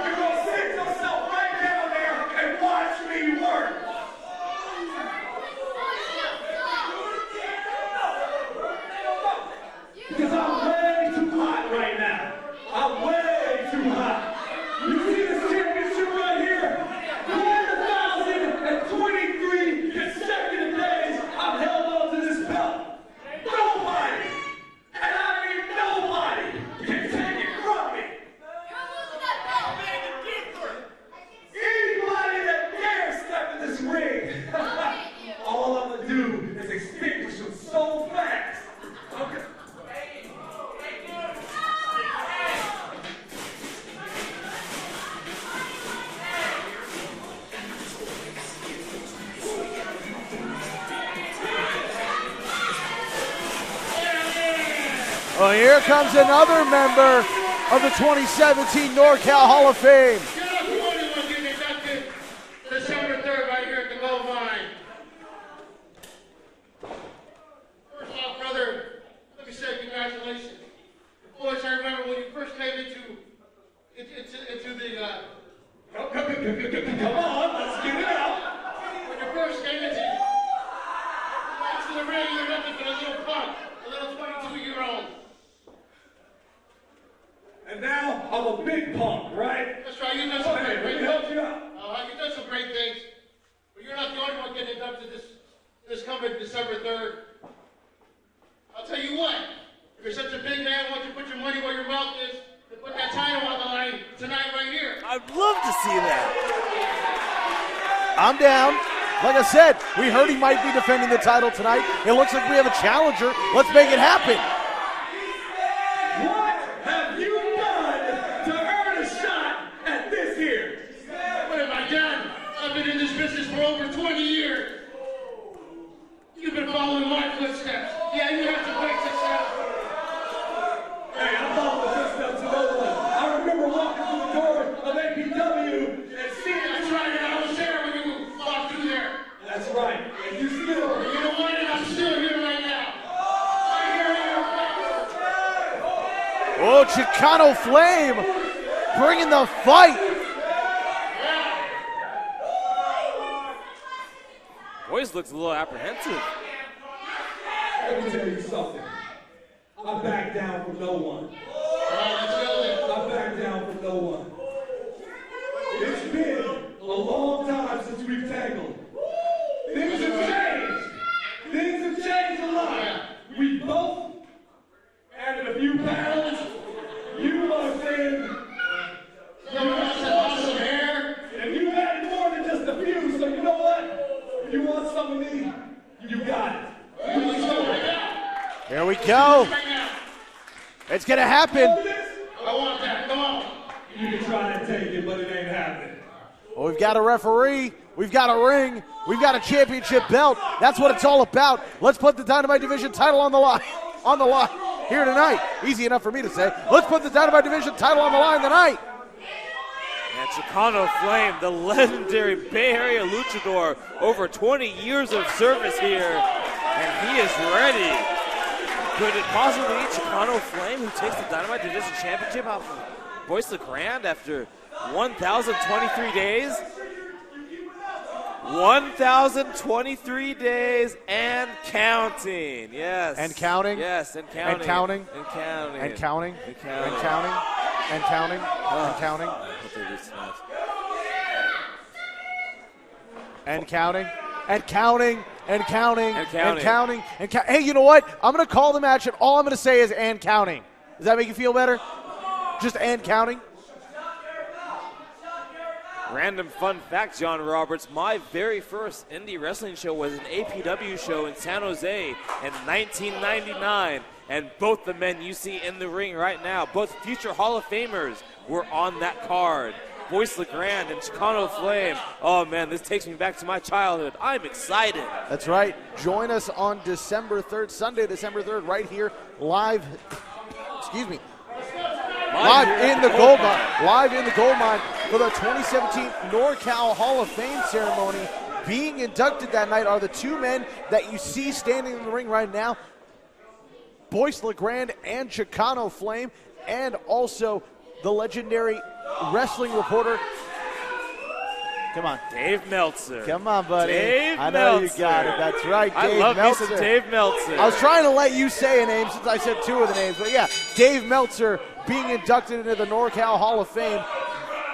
You're going to sit yourself right down there and watch me work. Because I'm way too hot right now. I'm way too hot. You see this championship right here? 1,023 consecutive days I've held on to this belt. Nobody, and I mean nobody, can take it from me. Anybody that dares step in this ring, all I'm gonna do is extinguish them so fast. Okay. Well, here comes another member of the 2017 NorCal Hall of Fame. December 3rd, right here at the Gold Mine. First off, brother, let me say congratulations. Boys, I remember when you first came into the, come on, let's get it out. When you first came into the ring, you're nothing but a little punk, a little 22-year-old. And now I'm a big punk, right? That's right, you done some Okay, great let me help you out. you've done some great things, but you're not the only one getting inducted this coming December 3rd. I'll tell you what, if you're such a big man, why don't you put your money where your mouth is and put that title on the line tonight right here. I'd love to see that. I'm down. Like I said, we heard he might be defending the title tonight. It looks like we have a challenger. Let's make it happen. What have you done to earn a shot at this here? What have I done? I've been in this business for over 20 years. You've been following my footsteps. Yeah, you have to break this out. Hey, I'm following the footsteps of no one. I remember walking through the door of APW and seeing That's right, and I was there when you walked through there. That's right. And you still. You know what? And I'm still here right now. Right here in your Oh, Chicano Flame bringing the fight. Boyce looks a little apprehensive. Let me tell you something. I back down from no one. I back down from no one. It's been a long time since we've tangled. Things have changed. Things have changed a lot. We both added a few pounds. You, my friend, you got some hair, and you added more than just a few. So you know what? If you want some of me, you got it. Here we go. It's going to happen. I want that. Come on. You can try to take it, but it ain't happening. Well, we've got a referee. We've got a ring. We've got a championship belt. That's what it's all about. Let's put the Dynamite Division title on the line. On the line here tonight. Easy enough for me to say. Let's put the Dynamite Division title on the line tonight. And Chicano Flame, the legendary Bay Area luchador, over 20 years of service here, and he is ready. Could it possibly be Chicano Flame who takes the Dynamite Division Championship off of Boyce LeGrand after 1,023 days? 1,023 days and counting. Yes. And counting. Yes, and counting. And counting. And counting. And counting. And counting. And counting. And counting. And counting. And counting. And counting. And counting. And And counting. counting. Hey, you know what? I'm going to call the match, and all I'm going to say is and counting. Does that make you feel better? Just and counting? Random fun fact, John Roberts. My very first indie wrestling show was an APW show in San Jose in 1999. And both the men you see in the ring right now, both future Hall of Famers, were on that card. Boyce LeGrand and Chicano Flame. Oh, man, this takes me back to my childhood. I'm excited. That's right. Join us on December 3rd, Sunday, December 3rd, right here, live. Excuse me. Live in the gold mine. Live in the gold mine for the 2017 NorCal Hall of Fame ceremony. Being inducted that night are the two men that you see standing in the ring right now, Boyce LeGrand and Chicano Flame, and also the legendary wrestling reporter. Come on. Dave Meltzer. Come on, buddy. Dave I know Meltzer. you got it. That's right, Dave I love Meltzer. me some Dave Meltzer. I was trying to let you say a name since I said two of the names. But yeah, Dave Meltzer being inducted into the NorCal Hall of Fame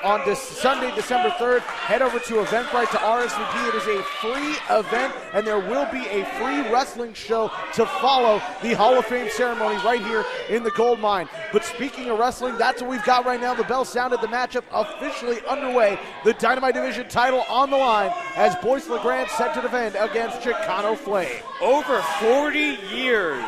on this Sunday, December 3rd. Head over to Eventbrite to RSVP. It is a free event, and there will be a free wrestling show to follow the Hall of Fame ceremony right here in the gold mine. But speaking of wrestling, that's what we've got right now. The bell sounded, the matchup officially underway. The Dynamite Division title on the line as Boyce LeGrand set to defend against Chicano Flame. Over 40 years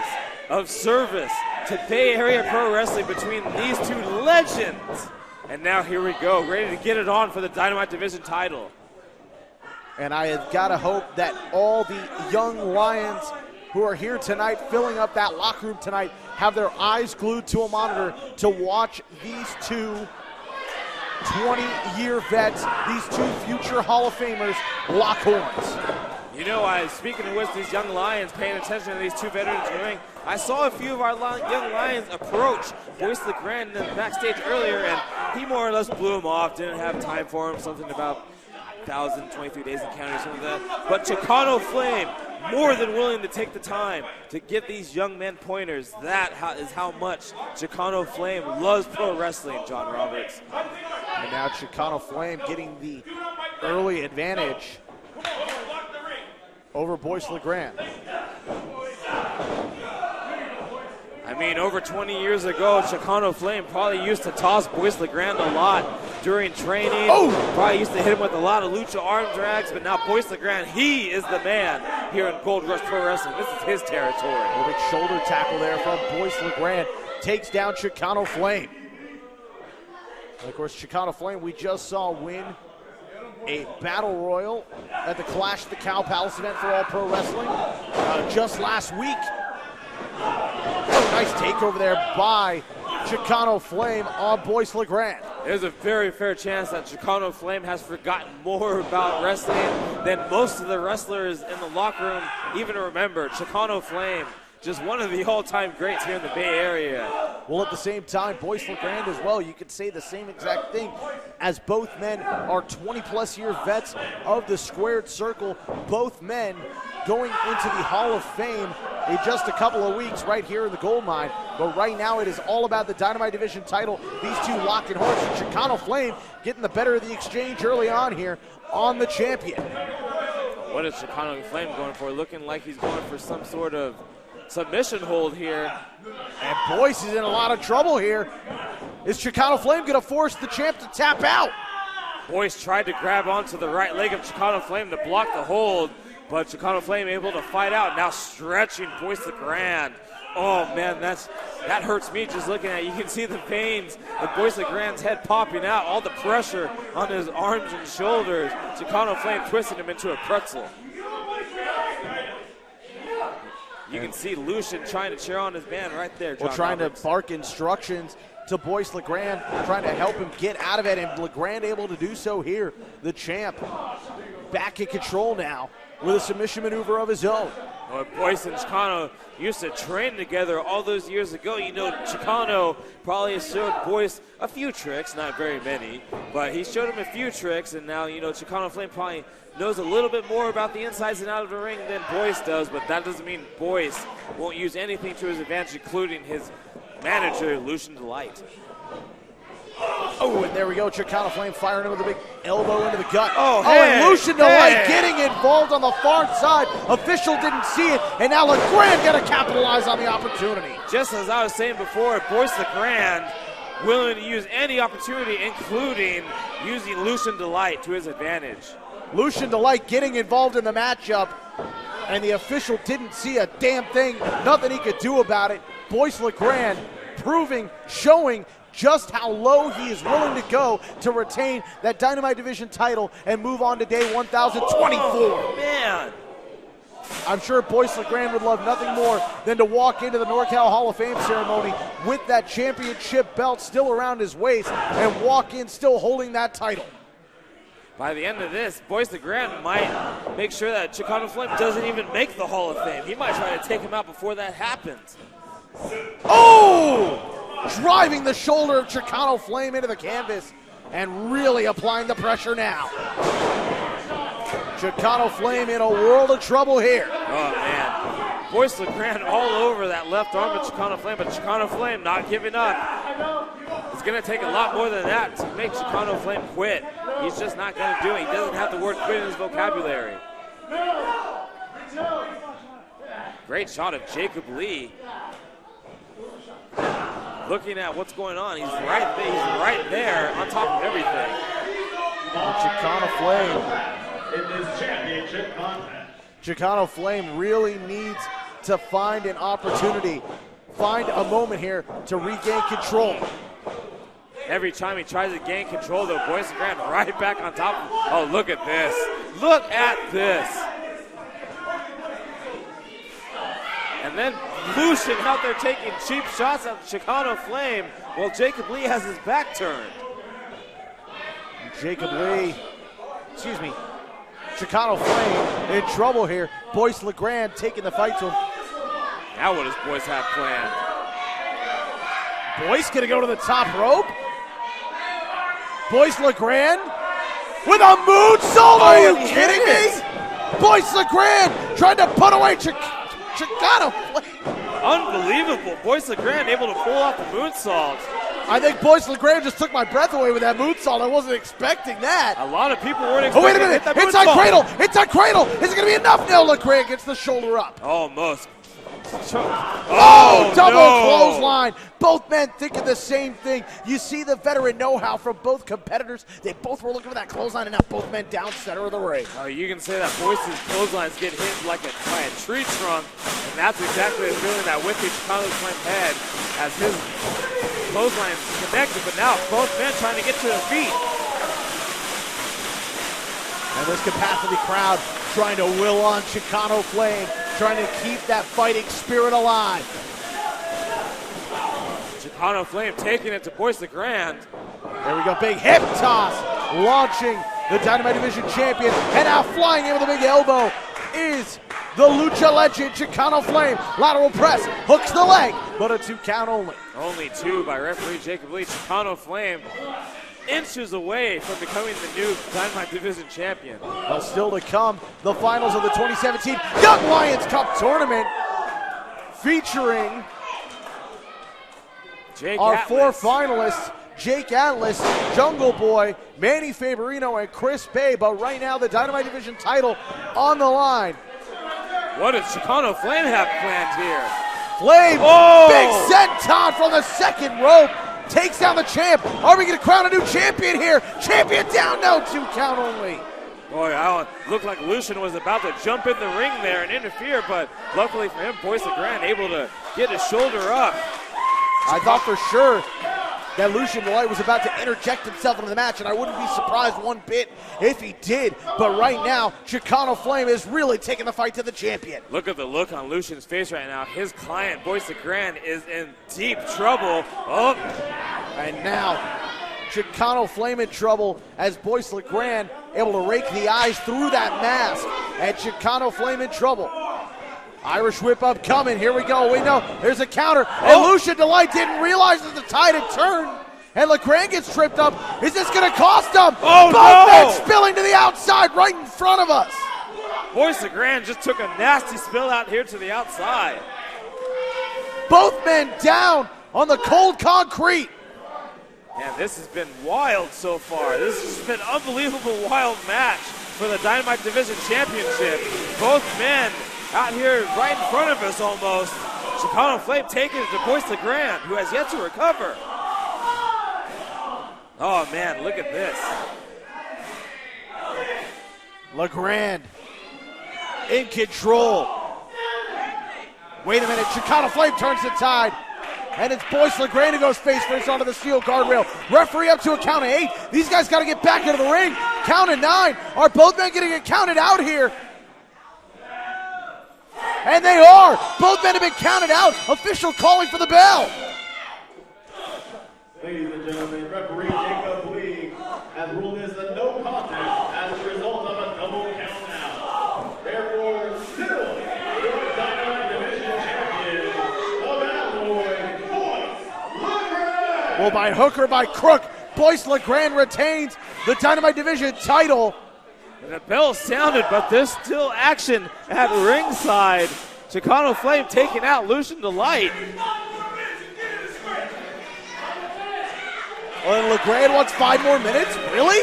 of service to Bay Area Pro Wrestling between these two legends. And now here we go, ready to get it on for the Dynamite Division title. And I have got to hope that all the young Lions who are here tonight, filling up that locker room tonight, have their eyes glued to a monitor to watch these two 20-year vets, these two future Hall of Famers, lock horns. You know, speaking of which, these young Lions paying attention to these two veterans in the ring, I saw a few of our young Lions approach Boyce LeGrand in the backstage earlier, and he more or less blew him off, didn't have time for him, something about 1,023 days and counting or something like that. But Chicano Flame, more than willing to take the time to give these young men pointers. That is how much Chicano Flame loves pro wrestling, John Roberts. And now Chicano Flame getting the early advantage over Boyce LeGrand. I mean, over 20 years ago, Chicano Flame probably used to toss Boyce LeGrand a lot during training. Oh! Probably used to hit him with a lot of lucha arm drags, but now Boyce LeGrand, he is the man here in Gold Rush Pro Wrestling. This is his territory. A big shoulder tackle there from Boyce LeGrand. Takes down Chicano Flame. And of course, Chicano Flame we just saw win a battle royal at the Clash at the Cow Palace event for All Pro Wrestling just last week. Oh, nice takeover there by Chicano Flame on Boyce LeGrand. There's a very fair chance that Chicano Flame has forgotten more about wrestling than most of the wrestlers in the locker room even remember. Chicano Flame, just one of the all-time greats here in the Bay Area. Well, at the same time, Boyce LeGrand as well, you could say the same exact thing, as both men are 20-plus year vets of the squared circle. Both men going into the Hall of Fame in just a couple of weeks right here in the gold mine. But right now it is all about the Dynamite Division title. These two locking horns. Chicano Flame getting the better of the exchange early on here on the champion. What is Chicano Flame going for? Looking like he's going for some sort of submission hold here. And Boyce is in a lot of trouble here. Is Chicano Flame going to force the champ to tap out? Boyce tried to grab onto the right leg of Chicano Flame to block the hold, but Chicano Flame able to fight out. Now stretching Boyce LeGrand. Oh man, that hurts me just looking at it. You can see the veins of Boyce LeGrand's head popping out, all the pressure on his arms and shoulders. Chicano Flame twisting him into a pretzel. You can see Lucian trying to cheer on his man right there. Well, trying to bark instructions to Boyce LeGrand, trying to help him get out of it, and LeGrand able to do so here. The champ back in control now with a submission maneuver of his own. Well, Boyce and Chicano used to train together all those years ago. You know, Chicano probably showed Boyce a few tricks, not very many, but he showed him a few tricks, and now, you know, Chicano Flame probably knows a little bit more about the insides and out of the ring than Boyce does, but that doesn't mean Boyce won't use anything to his advantage, including his manager, Lucian Delight. Oh, and there we go. Chicano Flame firing him with a big elbow into the gut. Oh, and Lucian Delight getting involved on the far side. Official didn't see it, and now LeGrand got to capitalize on the opportunity. Just as I was saying before, Boyce LeGrand willing to use any opportunity, including using Lucian Delight to his advantage. Lucian Delight getting involved in the matchup, and the official didn't see a damn thing. Nothing he could do about it. Boyce LeGrand proving, showing just how low he is willing to go to retain that Dynamite Division title and move on to day 1024. Oh, man. I'm sure Boyce LeGrand would love nothing more than to walk into the NorCal Hall of Fame ceremony with that championship belt still around his waist and walk in still holding that title. By the end of this, Boyce LeGrand might make sure that Chicano Flame doesn't even make the Hall of Fame. He might try to take him out before that happens. Oh! Driving the shoulder of Chicano Flame into the canvas and really applying the pressure now. Chicano Flame in a world of trouble here. Oh, man. Boyce LeGrand all over that left arm of Chicano Flame, but Chicano Flame not giving up. It's going to take a lot more than that to make Chicano Flame quit. He's just not going to do it. He doesn't have the word quit in his vocabulary. Great shot of Jacob Lee. Looking at what's going on, he's right there on top of everything. Chicano Flame. In this championship contest. Chicano Flame really needs to find an opportunity, find a moment here to regain control. Every time he tries to gain control, though, Boyce LeGrand right back on top of him. Oh, look at this. Look at this. And then Lucian out there taking cheap shots at Chicano Flame while Jacob Lee has his back turned. Chicano Flame in trouble here. Boyce LeGrand taking the fight to him. Now what does Boyce have planned? Boyce gonna go to the top rope. Boyce LeGrand with a moonsault. Are you kidding me? Boyce LeGrand trying to put away Chicano Flame. Unbelievable. Boyce LeGrand able to pull off the moonsault. I think Boyce LeGrand just took my breath away with that moonsault. I wasn't expecting that. A lot of people weren't expecting. Oh, wait a minute. It's on cradle. It's on cradle. Is it going to be enough? No, LeGrand gets the shoulder up. Almost. Oh, double clothesline. Both men thinking the same thing. You see the veteran know-how from both competitors. They both were looking for that clothesline, and now both men down center of the ring. Oh, you can say that Boyce's clotheslines get hit by a tree trunk, and that's exactly the feeling that Wicked Chicano Flame had as his clothesline connected, but now both men trying to get to their feet. And this capacity crowd trying to will on Chicano Flame, trying to keep that fighting spirit alive. Chicano Flame taking it to Boyce LeGrand. There we go, big hip toss, launching the Dynamite Division champion, and now flying in with a big elbow is the Lucha legend, Chicano Flame. Lateral press, hooks the leg, but a 2 count only. Only 2 by referee Jacob Lee. Chicano Flame inches away from becoming the new Dynamite Division champion. Well, still to come, the finals of the 2017 Young Lions Cup Tournament featuring Jake our Atlas. 4 finalists, Jake Atlas, Jungle Boy, Manny Faberino, and Chris Bay. But right now, the Dynamite Division title on the line. What does Chicano Flame have planned here? Flame, Oh! big senton from the second rope, takes down the champ. Are we going to crown a new champion here? Champion down, no, 2 count only. Boy, Alan, looked like Lucian was about to jump in the ring there and interfere, but luckily for him, Boyce LeGrand able to get his shoulder up. I thought for sure that Lucian Malloy was about to interject himself into the match, and I wouldn't be surprised one bit if he did. But right now, Chicano Flame is really taking the fight to the champion. Look at the look on Lucian's face right now. His client, Boyce LeGrand, is in deep trouble. Oh, And now, Chicano Flame in trouble as Boyce LeGrand able to rake the eyes through that mask. And Chicano Flame in trouble. Irish whip up coming. Here we go. We know there's a counter. And Lucian Delight didn't realize that the tide had turned. And LeGrand gets tripped up. Is this going to cost him? Oh, Both no! men spilling to the outside right in front of us. Boyce LeGrand just took a nasty spill out here to the outside. Both men down on the cold concrete. Man, this has been wild so far. This has been an unbelievable wild match for the Dynamite Division Championship. Both men out here right in front of us almost. Chicano Flame taking it to Boyce LeGrand, who has yet to recover. Oh man, look at this. LeGrand in control. Wait a minute, Chicano Flame turns the tide. And it's Boyce LeGrand who goes face first onto the steel guardrail. Referee up to a count of 8. These guys got to get back into the ring. Count of 9. Are both men getting it counted out here? And they are. Both men have been counted out. Official calling for the bell. Ladies and gentlemen, referee Jacob Lee has ruled this a no contest as a result of a double count out. Therefore, still, your Dynamite Division champion, the Battle Boy, Boyce LeGrand. Well, by hook or by crook, Boyce LeGrand retains the Dynamite Division title. The bell sounded, but there's still action at ringside. Chicano Flame taking out Lucian Delight. Well, and LeGrand wants 5 more minutes? Really?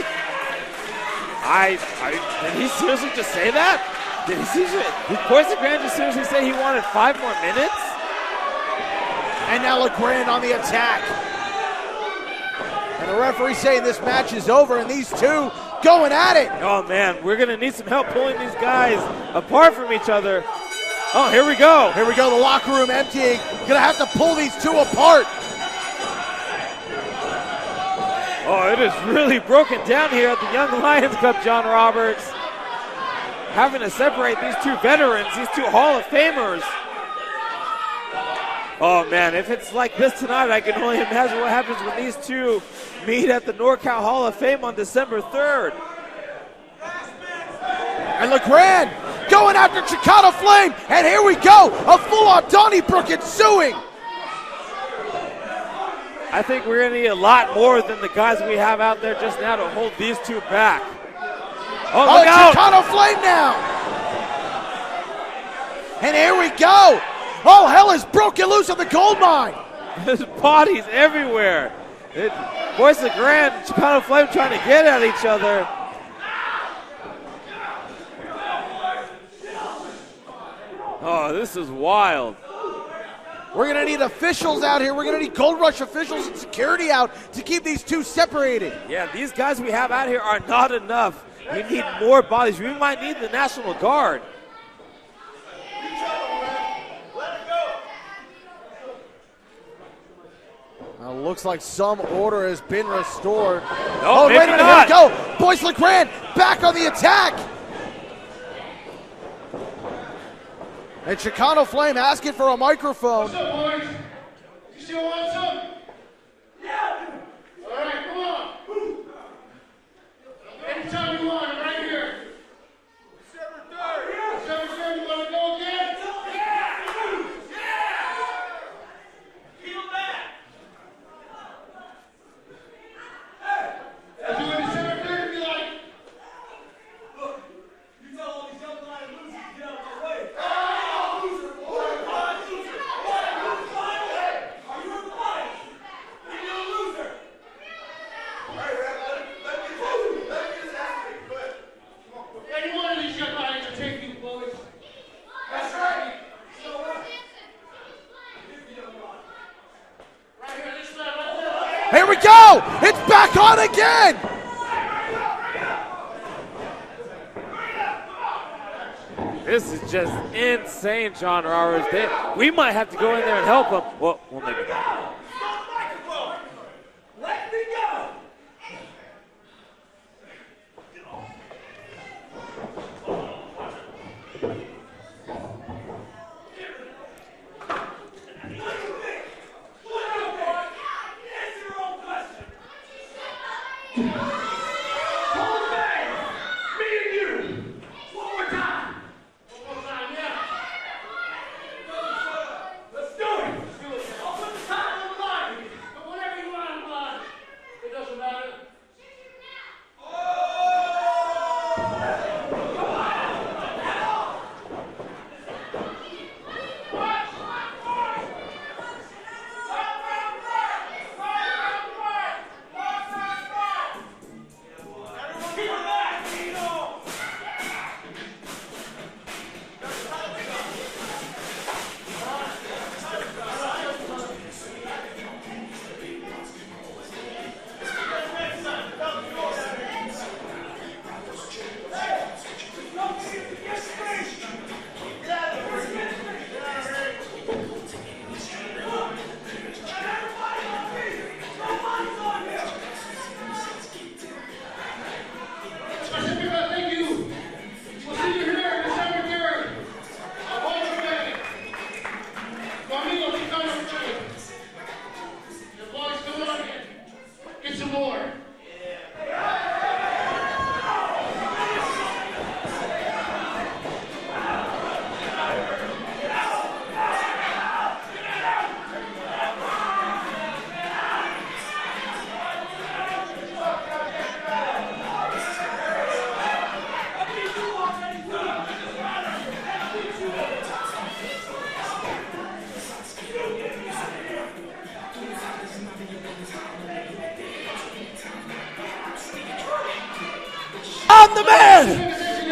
Did he seriously just say that? Did Boyce LeGrand just seriously say he wanted 5 more minutes? And now LeGrand on the attack. And the referee saying this match is over, and these two going at it. Oh man, we're gonna need some help pulling these guys apart from each other. Oh, here we go. Here we go, the locker room emptying. Gonna have to pull these two apart. Oh, it is really broken down here at the Young Lions Cup, John Roberts. Having to separate these two veterans, these two Hall of Famers. Oh man, if it's like this tonight, I can only imagine what happens when these two meet at the NorCal Hall of Fame on December 3rd. And LeGrand going after Chicano Flame, and here we go, a full-on Donnybrook ensuing. I think we're gonna need a lot more than the guys we have out there just now to hold these two back. Oh, look out! Chicano Flame now. And here we go. All hell is broken loose on the gold mine. There's bodies everywhere. Boyce LeGrand and Chicano Flame trying to get at each other. Oh, this is wild. We're going to need officials out here. We're going to need Gold Rush officials and security out to keep these two separated. Yeah, these guys we have out here are not enough. We need more bodies. We might need the National Guard. Looks like some order has been restored. No, wait a minute, not. Here we go. Boyce LeGrand back on the attack. And Chicano Flame asking for a microphone. What's up, boys? You still want some? Yeah. All right, come on. Anytime you want, I'm right here. December 3rd, you want to go Here we go. It's back on again. This is just insane, John Rowers. We might have to go in there and help them. Well, we'll maybe not. Let me go.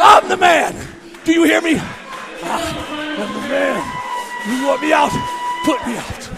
I'm the man. Do you hear me? I'm the man. You want me out? Put me out.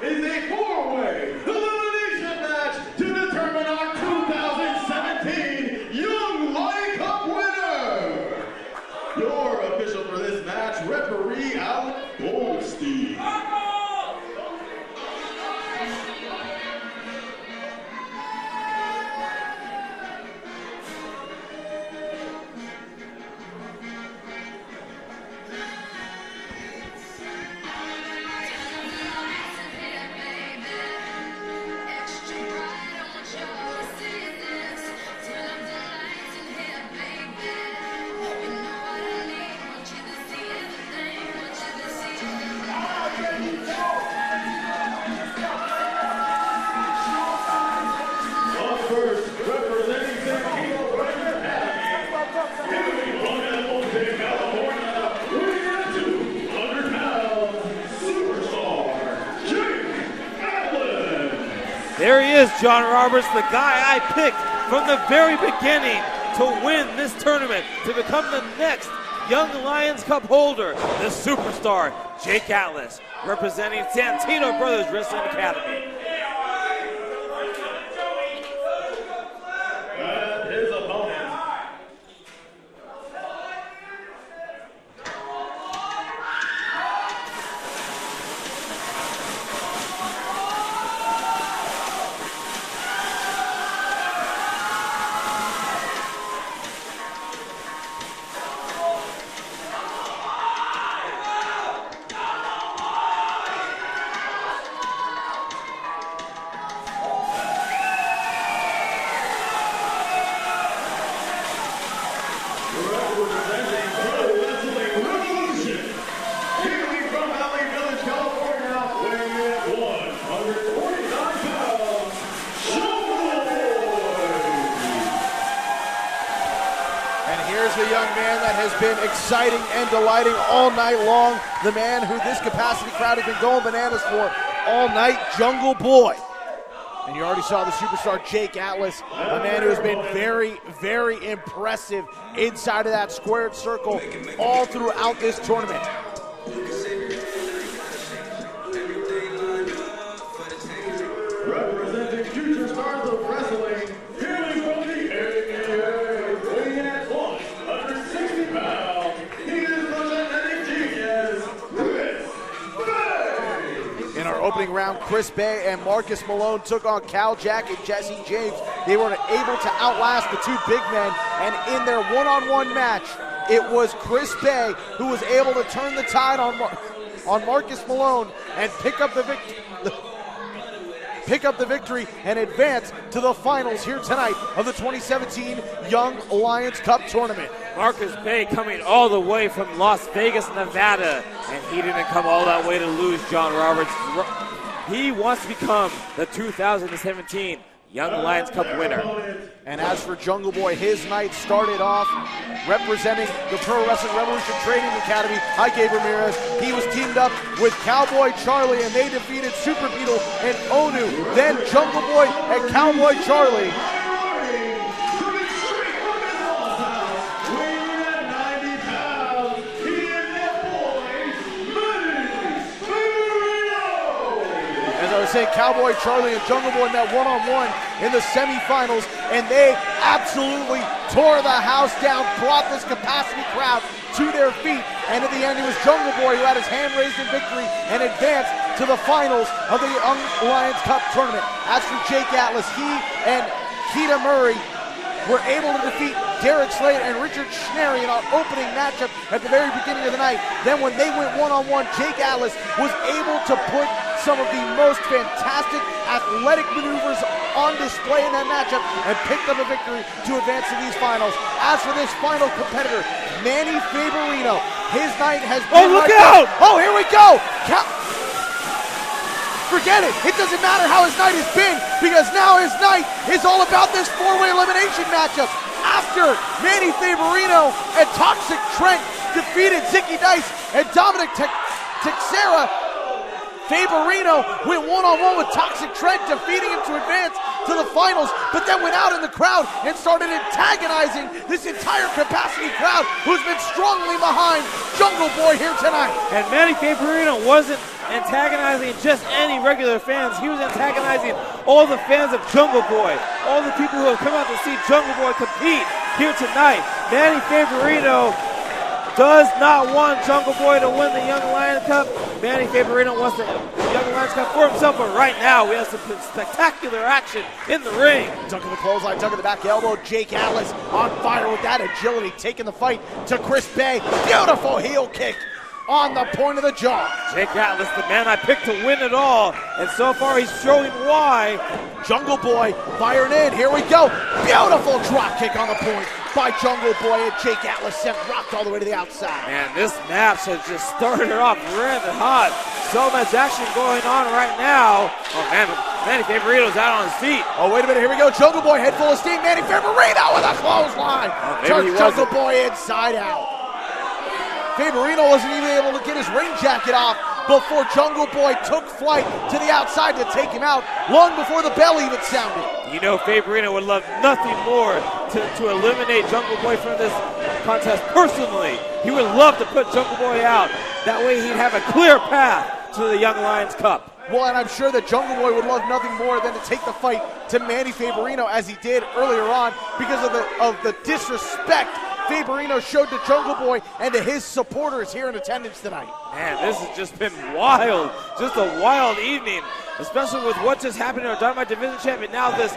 Is a four-way elimination match to determine our 2000 There he is, John Roberts, the guy I picked from the very beginning to win this tournament, to become the next Young Lions Cup holder, the superstar, Jake Atlas, representing Santino Brothers Wrestling Academy. His opponent. The young man that has been exciting and delighting all night long. The man who this capacity crowd has been going bananas for all night, Jungle Boy. And you already saw the superstar Jake Atlas, a man who has been very, very impressive inside of that squared circle all throughout this tournament. Representing future stars of wrestling, hailing from the area, weighing at 160 pounds, he is the genetic genius, Chris Bay. In our opening round, Chris Bay and Marcus Malone took on Kal Jak and Jesse James. They were able to outlast the two big men, and in their one-on-one match, it was Chris Bay who was able to turn the tide on Marcus Malone and pick up the victory and advance to the finals here tonight of the 2017 Young Lions Cup Tournament. Marcus Bay coming all the way from Las Vegas, Nevada, and he didn't come all that way to lose, John Roberts. He wants to become the 2017 Young Lions Cup winner. And as for Jungle Boy, his night started off representing the Pro Wrestling Revolution Training Academy. Hi, Gabe Ramirez. He was teamed up with Cowboy Charlie, and they defeated Super Beetle and Ohnu. Then Jungle Boy and Cowboy Charlie. Saying Cowboy Charlie and Jungle Boy met one-on-one in the semifinals, and they absolutely tore the house down, brought this capacity crowd to their feet, and at the end it was Jungle Boy who had his hand raised in victory and advanced to the finals of the Young Lions Cup tournament. As for Jake Atlas, he and Keita Murray were able to defeat Slade and Richard Shhhnary in our opening matchup at the very beginning of the night. Then when they went one-on-one, Jake Atlas was able to put some of the most fantastic athletic maneuvers on display in that matchup and picked up a victory to advance to these finals. As for this final competitor, Manny Faberino, his night has been... Oh, look out! Oh, here we go! Forget it. It doesn't matter how his night has been, because now his night is all about this four-way elimination matchup. After Manny Faberino and Toxic Trent defeated Zicky Dice and Dominic Teixeira, Faberino went one-on-one with Toxic Trent, defeating him to advance to the finals, but then went out in the crowd and started antagonizing this entire capacity crowd who's been strongly behind Jungle Boy here tonight. And Manny Faberino wasn't antagonizing just any regular fans. He was antagonizing all the fans of Jungle Boy, all the people who have come out to see Jungle Boy compete here tonight. Manny Faberino does not want Jungle Boy to win the Young Lions Cup. Manny Faberino wants the Young Lions Cup for himself, but right now we have some spectacular action in the ring. Dunk of the clothesline, dunk of the back elbow. Jake Atlas on fire with that agility, taking the fight to Chris Bay. Beautiful heel kick on the point of the jaw. Jake Atlas, the man I picked to win it all, and so far he's showing why. Jungle Boy firing in, here we go. Beautiful drop kick on the point by Jungle Boy, and Jake Atlas sent rocked all the way to the outside. Man, this match has just started off red hot. So much action going on right now. Oh man, Manny Faberino's out on his feet. Oh, wait a minute, here we go. Jungle Boy head full of steam. Manny Faberino with a clothesline. Jungle Boy inside out. Faberino wasn't even able to get his ring jacket off before Jungle Boy took flight to the outside to take him out, long before the bell even sounded. You know Faberino would love nothing more to eliminate Jungle Boy from this contest personally. He would love to put Jungle Boy out. That way he'd have a clear path to the Young Lions Cup. Well, and I'm sure that Jungle Boy would love nothing more than to take the fight to Manny Faberino as he did earlier on because of the disrespect Faberino showed to Jungle Boy and to his supporters here in attendance tonight. Man, this has just been wild. Just a wild evening, especially with what just happened in our Dynamite Division Champion. Now this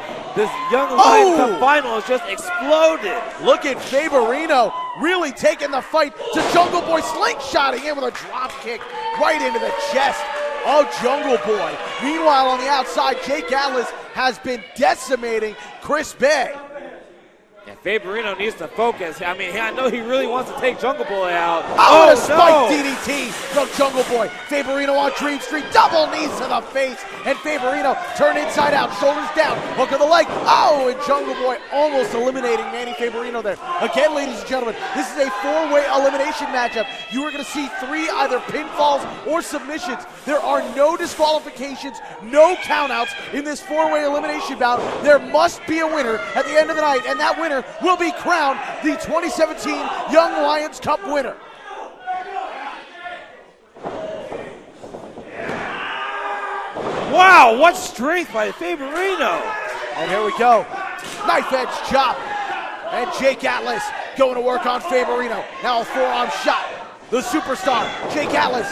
Young Lions Cup final has just exploded. Look at Faberino really taking the fight to Jungle Boy, slingshotting him with a drop kick right into the chest of Jungle Boy. Meanwhile, on the outside, Jake Atlas has been decimating Chris Bay. And Faberino needs to focus. I mean, I know he really wants to take Jungle Boy out. Oh, and a spike DDT from Jungle Boy. Faberino on Dream Street, double knees to the face, and Faberino turned inside out, shoulders down, hook of the leg. Oh, and Jungle Boy almost eliminating Manny Faberino there. Again, ladies and gentlemen, this is a four-way elimination matchup. You are going to see 3 either pinfalls or submissions. There are no disqualifications, no countouts in this four-way elimination bout. There must be a winner at the end of the night, and that winner will be crowned the 2017 Young Lions Cup winner. Wow, what strength by Faberino. And here we go. Knife edge chop. And Jake Atlas going to work on Faberino. Now a forearm shot. The superstar, Jake Atlas.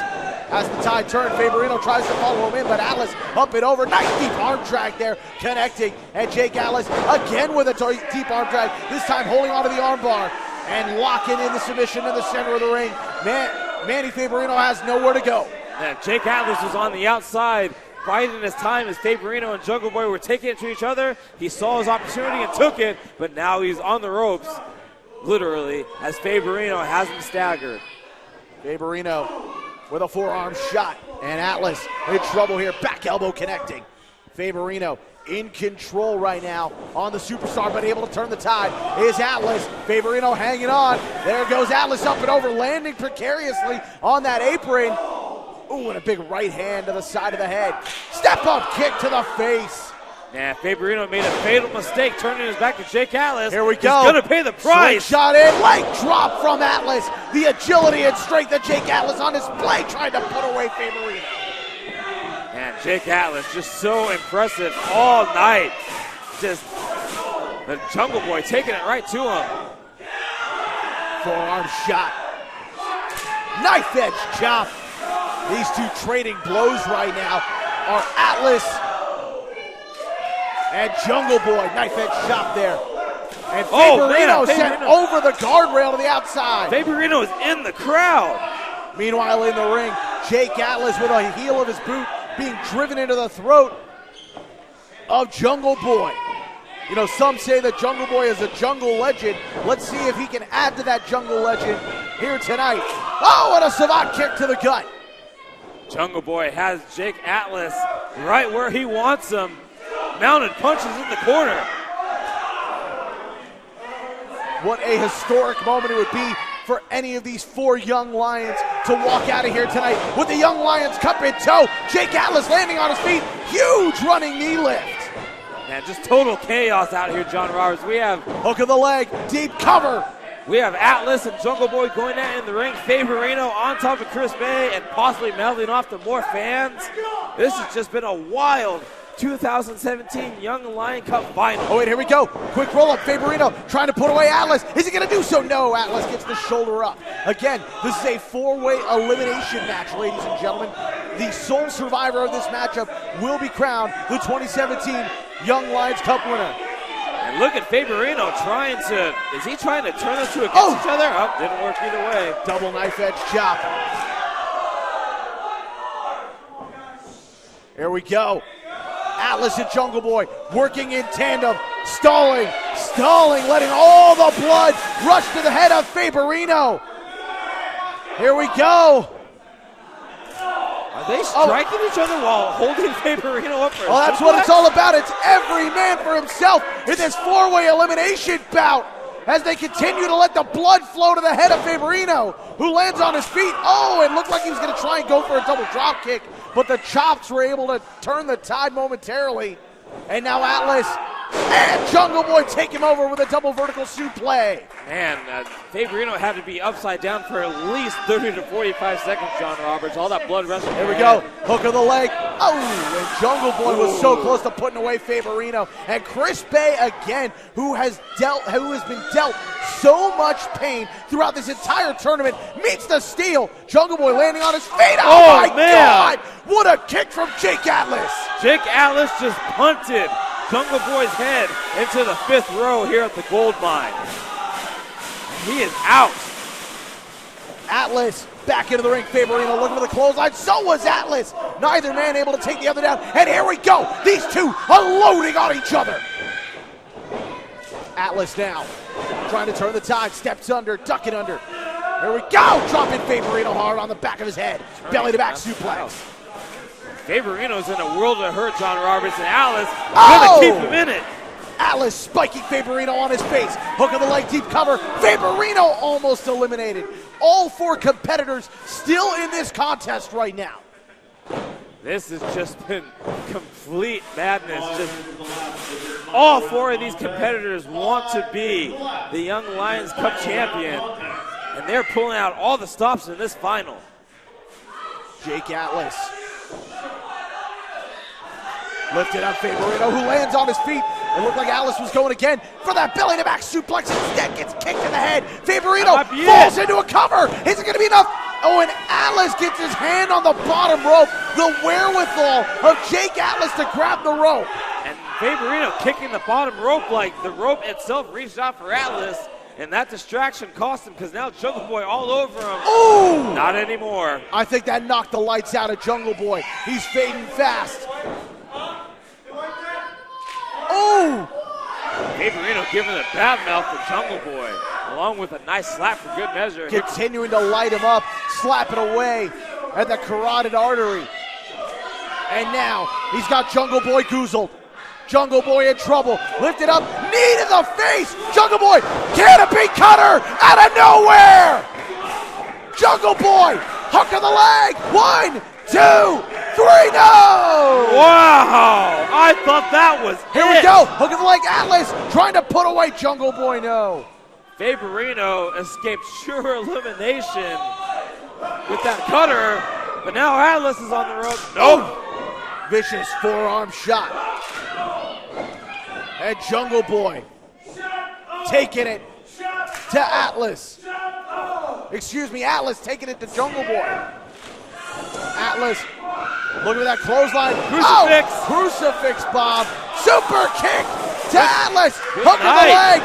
As the tide turned, Faberino tries to follow him in, but Atlas up and over. Nice deep arm drag there, connecting. And Jake Atlas again with a deep arm drag, this time holding onto the arm bar and locking in the submission in the center of the ring. Manny Faberino has nowhere to go. And Jake Atlas was on the outside, biding his time as Faberino and Jungle Boy were taking it to each other. He saw his opportunity and took it, but now he's on the ropes, literally, as Faberino has him staggered. Faberino with a forearm shot, and Atlas in trouble here, back elbow connecting. Faberino in control right now on the superstar, but able to turn the tide is Atlas. Faberino hanging on. There goes Atlas up and over, landing precariously on that apron. Ooh, and a big right hand to the side of the head. Step up kick to the face. Yeah, Faberino made a fatal mistake, turning his back to Jake Atlas. Here we go. He's going to pay the price. Shot in, leg drop from Atlas. The agility and strength of Jake Atlas on display, trying to put away Faberino. And Jake Atlas just so impressive all night. Just the Jungle Boy taking it right to him. Forearm shot. Knife edge chop. These two trading blows right now are Atlas and Jungle Boy. Knife edge chop there. And Faberino sent over the guardrail to the outside. Faberino is in the crowd. Meanwhile, in the ring, Jake Atlas with a heel of his boot being driven into the throat of Jungle Boy. You know, some say that Jungle Boy is a jungle legend. Let's see if he can add to that jungle legend here tonight. Oh, and a savant kick to the gut. Jungle Boy has Jake Atlas right where he wants him. Mounted punches in the corner. What a historic moment it would be for any of these 4 young Lions to walk out of here tonight with the Young Lions Cup in tow. Jake Atlas landing on his feet. Huge running knee lift. Man, just total chaos out here, John Roberts. We have hook of the leg, deep cover. We have Atlas and Jungle Boy going at it in the ring. Faberino on top of Chris Bay and possibly mouthing off to more fans. This has just been a wild 2017 Young Lion Cup final. Oh, wait, here we go. Quick roll-up. Faberino trying to put away Atlas. Is he going to do so? No, Atlas gets the shoulder up. Again, this is a 4-way elimination match, ladies and gentlemen. The sole survivor of this matchup will be crowned the 2017 Young Lions Cup winner. And look at Faberino is he trying to turn the two against each other? Oh, didn't work either way. Double knife edge chop. Here we go. Atlas and Jungle Boy working in tandem, stalling, letting all the blood rush to the head of Faberino. Here we go. Are they striking each other while holding Faberino up for a that's what it's all about. It's every man for himself in this 4-way elimination bout. as they continue to let the blood flow to the head of Faberino, who lands on his feet. Oh, it looked like he was going to try and go for a double drop kick, but the chops were able to turn the tide momentarily. And now Atlas and Jungle Boy take him over with a double vertical suplex. Man, Faberino had to be upside down for at least 30 to 45 seconds, John Roberts. All that blood rushing. Here we go. Hook of the leg. Oh, and Jungle Boy was so close to putting away Faberino. And Chris Bay again, who has been dealt so much pain throughout this entire tournament, meets the steal. Jungle Boy landing on his feet. Oh my God! What a kick from Jake Atlas. Jake Atlas just punted Jungle Boy's head into the 5th row here at the Gold Mine. He is out. Atlas back into the ring. Faberino looking for the clothesline. So was Atlas. Neither man able to take the other down. And here we go. These two unloading on each other. Atlas now trying to turn the tide. Steps under, ducking under. Here we go. Dropping Faberino hard on the back of his head. Belly to back suplex. Faberino's in a world of hurt, John Roberts, and Atlas gonna keep him in it. Atlas spiking Faberino on his face. Hook of the leg, deep cover. Faberino almost eliminated. All 4 competitors still in this contest right now. This has just been complete madness. Just all 4 of these competitors want to be the Young Lions Cup champion, and they're pulling out all the stops in this final. Jake Atlas lifted up Faberino, who lands on his feet. It looked like Atlas was going again for that belly to back suplex. Instead gets kicked in the head. Faberino falls into a cover. Is it going to be enough? Oh, and Atlas gets his hand on the bottom rope. The wherewithal of Jake Atlas to grab the rope. And Faberino kicking the bottom rope like the rope itself reached out for Atlas. And that distraction cost him because now Jungle Boy all over him. Ooh! Not anymore. I think that knocked the lights out of Jungle Boy. He's fading fast. Oh! Faberino giving a bad mouth to Jungle Boy, along with a nice slap for good measure. Continuing to light him up, slapping away at the carotid artery. And now he's got Jungle Boy goozled. Jungle Boy in trouble. Lifted up, knee to the face. Jungle Boy, canopy cutter out of nowhere. Jungle Boy, hook of the leg. 1, 2, 3, no! Wow! I thought that was Here we go. Hook of the leg. Atlas trying to put away Jungle Boy. No. Faberino escaped sure elimination with that cutter, but now Atlas is on the rope. Nope. Vicious forearm shot. And Jungle Boy taking it to Atlas. Excuse me, Atlas taking it to Jungle Boy. Atlas, look at that clothesline. Crucifix. Oh, crucifix bomb. Super kick to Atlas. Good Hook of the leg.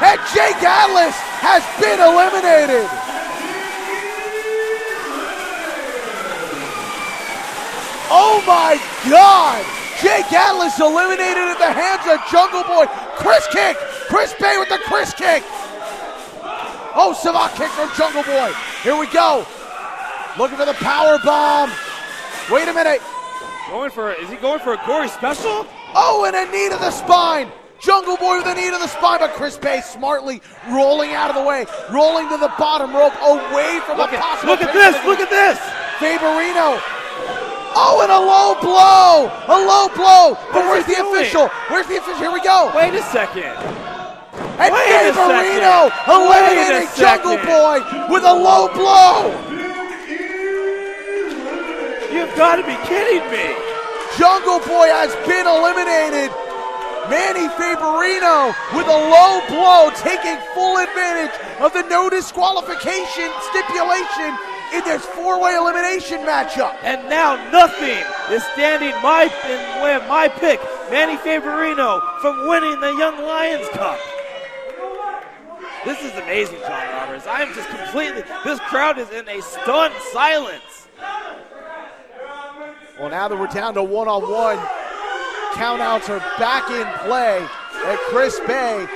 And Jake Atlas has been eliminated. Oh my God. Jake Atlas eliminated at the hands of Jungle Boy. Chris kick. Chris Bay with the Chris kick. Oh, savant kick from Jungle Boy. Here we go. Looking for the power bomb. Wait a minute. Is he going for a gory special? Oh, and a knee to the spine. Jungle Boy with a knee to the spine, but Chris Bay smartly rolling out of the way, rolling to the bottom rope, away from a possible. Look at this! Look at this! Faberino. Oh, and a low blow! A low blow! But where's the official? Where's the official? Here we go. Wait a second. And Faberino eliminating Jungle Boy with a low blow. You've got to be kidding me. Jungle Boy has been eliminated. Manny Faberino with a low blow, taking full advantage of the no disqualification stipulation in this 4-way elimination matchup. And now nothing is standing in the way of my pick, Manny Faberino, from winning the Young Lions Cup. This is amazing, John Roberts. I am just this crowd is in a stunned silence. Well, now that we're down to one-on-one, countouts are back in play, and Chris Bay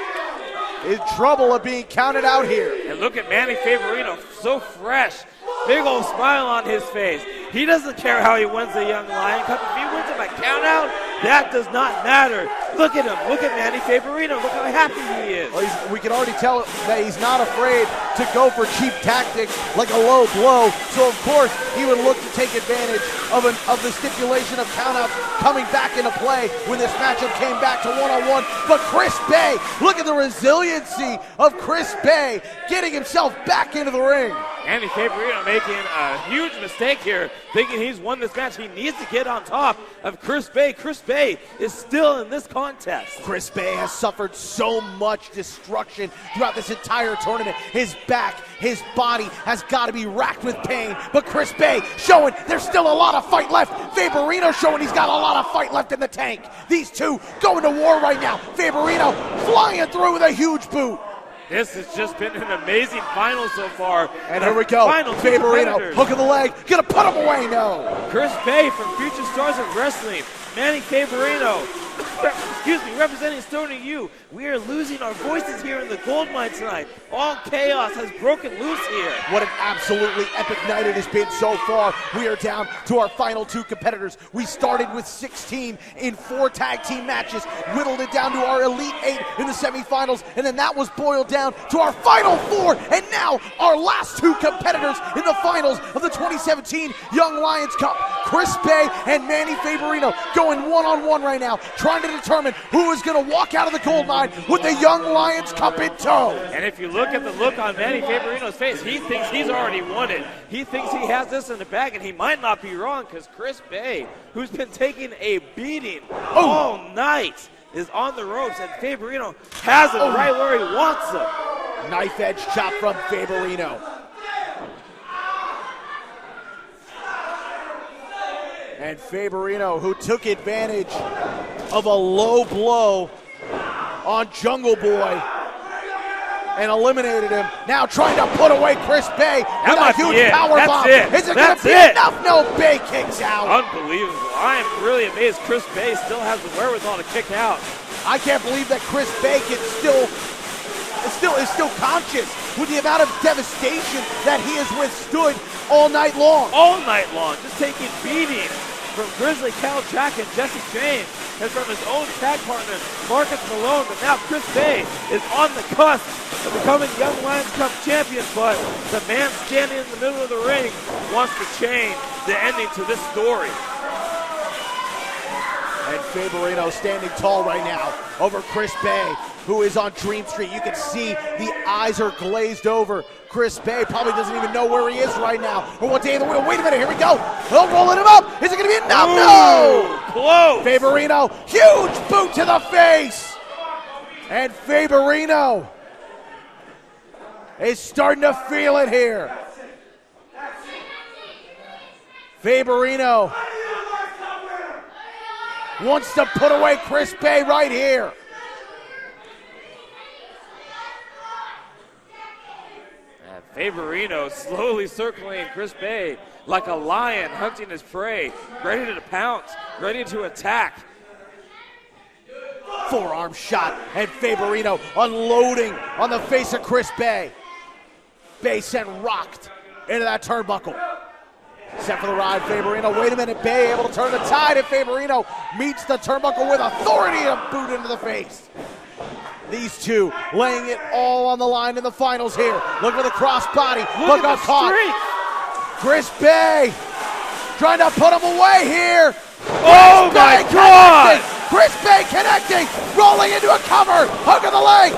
in trouble of being counted out here. And look at Manny Faberino, so fresh, big old smile on his face. He doesn't care how he wins the Young Lion Cup. If he wins it by countout, That does not matter. Look at him. Look at Manny Faberino. Look how happy he is. Well, we can already tell that he's not afraid to go for cheap tactics like a low blow. So, of course, he would look to take advantage of the stipulation of countouts coming back into play when this matchup came back to one-on-one. But Chris Bay, look at the resiliency of Chris Bay getting himself back into the ring. Manny Faberino making a huge mistake here, thinking he's won this match. He needs to get on top of Chris Bay. Chris Bay is still in this contest. Chris Bay has suffered so much destruction throughout this entire tournament. His back, his body has got to be racked with pain. But Chris Bay showing there's still a lot of fight left. Faberino showing he's got a lot of fight left in the tank. These two going to war right now. Faberino flying through with a huge boot. This has just been an amazing final so far. And here we go. Faberino, hook of the leg, gonna put him away, no. Chris Bay from Future Stars of Wrestling. Manny Faberino, representing Stony U. We are losing our voices here in the gold mine tonight. All chaos has broken loose here. What an absolutely epic night it has been so far. We are down to our final two competitors. We started with 16 in 4 tag team matches, whittled it down to our Elite 8 in the semifinals, and then that was boiled down to our final 4, and now our last 2 competitors in the finals of the 2017 Young Lions Cup. Chris Bay and Manny Faberino going one-on-one right now, trying to determine who is going to walk out of the gold mine with the Young Lions Cup in tow. And if you look at the look on Manny Faberino's face, he thinks he's already won it. He thinks he has this in the bag, and he might not be wrong, because Chris Bay, who's been taking a beating all night, is on the ropes, and Faberino has him right where he wants him. Knife edge chop from Faberino. And Faberino, who took advantage of a low blow on Jungle Boy and eliminated him. Now trying to put away Chris Bay with a huge power bomb. Is it going to be enough? No, Bay kicks out. Unbelievable. I am really amazed Chris Bay still has the wherewithal to kick out. I can't believe that Chris Bay is still conscious with the amount of devastation that he has withstood all night long. All night long, just taking beatings from Grizzly Kal Jak and Jesse James, and from his own tag partner, Marcus Malone. But now Chris Bay is on the cusp of becoming Young Lions Cup champion, but the man standing in the middle of the ring wants to change the ending to this story. And Faberino standing tall right now over Chris Bay, who is on Dream Street. You can see the eyes are glazed over. Chris Bay probably doesn't even know where he is right now or what day of the week. Wait a minute, here we go. They'll rolling him up. Is it going to be enough? No! Close. Faberino, huge boot to the face. And Faberino is starting to feel it here. Faberino wants to put away Chris Bay right here. Faberino slowly circling Chris Bay like a lion hunting his prey, ready to pounce, ready to attack. Forearm shot, and Faberino unloading on the face of Chris Bay. Bay sent rocked into that turnbuckle. Set for the ride, Faberino. Wait a minute, Bay able to turn the tide, and Faberino meets the turnbuckle with authority and a boot into the face. These two laying it all on the line in the finals here. Look for the crossbody, but got caught. Chris Bay trying to put him away here. Oh my God! Chris Bay connecting, rolling into a cover, hook of the leg.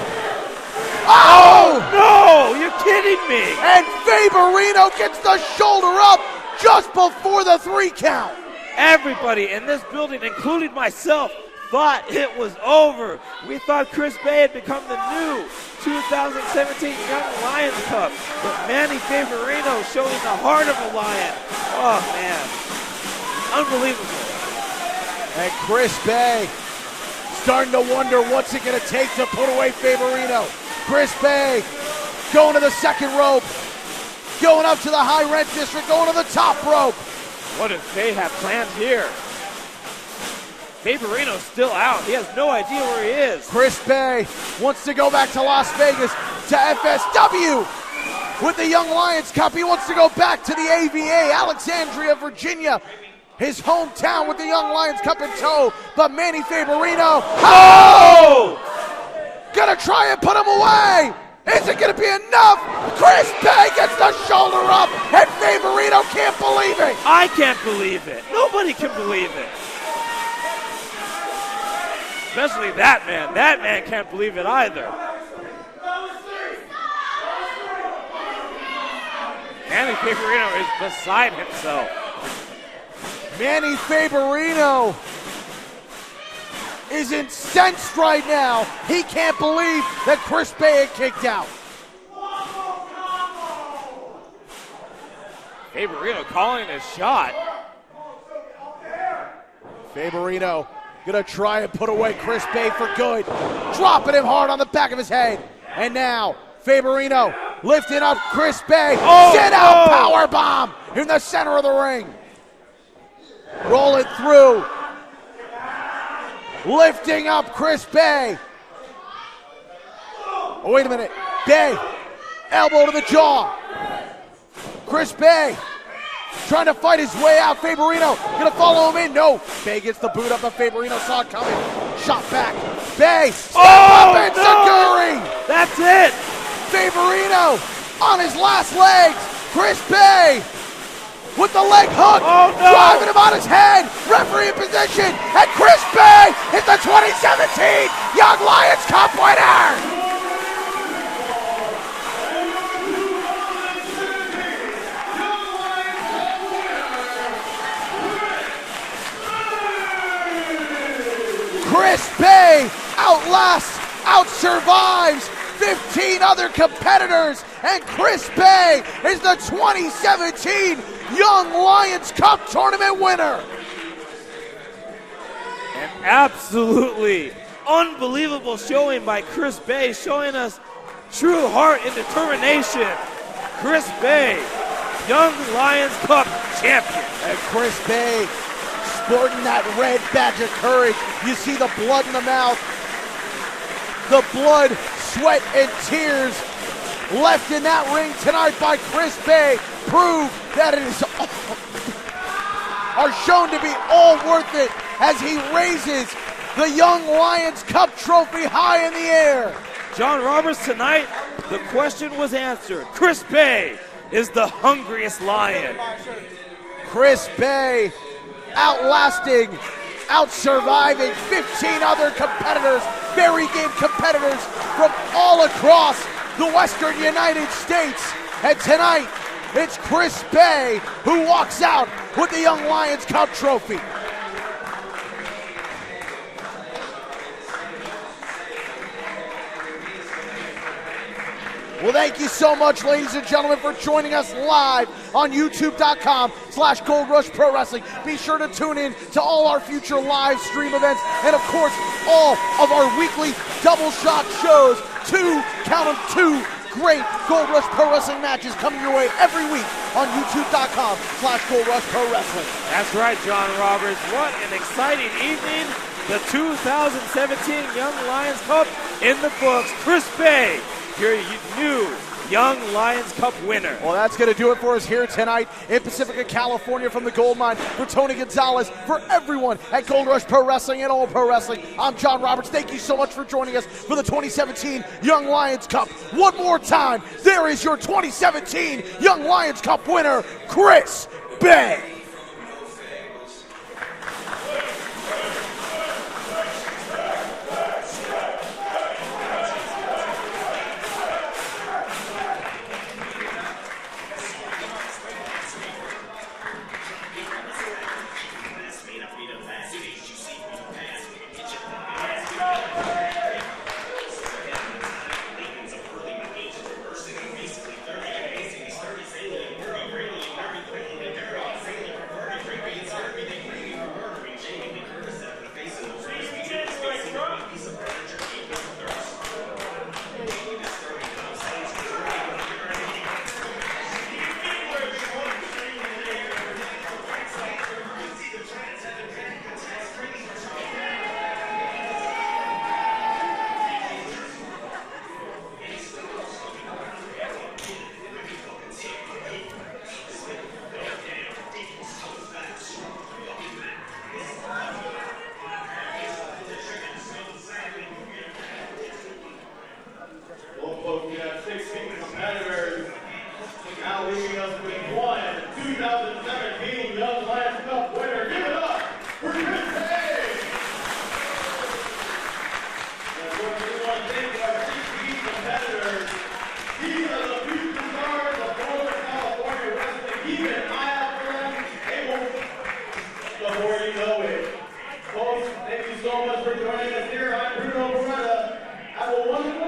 Oh no, you're kidding me. And Faberino gets the shoulder up just before the 3 count. Everybody in this building, including myself, thought it was over. We thought Chris Bay had become the new 2017 Young Lions Cup, but Manny Faberino showing the heart of a lion. Oh man, unbelievable. And Chris Bay starting to wonder what's it going to take to put away Faberino. Chris Bay going to the second rope, going up to the high rent district, going to the top rope. What does Bay have planned here? Faberino's still out. He has no idea where he is. Chris Bay wants to go back to Las Vegas, to FSW with the Young Lions Cup. He wants to go back to the AVA, Alexandria, Virginia, his hometown with the Young Lions Cup in tow, but Manny Faberino, oh! Gonna try and put him away. Is it gonna be enough? Chris Bay gets the shoulder up, and Faberino can't believe it. I can't believe it. Nobody can believe it. Especially that man. That man can't believe it either. Manny Faberino is beside himself. Manny Faberino is incensed right now. He can't believe that Chris Bay had kicked out. Faberino calling his shot. Faberino gonna try and put away Chris Bay for good. Dropping him hard on the back of his head. And now, Faberino lifting up Chris Bay. Sit out power bomb in the center of the ring. Roll it through. Lifting up Chris Bay. Oh, wait a minute. Bay, elbow to the jaw. Chris Bay trying to fight his way out. Faberino gonna follow him in. No. Bay gets the boot up, but Faberino saw it coming. Shot back. Bay, step up and Shhhnary. That's it. Faberino on his last legs. Chris Bay with the leg hook, driving him on his head. Referee in position, and Chris Bay is the 2017 Young Lions Cup winner. Chris Bay out-survives 15 other competitors, and Chris Bay is the 2017 Young Lions Cup tournament winner. An absolutely unbelievable showing by Chris Bay, showing us true heart and determination. Chris Bay, Young Lions Cup champion. And Chris Bay sporting that red badge of courage. You see the blood in the mouth. The blood, sweat, and tears left in that ring tonight by Chris Bay prove that it is are shown to be all worth it as he raises the Young Lions Cup trophy high in the air. John Roberts, tonight the question was answered. Chris Bay is the hungriest lion. Chris Bay outlasting, out-surviving 15 other competitors, very game competitors from all across the Western United States. And tonight, it's Chris Bay who walks out with the Young Lions Cup trophy. Well, thank you so much, ladies and gentlemen, for joining us live on YouTube.com/Gold Rush Pro Wrestling. Be sure to tune in to all our future live stream events and, of course, all of our weekly double shot shows. Two great Gold Rush Pro Wrestling matches coming your way every week on YouTube.com/Gold Rush Pro Wrestling. That's right, John Roberts. What an exciting evening. The 2017 Young Lions Cup in the books. Chris Bay, your new Young Lions Cup winner. Well, that's going to do it for us here tonight in Pacifica, California from the Gold Mine. For Tony Gonzalez, for everyone at Gold Rush Pro Wrestling and All Pro Wrestling, I'm John Roberts. Thank you so much for joining us for the 2017 Young Lions Cup. One more time, there is your 2017 Young Lions Cup winner, Chris Bay. have a 1-point